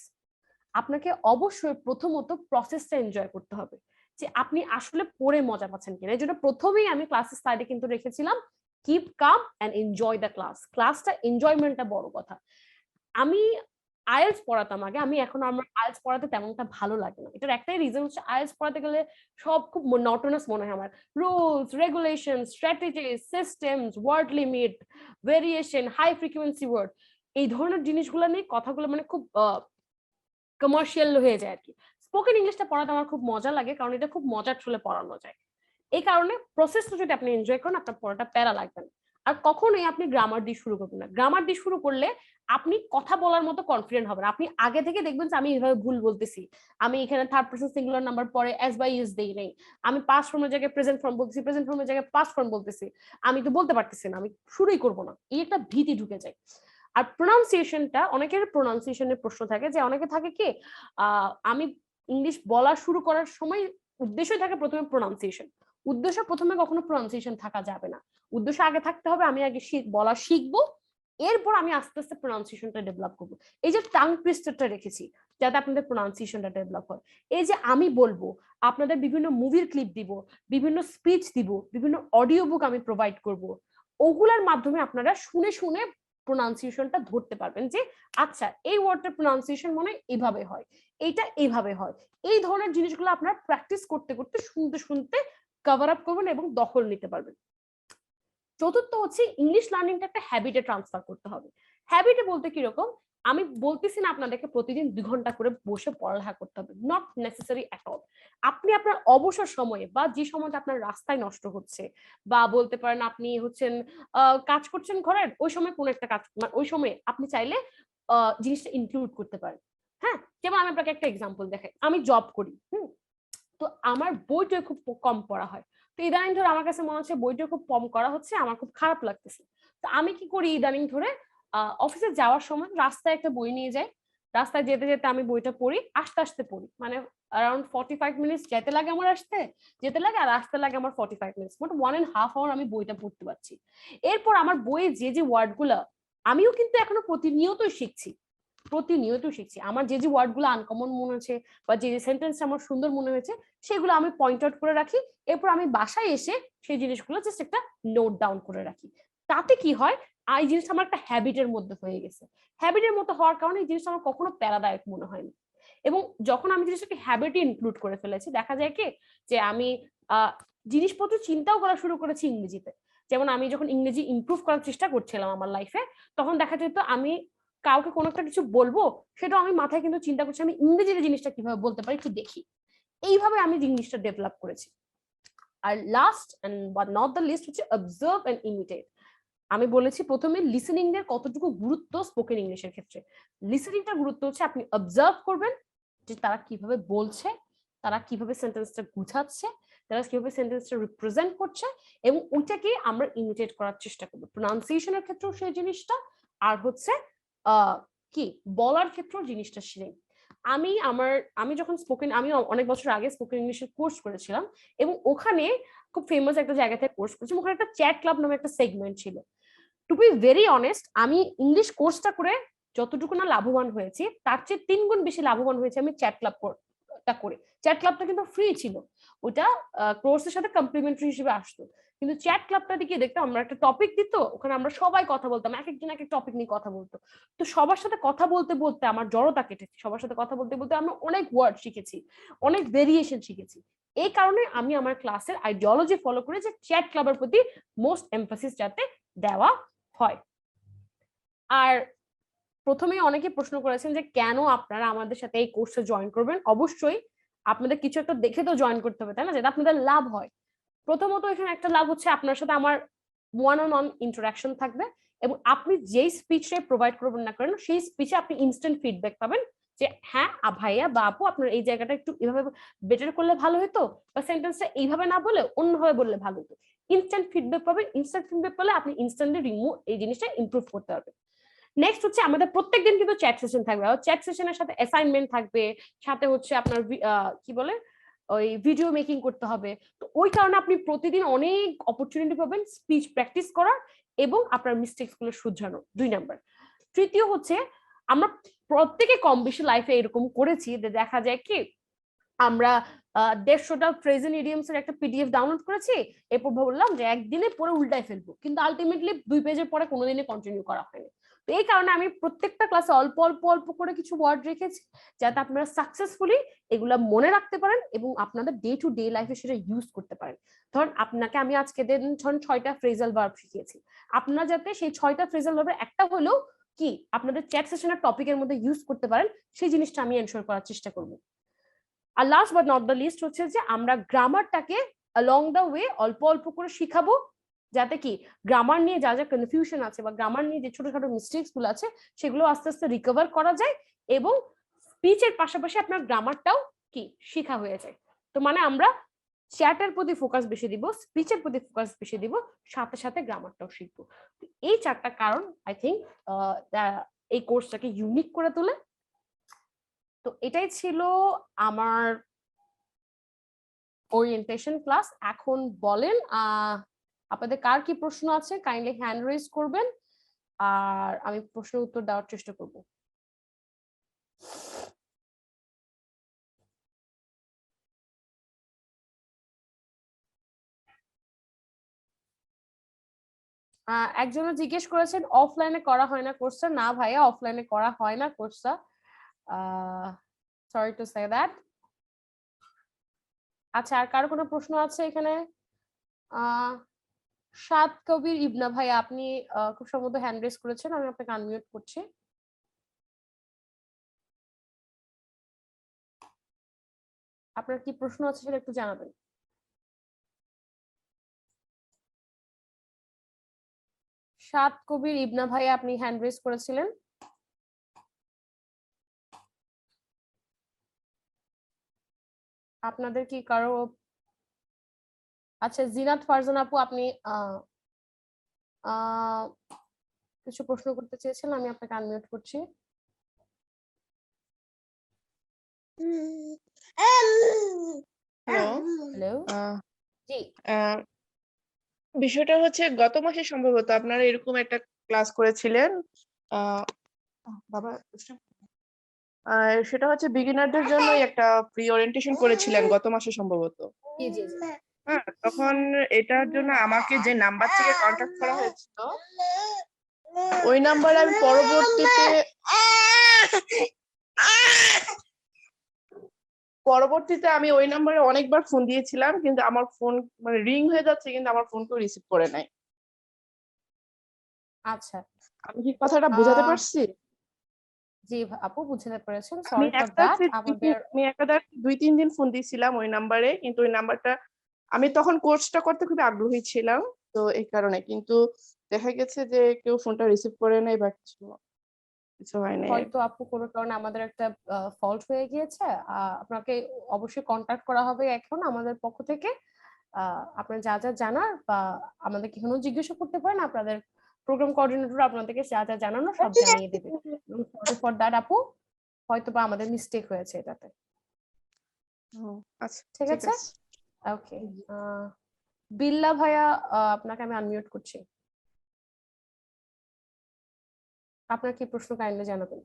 আপনাকে অবশ্যই প্রথমত প্রসেসটা এনজয় করতে হবে, যে আপনি আসলে পড়ে মজা পাচ্ছেন কিনা। এই জন্য প্রথমেই আমি ক্লাসের স্লাইডে কিন্তু রেখেছিলাম keep calm and enjoy the class. ক্লাসটা এনজয়মেন্টটা বড় কথা। আমি আইএলস পড়াতাম আগে, আমি এখন আমার আইএলস পড়াতে তেমনটা ভালো লাগে না। এটার একটাই রিজন হচ্ছে আইএলস পড়াতে গেলে সব খুব মনোটোনাস মনে হয় আমার। Rules, regulation, strategies, systems, word limit, variation, high frequency word, এই ধরনের জিনিসগুলো নিয়ে কথাগুলো মানে খুব কমার্শিয়াল হয়ে যায় আর কি। স্পোকেন ইংলিশটা পড়াতে আমার খুব মজা লাগে, কারণ এটা খুব মজার ছলে পড়ানো যায়। এই কারণে প্রসেসটা যদি আপনি এনজয় করেন, আপনার পড়াটা প্যারা লাগবে না। আর কখনোই আপনি গ্রামার দিয়ে শুরু করবেন না। গ্রামার দিয়ে শুরু করলে আপনি কথা বলার মতো কনফিডেন্ট হবেন। আপনি আগে থেকে দেখবেন যে আমি এইভাবে ভুল বলতেছি, আমি এখানে থার্ড পারসন সিঙ্গুলার নাম্বার পরে এস বাই ইজ দেই নাই, আমি পাস্ট ফর্মের জায়গায় প্রেজেন্ট ফর্ম বলতেছি, প্রেজেন্ট ফর্মের জায়গায় পাস্ট ফর্ম বলতেছি, আমি তো বলতে পারতেছি না, আমি শুরুই করব না, এই একটা ভীতি ঢুকে যায়। আর প্রোনাউন্সিয়েশনটা, অনেকের প্রোনাউন্সিয়েশনের প্রশ্ন থাকে যে অনেকে থাকে কি আমি ইংলিশ বলা শুরু করার সময় উদ্দেশ্যই থাকে প্রথমে প্রোনাউন্সিয়েশন। উদ্দেশ্য প্রথমে কখনো প্রোনাউন্সিয়েশন থাকা যাবে না। উদ্দেশ্য আগে থাকতে হবে আমি আগে বলা শিখবো, এরপর আমি আস্তে আস্তে প্রোনাউন্সিয়েশনটা ডেভেলপ করবো। এই যে টাং টুইস্টারটা রেখেছি যাতে আপনাদের প্রোনাউন্সিয়েশনটা ডেভেলপ হয়। এই যে আমি বলবো, আপনাদের বিভিন্ন মুভির ক্লিপ দিব, বিভিন্ন স্পিচ দিব, বিভিন্ন অডিও বুক আমি প্রোভাইড করব, ওগুলার মাধ্যমে আপনারা শুনে শুনে প্রোনাউন্সিয়েশনটা ধরতে পারবেন যে আচ্ছা এই ওয়ার্ডটার প্রোনাউন্সিয়েশন মনে এইভাবে হয়, এইটা এইভাবে হয়। এই ধরনের জিনিসগুলো আপনারা প্র্যাকটিস করতে করতে শুনতে শুনতে কভার আপ করবেন এবং দখল নিতে পারবেন। চতুর্থ হচ্ছে ইংলিশ লার্নিংটা একটা হ্যাবিটে ট্রান্সফার করতে হবে। হ্যাবিটে বলতে কিরকম, আমি বলতেছি না আপনাদেরকে প্রতিদিন 2 ঘন্টা করে বসে পড়ালেখা করতে হবে, নট নেসেসারি এট অল। আপনি আপনার অবসর সময়ে বা যে সময়টা আপনার রাস্তায় নষ্ট হচ্ছে, বা বলতে পারেন আপনি হচ্ছেন কাজ করছেন ঘরের, ওই সময় কোন একটা কাজ, ওই সময় আপনি চাইলে জিনিসটা ইনক্লুড করতে পারেন। হ্যাঁ, যেমন আমি আপনাকে একটা এক্সাম্পল দেখাই, আমি জব করি, তো আমার বইটা খুব কম পড়া হয়। তো ইদানিং ধরে আমার কাছে মনে হচ্ছে বইটা খুব কম করা হচ্ছে, আমার খুব খারাপ লাগতেছে। তো আমি কি করি, ইদানিং ধরে অফিসে যাওয়ার সময় রাস্তায় একটা বই নিয়ে যাই, রাস্তায় যেতে যেতে আমি বইটা পড়ি, আস্তে আস্তে পড়ি, মানে অ্যারাউন্ড 45 মিনিটস যেতে লাগে আমার, আসতে যেতে লাগে, আর আসতে লাগে আমার 45 মিনিটস, মোট 1.5 আওয়ার আমি বইটা পড়তে পারছি। এরপর আমার বইয়ে যে যে ওয়ার্ড গুলা, আমিও কিন্তু এখনো প্রতিনিয়তই শিখছি, আমার যে যে ওয়ার্ড গুলো আনকমন মনে হচ্ছে বা যে সেন্টেন্সটা আমার সুন্দর মনে হয়েছে সেগুলো আমি পয়েন্ট আউট করে রাখি। এরপর আমি বাসায় এসে সেই জিনিসগুলো জাস্ট একটা নোট ডাউন করে রাখি। তাতে কি হয়, এই জিনিসটা আমার একটা হ্যাবিটের মধ্যে হয়ে গেছে। হ্যাবিটের মতো হওয়ার কারণে এই জিনিসটা আমার কখনো প্যারাদায়ক মনে হয়নি। এবং যখন আমি জিনিসটাকে হ্যাবিটে ইনক্লুড করে ফেলেছি, দেখা যায় কি যে আমি জিনিসপত্র চিন্তাও করা শুরু করেছি ইংরেজিতে। যেমন আমি যখন ইংরেজি ইমপ্রুভ করার চেষ্টা করছিলাম আমার লাইফে, তখন দেখা যেত আমি কাউকে কোনো একটা কিছু বলবো, সেটা আমি মাথায় কিন্তু চিন্তা করছি আমি ইংরেজিতে জিনিসটা কিভাবে বলতে পারি একটু দেখি। এইভাবে আমি জিনিসটা ডেভেলপ করেছি। আর last and but not the least হচ্ছে অবজার্ভ এন্ড ইমিটেট। আমি বলেছি প্রথমে লিসেনিং এর কতটুকু গুরুত্ব স্পোকেন ইংলিশের ক্ষেত্রে। লিসেনিংটার গুরুত্ব হচ্ছে আপনি অবজার্ভ করবেন যে তারা কিভাবে বলছে, তারা কিভাবে সেন্টেন্সটা গুছাচ্ছে, তারা কিভাবে সেন্টেন্সটা রিপ্রেজেন্ট করছে, এবং ওইটাকে আমরা ইমিটেট করার চেষ্টা করবো। প্রোনাউন্সিয়েশনের ক্ষেত্রেও সেই জিনিসটা, আর হচ্ছে কি বলার ক্ষেত্রেও জিনিসটা সেম। আমি যখন আমি অনেক বছর আগে স্পোকেন ইংলিশের কোর্স করেছিলাম, এবং ওখানে খুব ফেমাস একটা জায়গা থেকে কোর্স করেছি, ওখানে একটা চ্যাট ক্লাব নামে একটা সেগমেন্ট ছিল। টু বি ভেরি অনেস্ট, আমি ইংলিশ কোর্সটা করে যতটুকু না লাভবান হয়েছি, তার চেয়ে 3 গুণ বেশি লাভবান হয়েছে আমি চ্যাট ক্লাবটা করে। চ্যাট ক্লাবটা কিন্তু ফ্রি ছিল, ওটা কোর্সের সাথে কমপ্লিমেন্টারি হিসেবে আসতো। কিন্তু চ্যাট ক্লাবটা দিকে দেখতাম আমরা একটা টপিক দিত, ওখানে আমরা সবাই কথা বলতাম, এক একজন এক এক টপিক নিয়ে কথা বলতো। তো সবার সাথে কথা বলতে বলতে আমার জড়তা কেটেছে, সবার সাথে কথা বলতে বলতে আমি অনেক ওয়ার্ড শিখেছি, অনেক ভেরিয়েশন শিখেছি। এই কারণে আমি আমার ক্লাসের আইডিওলজি ফলো করে যে চ্যাট ক্লাবের প্রতি মোস্ট এমফাসিস যাতে দেওয়া হয়। আর প্রথমেই অনেকে প্রশ্ন করেছেন যে কেন আপনারা আমাদের সাথে এই কোর্সে জয়েন করবেন। অবশ্যই আপনাদের কিছু একটা দেখে তো জয়েন করতে হবে, তাই না, যেটা আপনাদের লাভ হয়। প্রথমত এখানে একটা লাভ হচ্ছে আপনার সাথে আমার ওয়ান অন ওয়ান ইন্টারাকশন থাকবে, এবং আপনি যেই স্পিচে প্রোভাইড করবেন না করেন সেই স্পিচে আপনি ইনস্ট্যান্ট ফিডব্যাক পাবেন যে হ্যাঁ ভাইয়া বা আপু আপনার এই জায়গাটা একটু এভাবে বেটার করলে ভালো হতো, বা সেন্টেন্সটা এইভাবে না বলে অন্যভাবে বললে ভালো হতো। ইনস্ট্যান্ট ফিডব্যাক পাবেন, ইনস্ট্যান্ট ফিডব্যাক পেলে আপনি ইনস্ট্যান্টলি এই জিনিসটা ইমপ্রুভ করতে পারবেন। নেক্সট হচ্ছে আমাদের প্রত্যেকদিন কিন্তু চ্যাট সেশন থাকবে, চ্যাট সেশনের সাথে অ্যাসাইনমেন্ট থাকবে, সাথে হচ্ছে আপনার কি বলে ওই ভিডিও মেকিং করতে হবে। তো ওই কারণে আপনি প্রতিদিন অনেক অপরচুনিটি পাবেন স্পিচ প্র্যাকটিস করার এবং আপনার মিস্টেকস গুলো শুধরানোর। 2 নাম্বার। তৃতীয় হচ্ছে আমরা প্রত্যেকে কম বেশি লাইফে এরকম করেছি যে দেখা যায় কি আমরা 150টা প্রেজেন্ট ইডিয়মস এর একটা পিডিএফ ডাউনলোড করেছি, এরপর বললাম যে একদিনে পরে উল্টাই ফেলবো, কিন্তু আলটিমেটলি 2 পেজের পরে কোনোদিনই কন্টিনিউ করা হয়নি। তো এই কারণে আমি প্রত্যেকটা ক্লাসে অল্প অল্প অল্প করে কিছু ওয়ার্ড রেখেছি, যাতে আপনারা সাকসেসফুলি এগুলা মনে রাখতে পারেন এবং আপনাদের ডে টু ডে লাইফে সেটা ইউজ করতে পারেন। ধরুন আপনাকে আমি আজকে দিন 6টা ফ্রেজাল ভার্ব শিখিয়েছি, আপনারা যাতে সেই 6টা ফ্রেজাল ভার্বের একটা হলেও কি আপনাদের চ্যাট সেশনের টপিকের মধ্যে ইউজ করতে পারেন, সেই জিনিসটা আমি এনশিওর করার চেষ্টা করব। আর last but not the least হচ্ছে যে আমরা গ্রামারটাকে along the way অল্প অল্প করে শিখাবো, যাতে কি গ্রামার নিয়ে যা যা কনফিউশন আছে বা গ্রামার নিয়ে যে ছোটখাটো মিস্টেকস গুলো আছে সেগুলো আস্তে আস্তে রিকভার করা যায় এবং স্পিচের পাশাপাশি আপনার গ্রামারটাও কি শিখা হয়ে যায়। তো মানে আমরা চ্যাটের প্রতি ফোকাস বেশি দিব, স্পিচের প্রতি ফোকাস বেশি দিব, সাথে সাথে গ্রামারটাও শিখবো। এই 4টা কারণ আই থিঙ্ক এই কোর্সটাকে ইউনিক করে তোলে। তো এটাই ছিল আমার ওরিয়েন্টেশন ক্লাস। এখন বলেন আপনাদের কার কি প্রশ্ন আছে, কাইন্ডলি হ্যান্ড রেজ করবেন আর আমি প্রশ্নের উত্তর দেওয়ার চেষ্টা করব। একজনে জিজ্ঞেস করেছেন অফলাইনে করা হয় না কোর্সটা। না ভাইয়া, অফলাইনে করা হয় না কোর্সটা, সরি টু সে দ্যাট। আচ্ছা, আর কারো কোনো প্রশ্ন আছে এখানে? সাদ কবির ইবনা ভাই, আপনি খুব সম্ভবত হ্যান্ড রেজ করেছেন, আমি আপনাকে আনমিউট করছি। আপনার কি প্রশ্ন আছে সেটা একটু জানাবেন। সাদ কবির ইবনা ভাই, আপনি হ্যান্ড রেজ করেছিলেন। আপনাদের কি কারো? আচ্ছা, জিনাত ফারজান আপু, আপনি কিছু প্রশ্ন করতে চেয়েছেন, আমি আপনাকে আনমিউট করছি। হ্যালো, জি, বিষয়টা হচ্ছে গত মাসে সম্ভবত আপনারা এরকম একটা ক্লাস করেছিলেন, বাবা সেটা হচ্ছে বিগিনারদের জন্য একটা প্রি ওরিয়েন্টেশন করেছিলেন গত মাসে সম্ভবত। জি জি। হ্যাঁ, তখন এটার জন্য আমাকে যে নাম্বার থেকে কন্টাক্ট করা হয়েছিল, ওই নাম্বারে আমি পরবর্তীতে আমি ওই নাম্বারে অনেকবার ফোন দিয়েছিলাম, কিন্তু আমার ফোন মানে রিং হয়ে যাচ্ছে, কিন্তু আমার ফোন কেউ রিসিভ করে নাই। আচ্ছা, আমি কি কথাটা বোঝাতে পারছি? জি আপু, বুঝতে পেরেছেন। আমি সরি ফর দ্যাট। আমাদের একাধারে 2-3 দিন ফোন দিয়েছিলাম ওই নাম্বারে, কিন্তু ওই নাম্বারটা আমি তখন কোর্সটা করতে খুব আগ্রহী ছিলাম, তো এই কারণে। কিন্তু দেখা গেছে যে কেউ ফোনটা রিসিভ করে নাই বা কিছু হয় নাই। হয়তো আপু কোনো কারণে আমাদের একটা ফল্ট হয়ে গিয়েছে। আপনাকে অবশ্যই কন্টাক্ট করা হবে এখন আমাদের পক্ষ থেকে। আপনার যা যা জানার বা আমাদেরকে এখনো জিজ্ঞাসা করতে পারেন, আপনাদের প্রোগ্রাম কোঅর্ডিনেটর আপনাদেরকে যা যা জানানো সব জানিয়ে দেবে। সরি ফর দ্যাট আপু, হয়তো বা আমাদের মিস্টেক হয়েছে এটাতে। আচ্ছা, ঠিক আছে, ওকে। বিল্লা ভাইয়া, আপনাকে আমি আনমিউট করছি। আপনার কি প্রশ্ন কাইন্ডলি জানাবেন।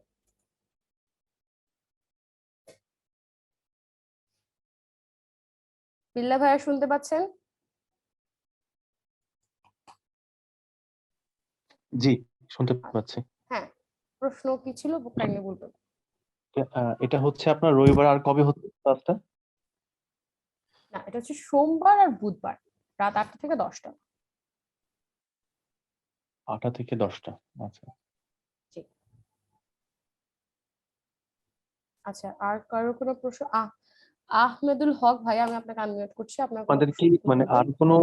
বিল্লা ভাইয়া, শুনতে পাচ্ছেন? জি, শুনতে পাচ্ছি। হ্যাঁ, প্রশ্ন কি ছিল কাইন্ডলি বলবেন। এটা হচ্ছে আপনার রবিবার আর কবে হচ্ছে ক্লাসটা? না, এটা হচ্ছে সোমবার আর বুধবার রাত 8টা থেকে 10টা। 8টা থেকে 10টা। আচ্ছা। জি। আচ্ছা, আর কারো কোনো প্রশ্ন? আহমেদুল হক ভাই, আমি আপনাকে আনমিউট করছি। আপনার আমাদের কি মানে আর কোনো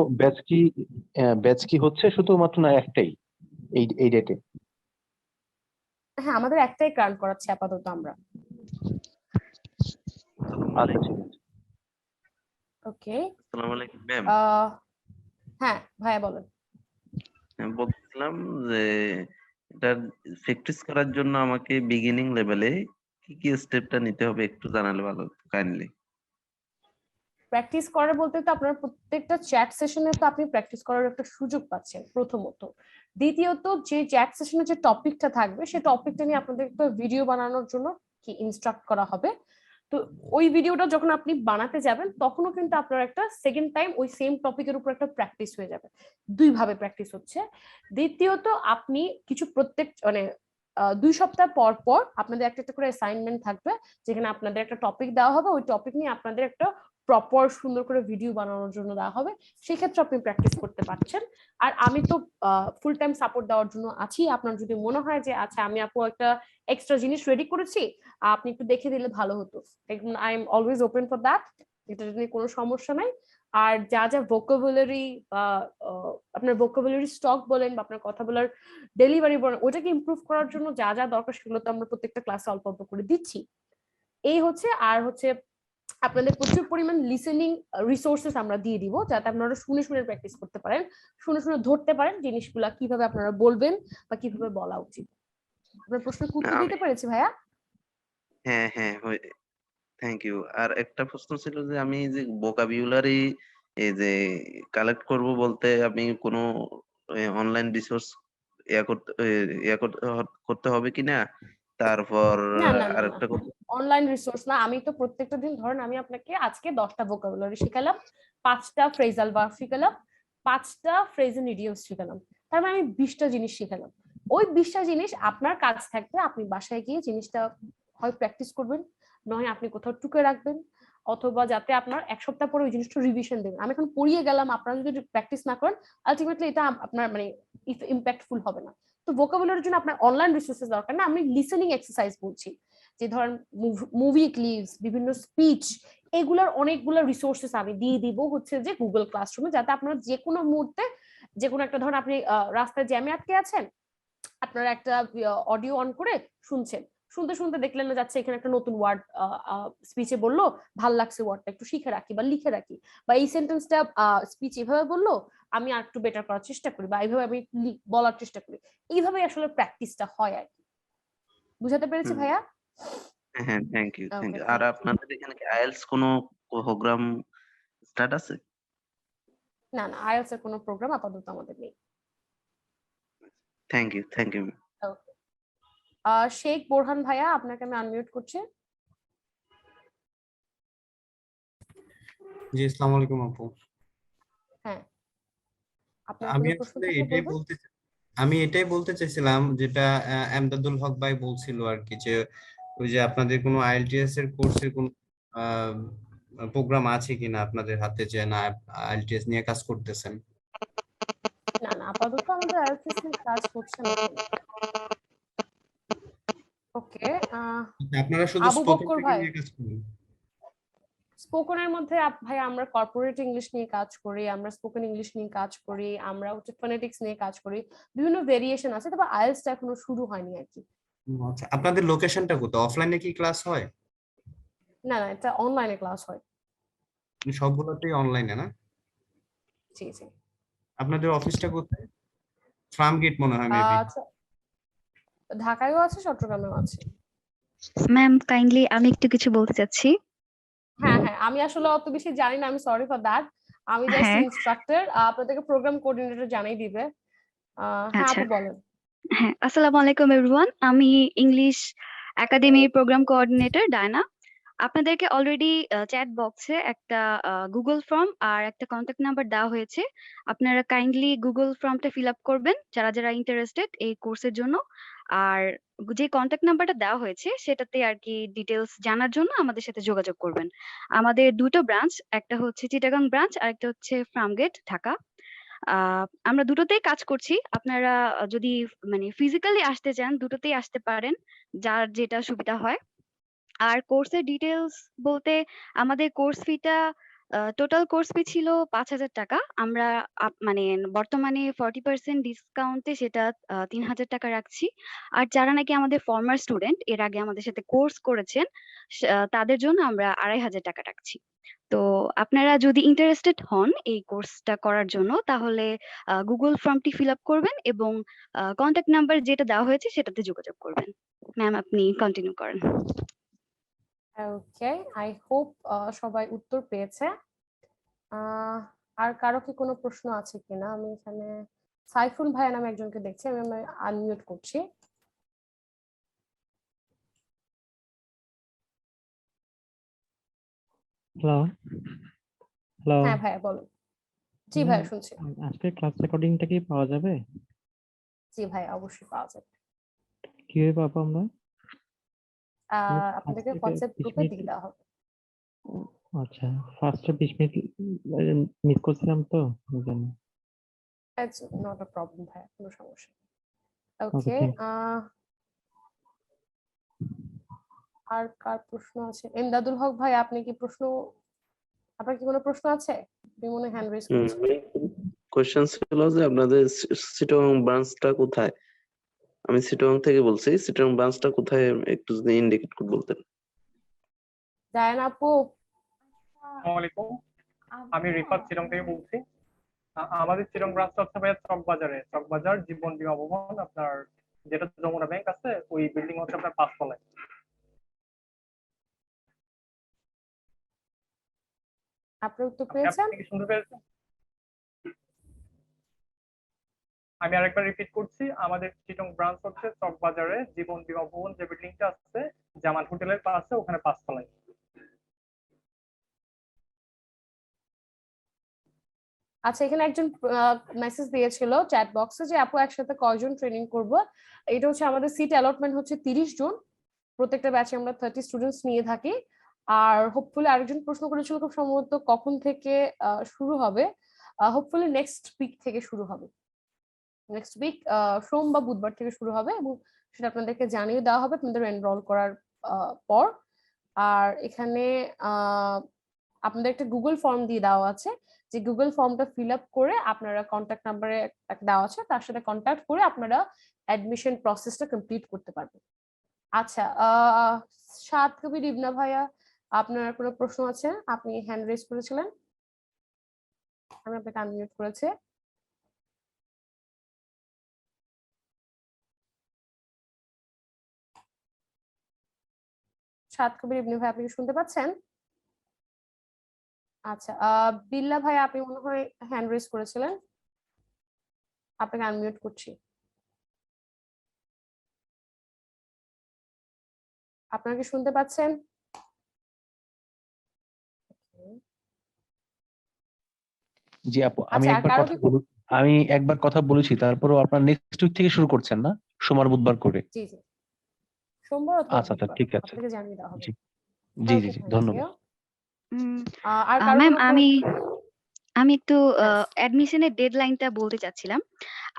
ব্যাচ কি হচ্ছে শুধুমাত্র, না একটাই এই ডেটে? হ্যাঁ, আমাদের একটাই রান করাচ্ছি আপাতত আমরা। আচ্ছা, ঠিক আছে। ওকে, আসসালামু আলাইকুম ম্যাম। হ্যাঁ ভাইয়া বলেন। বলছিলাম যে এটা প্র্যাকটিস করার জন্য আমাকে বিগিনিং লেভেলে কি কি স্টেপটা নিতে হবে একটু জানালে ভালো হতো কাইন্ডলি। প্র্যাকটিস করার বলতে তো আপনার প্রত্যেকটা চ্যাট সেশনে তো আপনি প্র্যাকটিস করার একটা সুযোগ পাচ্ছেন প্রথমত। দ্বিতীয়ত, যে চ্যাট সেশনে যে টপিকটা থাকবে সেই টপিকটা নিয়ে আপনাদের একটা ভিডিও বানানোর জন্য কি ইনস্ট্রাক্ট করা হবে। তো ওই ভিডিওটা যখন আপনি বানাতে যাবেন তখনও কিন্তু আপনার একটা সেকেন্ড টাইম ওই সেম টপিকের উপর একটা প্র্যাকটিস হয়ে যাবে। দুই ভাবে প্র্যাকটিস হচ্ছে। দ্বিতীয়ত, আপনি কিছু প্রত্যেক মানে 2 সপ্তাহ পর পর আপনাদের একটা একটা করে অ্যাসাইনমেন্ট থাকবে, যেখানে আপনাদের একটা টপিক দেওয়া হবে, ওই টপিক নিয়ে আপনাদের একটা প্রপার সুন্দর করে ভিডিও বানানোর জন্য দেওয়া হবে, সেক্ষেত্রে আপনি প্র্যাকটিস করতে পারছেন। আর আমি তো ফুল টাইম সাপোর্ট দেওয়ার জন্য আছি। আপনার যদি মনে হয় যে আচ্ছা আমি আপু একটা এক্সট্রা জিনিস রেডি করেছি, আপনি একটু দেখে দিলে ভালো হতো, I am always open for that, এটা নিয়ে কোনো সমস্যা নাই। আর যা যা ভোকাবুলারি বা আপনার ভোকাবুলারি স্টক বলেন বা আপনার কথা বলার ডেলিভারি বলেন, ওটাকে ইমপ্রুভ করার জন্য যা যা দরকার সেগুলো তো আমরা প্রত্যেকটা ক্লাসে অল্প অল্প করে দিচ্ছি। এই হচ্ছে, আর হচ্ছে আপনাদের প্রচুর পরিমাণ লিসেনিং রিসোর্সেস আমরা দিয়ে দিব, যাতে আপনারা শুনে শুনে প্র্যাকটিস করতে পারেন, শুনে শুনে ধরতে পারেন জিনিসগুলা কিভাবে আপনারা বলবেন বা কিভাবে বলা উচিত। আপনার প্রশ্নের উত্তর দিতে পেরেছি ভাইয়া? হ্যাঁ হ্যাঁ, থ্যাংক ইউ। আর একটা প্রশ্ন ছিল যে আমি যে ভোকাবুলারি এই যে কালেক্ট করব বলতে, আমি কোনো অনলাইন রিসোর্স করতে হবে কিনা? তারপর না না না না, আরেকটা কথা, অনলাইন রিসোর্স না। আমি তো প্রত্যেকটা দিন, ধরেন আমি আপনাকে আজকে 10টা ভোকাবুলারি শিখালাম, 5টা ফ্রেজাল ভার্ব শিখালাম, 5টা ফ্রেজেল ইডিয়মস শিখালাম, তার মানে আমি 20টা জিনিস শিখালাম। ওই 20টা জিনিস আপনার কাজ থাকবে, আপনি বাসায় গিয়ে জিনিসটা হয় প্র্যাকটিস করবেন, নয় আপনি কোথাও টুকে রাখবেন, অথবা যাতে আপনার 1 সপ্তাহ পরে ওই জিনিসটা রিভিশন দেবেন। আমি এখন পড়িয়ে গেলাম, আপনারা যদি প্র্যাকটিস না করেন আলটিমেটলি এটা আপনার মানে ইম্প্যাক্টফুল হবে না। তো ভোকাবুলারির জন্য আপনার অনলাইন রিসোর্সেস দরকার না, আমি লিসেনিং এক্সারসাইজ বলছি, যে ধরেন মুভি ক্লিপস, বিভিন্ন স্পিচ, এগুলার অনেকগুলো রিসোর্সেস আমি দিয়ে দিব হচ্ছে যে গুগল ক্লাসরুমে, যাতে আপনারা যে কোনো মুহূর্তে, যে কোনো একটা, ধরেন আপনি রাস্তায় জ্যামে আটকে আছেন, আপনারা একটা অডিও অন করে শুনছেন, শুনতে শুনতে দেখলেন না যাচ্ছে এখানে একটা নতুন ওয়ার্ড স্পিচে বললো, ভাল লাগছে ওয়ার্ডটা, একটু শিখে রাখি বা লিখে রাখি, বা এই সেন্টেন্সটা স্পিচ এভাবে বললো, আমি আর একটু বেটার করার চেষ্টা করি, বা এইভাবে আমি বলার চেষ্টা করি। এইভাবে আসলে প্র্যাকটিসটা হয় আর কি। বুঝাতে পেরেছি ভাইয়া? হ্যাঁ thank you thank okay, you. আর আপনাদের এখানে কি আইএলটিএস কোনো প্রোগ্রাম স্টার্ট আছে? না না, আইএলটিএস এর কোনো প্রোগ্রাম আপাতত আমাদের নেই। Thank you thank you. Okay, Sheikh Borhan ভাইয়া, আপনাকে আমি আনমিউট করছি। জি, আসসালামু আলাইকুম আপু। হ্যাঁ, আপনার আমি কোনো প্রশ্ন আসলে থাকলে বলবেন। এটাই বলতে চাইছিলাম, যেটা এমদাদুল হক ভাই বলছিল আর কি, যে ওই যে আপনাদের কোনো আইএলটিএস এর কোর্সের কোন প্রোগ্রাম আছে কিনা আপনাদের হাতে, যে না আইএলটিএস নিয়ে কাজ করতেছেন। না না, আপাতত আমাদের আইএলটিএস নিয়ে কাজ হচ্ছে না। ওকে, আপনারা শুধু আবু স্পোকেন বক্কর ভাই, নিয়ে কাজ করেন? স্পোকেনের মধ্যে ভাই আমরা কর্পোরেট ইংলিশ নিয়ে কাজ করি, আমরা স্পোকেন ইংলিশ নিয়ে কাজ করি, আমরা হচ্ছে ফোনেটিক্স নিয়ে কাজ করি, বিভিন্ন ভেরিয়েশন আছে, তবে আইএলটিএস টা এখনো শুরু হয়নি আর কি। আচ্ছা, আপনাদের লোকেশনটা কোথায়? অফলাইনে কি ক্লাস হয়? না না, এটা অনলাইনে ক্লাস হয়। সবগুলোতেই অনলাইনে না? জি জি। আপনাদের অফিসটা কোথায়? ফার্মগেট মনে হয় মেবি। আচ্ছা, ঢাকায়ও আছে, চট্টগ্রামেও আছে। ম্যাম কাইন্ডলি আমি একটু কিছু বলতে চাচ্ছি। হ্যাঁ হ্যাঁ, আমি আসলে অত বেশি জানি না, আমি সরি ফর দ্যাট, আমি জাস্ট হ্যাঁ ইনস্ট্রাক্টর, আপনাদেরকে প্রোগ্রাম কোঅর্ডিনেটর জানাই দিবে। হ্যাঁ আচ্ছা, আপু বলেন। হ্যাঁ আসসালামু আলাইকুম এভরিওয়ান, আমি ইংলিশ একাডেমির প্রোগ্রাম কোঅর্ডিনেটর ডায়না। আপনাদেরকে অলরেডি চ্যাট বক্সে একটা গুগল ফর্ম আর একটা কন্ট্যাক্ট নাম্বার দেওয়া হয়েছে। আপনারা কাইন্ডলি গুগল ফর্মটা ফিল আপ করবেন যারা যারা ইন্টারেস্টেড এই কোর্সের জন্য। আর যে কন্ট্যাক্ট নাম্বারটা দেওয়া হয়েছে সেটাতে আর কি ডিটেলস জানার জন্য আমাদের সাথে যোগাযোগ করবেন। আমাদের দুটো ব্রাঞ্চ, একটা হচ্ছে চিটাগাং ব্রাঞ্চ আর একটা হচ্ছে ফার্মগেট ঢাকা। আমরা দুটোতেই কাজ করছি। আপনারা যদি মানে ফিজিক্যালি আসতে চান দুটোতেই আসতে পারেন, যার যেটা সুবিধা হয়। আর কোর্সের ডিটেলস বলতে আমাদের কোর্স ফিটা টোটাল কোর্স ফি ছিল 5,000 টাকা। আমরা মানে বর্তমানে 40% ডিসকাউন্টে সেটা 3,000 টাকা রাখছি। আর যারা নাকি আমাদের ফর্মার স্টুডেন্ট, এর আগে আমাদের সাথে কোর্স করেছেন, তাদের জন্য আমরা 2,500 টাকা রাখছি। তো আপনারা যদি ইন্টারেস্টেড হন এই কোর্সটা করার জন্য, তাহলে গুগল ফর্মটি ফিল আপ করবেন এবং কন্ট্যাক্ট নাম্বার যেটা দেওয়া হয়েছে সেটাতে যোগাযোগ করবেন। ম্যাম আপনি কন্টিনিউ করেন। ওকে, আই হোপ সবাই উত্তর পেয়েছে। আর কারো কি কোনো প্রশ্ন আছে কিনা? আমি এখানে সাইফুল ভাইয়া নামে একজনকে দেখছি, আমি আনমিউট করছি। হ্যালো হ্যালো হ্যাঁ ভাইয়া বলুন। জি ভাইয়া শুনছি। আজকে ক্লাস রেকর্ডিংটা কি পাওয়া যাবে? জি ভাই, অবশ্যই পাওয়া যাবে। কিভাবে পাবো আমরা? আপনাদেরকে ফার্স্ট কনসেপ্ট 20 গ্রুপে মিনিট দিয়ে দেওয়া হবে। আচ্ছা, ফার্স্টে 20 মিনিট মিস করছিলাম তো ওই জন্য। ইটস নট আ প্রবলেম ভাই, কোনো সমস্যা নেই। ওকে, ওকে, থ্যাংক আর কার প্রশ্ন আছে? এমদাদুল হক ভাই, আপনি কি আপনার কি কোনো প্রশ্ন আছে? আপনি মনে হ্যান্ড রেজ করেছেন। কোশ্চেন ছিল যে আপনাদের চিটাগং ব্রাঞ্চটা কোথায়? আমি চিটাগং থেকে বলছি, চিটাগং ব্রাঞ্চটা কোথায় একটু যদি ইন্ডিকেট করে বলতেন। জায়ান আপু, আসসালামু আলাইকুম, আমি রিফাত চিরং থেকে বলছি। আমাদের চিরং ব্রাঞ্চটা হচ্ছে ভাইয়া চকবাজার জীবন বীমা ভবন, আপনার যেটা যমুনা ব্যাংক আছে ওই বিল্ডিং হচ্ছে আপনার 5 তলায়। আপনি উত্তর পেয়েছেন? আপনি কি শুনতে পেরেছেন? আমি আরেকবার রিপিট করছি, আমাদের চিটং ব্রাঞ্চ হচ্ছে চকবাজারে জীবন বীমা ভবন যে বিল্ডিংটা আছে জামান হোটেলের পাশে, ওখানে 5 তলায়। আচ্ছা, এখানে একজন মেসেজ দিয়েছিল চ্যাট বক্সে যে আপু একসাথে কয়জন ট্রেনিং করব। এটা হচ্ছে আমাদের সিট অ্যালটমেন্ট হচ্ছে 30 জন, প্রত্যেকটা ব্যাচে আমরা 30 স্টুডেন্টস নিয়ে থাকি। আর হোপফুলি আরেকজন প্রশ্ন করেছিল খুব সম্ভবত কখন থেকে শুরু হবে। হোপফুলি নেক্সট উইক থেকে শুরু হবে, নেক্সট উইক সোম বা বুধবার থেকে শুরু হবে, এবং সেটা আপনাদেরকে জানিয়ে দেওয়া হবে আপনাদের এনরোল করার পর। আর এখানে আপনাদের একটা গুগল ফর্ম দিয়ে দেওয়া আছে, যে গুগল ফর্মটা ফিল আপ করে আপনারা কন্ট্যাক্ট নাম্বারে দেওয়া আছে, তার সাথে কন্ট্যাক্ট করে আপনারা অ্যাডমিশন প্রসেসটা কমপ্লিট করতে পারবেন। আচ্ছা, সাদ কবির ইবনা ভাইয়া, আপনার কোনো প্রশ্ন আছে? আপনি হ্যান্ড রেজ করেছিলেন, আমি আপনাকে আনমিউট করেছি। সাদ কবির ইবনে ভাই, আপনি কি শুনতে পাচ্ছেন? আচ্ছা, বিল্লা ভাই, আপনি মনে হয় হ্যান্ড রেজ করেছিলেন, আপনাকে আনমিউট করছি। আপনারা কি শুনতে পাচ্ছেন? জি আপু, আমি আচ্ছা, আর কারো কি? একবার কথা বলেছি, তারপরও আপনার নেক্সট উইক থেকে শুরু করছেন না, সোমবার বুধবার করে? জি জি, সোমবার অথবা আচ্ছা আচ্ছা, বুধবার ঠিক আছে। আপনাকে জানিয়ে দেওয়া হবে। জি জি জি ওকে, জি, থ্যাংক ধন্যবাদ। ইউ। আর কারো ম্যাম, কোনো আমি একটু অ্যাডমিশনের ডেডলাইনটা বলতে চাচ্ছিলাম।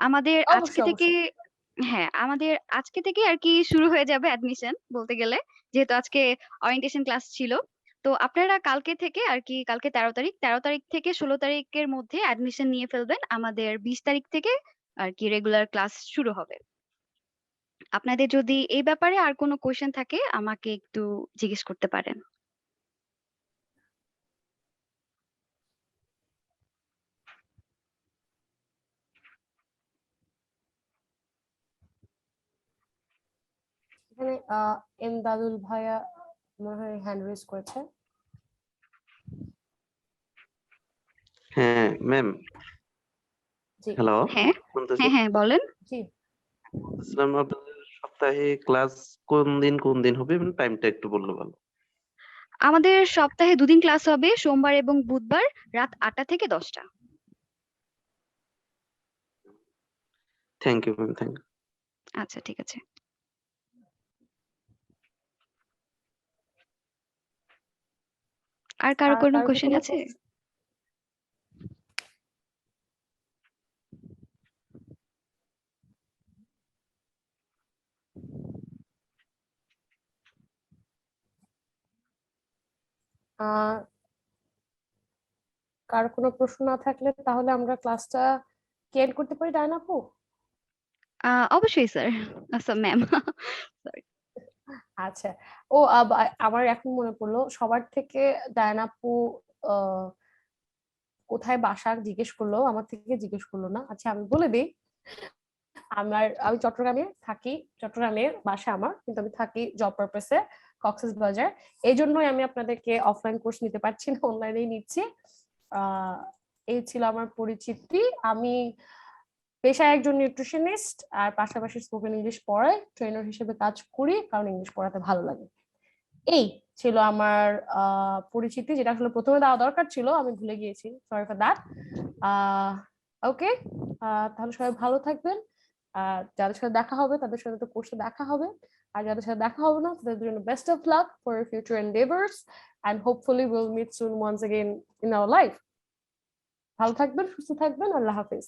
আমাদের আজকে অবশ্যই থেকে, অবশ্যই। হ্যাঁ, আমাদের আজকে থেকে আর কি শুরু হয়ে যাবে অ্যাডমিশন বলতে গেলে, যেহেতু আজকে ওরিয়েন্টেশন ক্লাস ছিল। তো আপনারা কালকে থেকে আর কি, কালকে 13 তারিখ থেকে 16 তারিখের মধ্যে অ্যাডমিশন নিয়ে ফেলবেন। আমাদের 20 তারিখ থেকে আর কি রেগুলার ক্লাস শুরু হবে। আপনাদের যদি এই ব্যাপারে আর কোনো কোয়েশ্চেন থাকে আমাকে একটু জিজ্ঞেস করতে পারেন। এখানে এমদাদুল ভাইয়া মনে হয় হ্যান্ড রেজ করেছে। হ্যাঁ ম্যাম, জি, হ্যালো, হ্যাঁ শুনতেছেন? হ্যাঁ বলেন। জি। বলছিলাম আপনাদের সপ্তাহে ক্লাস কোন দিন হবে, টাইমটা একটু বললে ভালো। আমাদের সপ্তাহে 2 দিন ক্লাস হবে, সোমবার এবং বুধবার রাত 8টা থেকে 10টা। Thank you ma'am, thank you. আচ্ছা, ঠিক আছে। আর কারো কোনো কারো কি কোশ্চেন কোনো আছে? কারো কোনো প্রশ্ন না থাকলে তাহলে আমরা ক্লাসটা এন্ড করতে পারি, তাই না আপু? অবশ্যই স্যার, আচ্ছা ম্যাম, সরি। আচ্ছা, ও আমার এখন মনে পড়লো, সবার থেকে ডায়না আপু কোথায় বাসা জিজ্ঞেস করলো, আমার থেকে জিজ্ঞেস করলো না। আচ্ছা, আমি বলে দিই, আমি চট্টগ্রামে থাকি, চট্টগ্রামের বাসা আমার, কিন্তু আমি থাকি জব পারপাসে কক্সবাজার। এই জন্যই আমি আপনাদেরকে অফলাইন কোর্স নিতে পারছি না, অনলাইনেই নিচ্ছি। এই ছিল আমার পরিচিতি। আমি পেশায় একজন নিউট্রিশনিস্ট, আর পাশাপাশি স্পোকেন ইংলিশ পড়াই, ট্রেনার হিসেবে কাজ করি, কারণ ইংলিশ পড়াতে ভালো লাগে। এই ছিল আমার পরিচিতি, যেটা আসলে প্রথমে দেওয়া দরকার ছিল, আমি ভুলে গিয়েছি, সরি ফর দ্যাট। ওকে, তাহলে সবাই ভালো থাকবেন, যাদের সাথে দেখা হবে তাদের সাথে তো কোর্সে দেখা হবে, আর যাদের সাথে দেখা হবে না তাদের জন্য best of luck for future endeavours and hopefully will meet soon once again in our life. ভালো থাকবেন, সুস্থ থাকবেন, আল্লাহ হাফেজ।